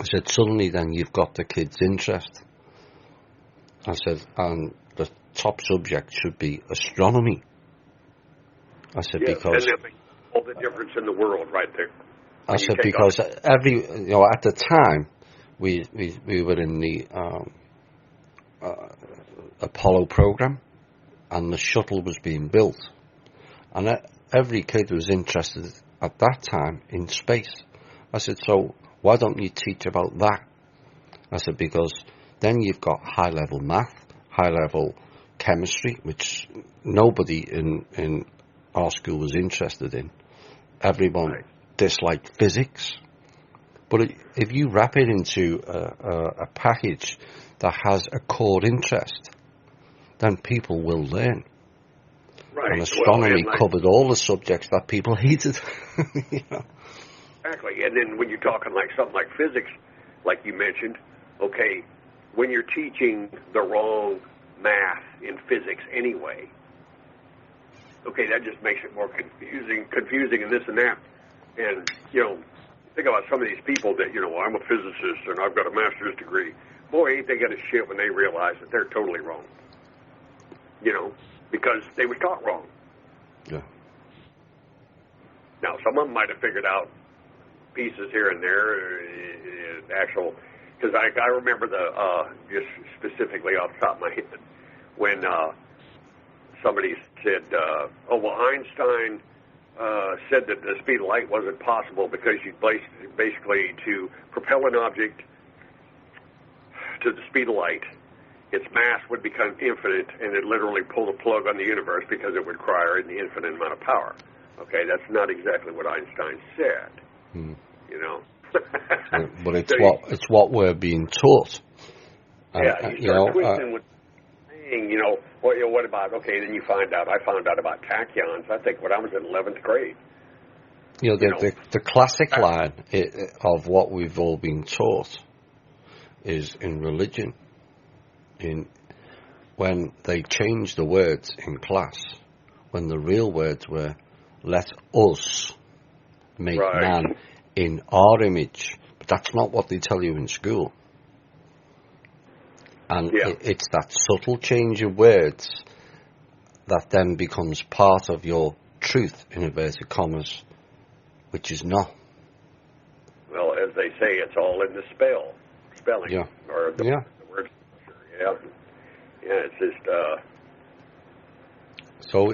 I said, suddenly then you've got the kid's interest. I said, and the top subject should be astronomy. I said, because... all the difference in the world right there. I said, because at the time, we were in the Apollo program, and the shuttle was being built, And every kid was interested at that time in space. I said, so why don't you teach about that? I said, because then you've got high-level math, high-level chemistry, which nobody in our school was interested in. Everyone disliked physics. But if you wrap it into a package that has a core interest, then people will learn. Right. And astronomy covered all the subjects that people hated. You know? Exactly. And then when you're talking like something like physics, like you mentioned, okay, when you're teaching the wrong math in physics anyway, okay, that just makes it more confusing and this and that. And, you know, think about some of these people that, you know, I'm a physicist and I've got a master's degree. Boy, ain't they got a shit when they realize that they're totally wrong. You know, because they were taught wrong. Yeah. Now, some of them might have figured out pieces here and there, actual, because I remember just specifically off the top of my head, when somebody said, oh, well, Einstein said that the speed of light wasn't possible because you basically to propel an object to the speed of light, its mass would become infinite, and it literally pull the plug on the universe because it would require an infinite amount of power. Okay, that's not exactly what Einstein said. You know. But it's what we're being taught. Yeah, you start twisting with saying, you know, what about, okay, then I found out about tachyons, I think, when I was in 11th grade. You know, the classic line of what we've all been taught is in religion. When they changed the words in class, when the real words were, let us make man in our image. But that's not what they tell you in school. And it's that subtle change of words that then becomes part of your truth, in inverted commas, which is not. Well, as they say, it's all in the spelling. Yeah. Or the word. Yeah. Yeah, it's just... So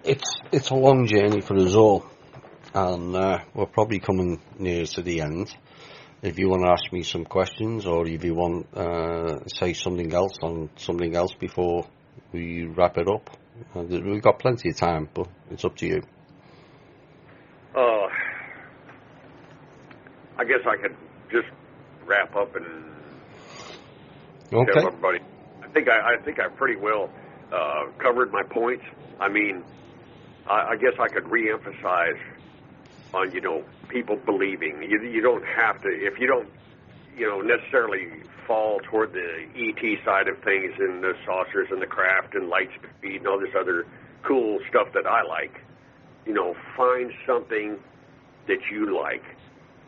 it's a long journey for us all, and we're probably coming near to the end. If you want to ask me some questions, or if you want say something else on something else before we wrap it up, we've got plenty of time, but it's up to you. I guess I could just wrap up and tell everybody. I think I pretty well covered my points. I mean, I guess I could re-emphasize on, you know, people believing. You don't have to, if you don't, you know, necessarily fall toward the ET side of things and the saucers and the craft and light speed and all this other cool stuff that I like. You know, find something that you like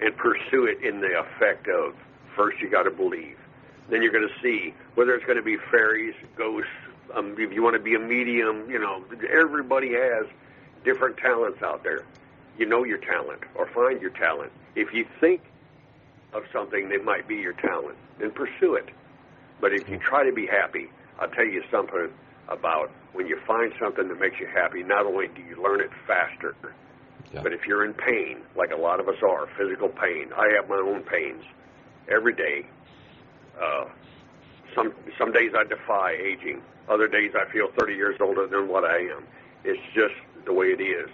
and pursue it in the effect of, first you got to believe. Then you're going to see whether it's going to be fairies, ghosts, if you want to be a medium, you know, everybody has different talents out there. You know your talent, or find your talent. If you think of something that might be your talent, then pursue it. But if you try to be happy, I'll tell you something about when you find something that makes you happy, not only do you learn it faster, but if you're in pain, like a lot of us are, physical pain, I have my own pains every day. Some days I defy aging. Other days I feel 30 years older than what I am. It's just the way it is.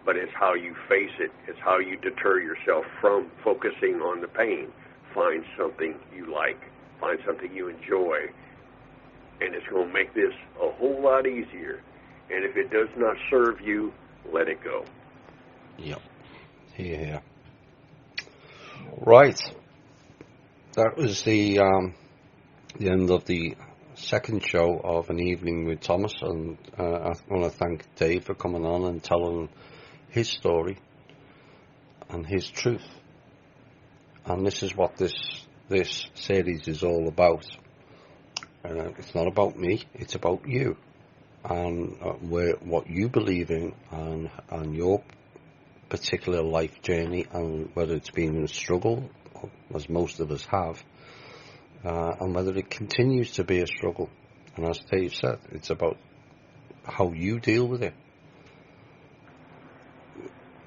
But it's how you face it. It's how you deter yourself from focusing on the pain. Find something you like. Find something you enjoy. And it's going to make this a whole lot easier. And if it does not serve you, let it go. Yep. Here. Right. That was the end of the second show of An Evening with Thomas, and I want to thank Dave for coming on and telling his story and his truth. And this is what this series is all about. It's not about me, it's about you, and what you believe in, and your particular life journey, and whether it's been a struggle, as most of us have, and whether it continues to be a struggle. And as Dave said, it's about how you deal with it.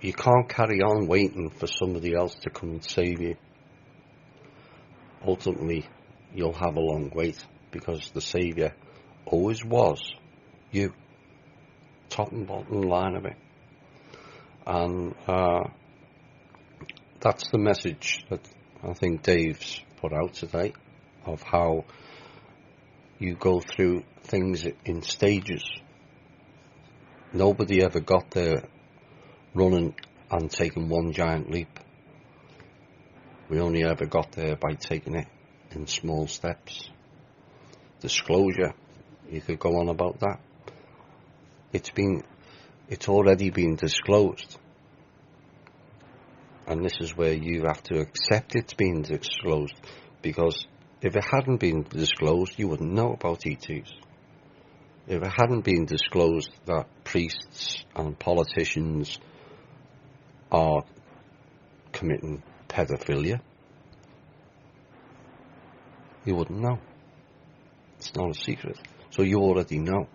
You can't carry on waiting for somebody else to come and save you. Ultimately, you'll have a long wait, because the saviour always was you. Top and bottom line of it. And that's the message that I think Dave's put out today, of how you go through things in stages. Nobody ever got there running and taking one giant leap. We only ever got there by taking it in small steps. Disclosure, you could go on about that. It's already been disclosed. And this is where you have to accept it's been disclosed, because if it hadn't been disclosed, you wouldn't know about ETs. If it hadn't been disclosed that priests and politicians are committing pedophilia, you wouldn't know. It's not a secret. So you already know.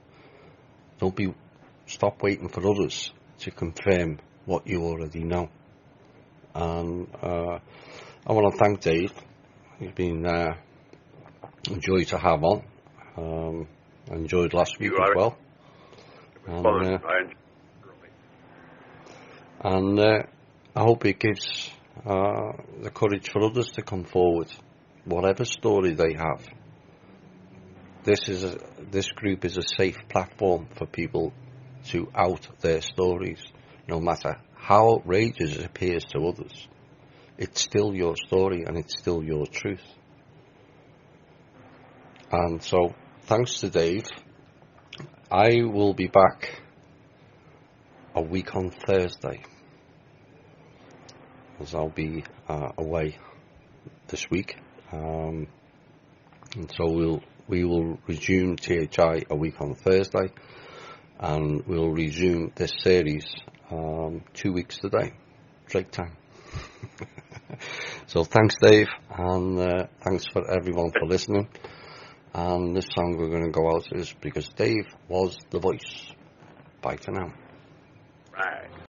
Stop waiting for others to confirm what you already know. And I want to thank Dave. He's been a joy to have on. I enjoyed last week as well. It was fun. I enjoyed it and I hope it gives the courage for others to come forward, whatever story they have. This group is a safe platform for people to out their stories, no matter how outrageous it appears to others. It's still your story, and it's still your truth. And so, thanks to Dave. I will be back a week on Thursday, as I'll be away this week. And so we will resume THI a week on Thursday, and we'll resume this series 2 weeks today, Drake time. So thanks, Dave, and thanks for everyone for listening. And this song we're going to go out is Because Dave Was the Voice. Bye for now. right.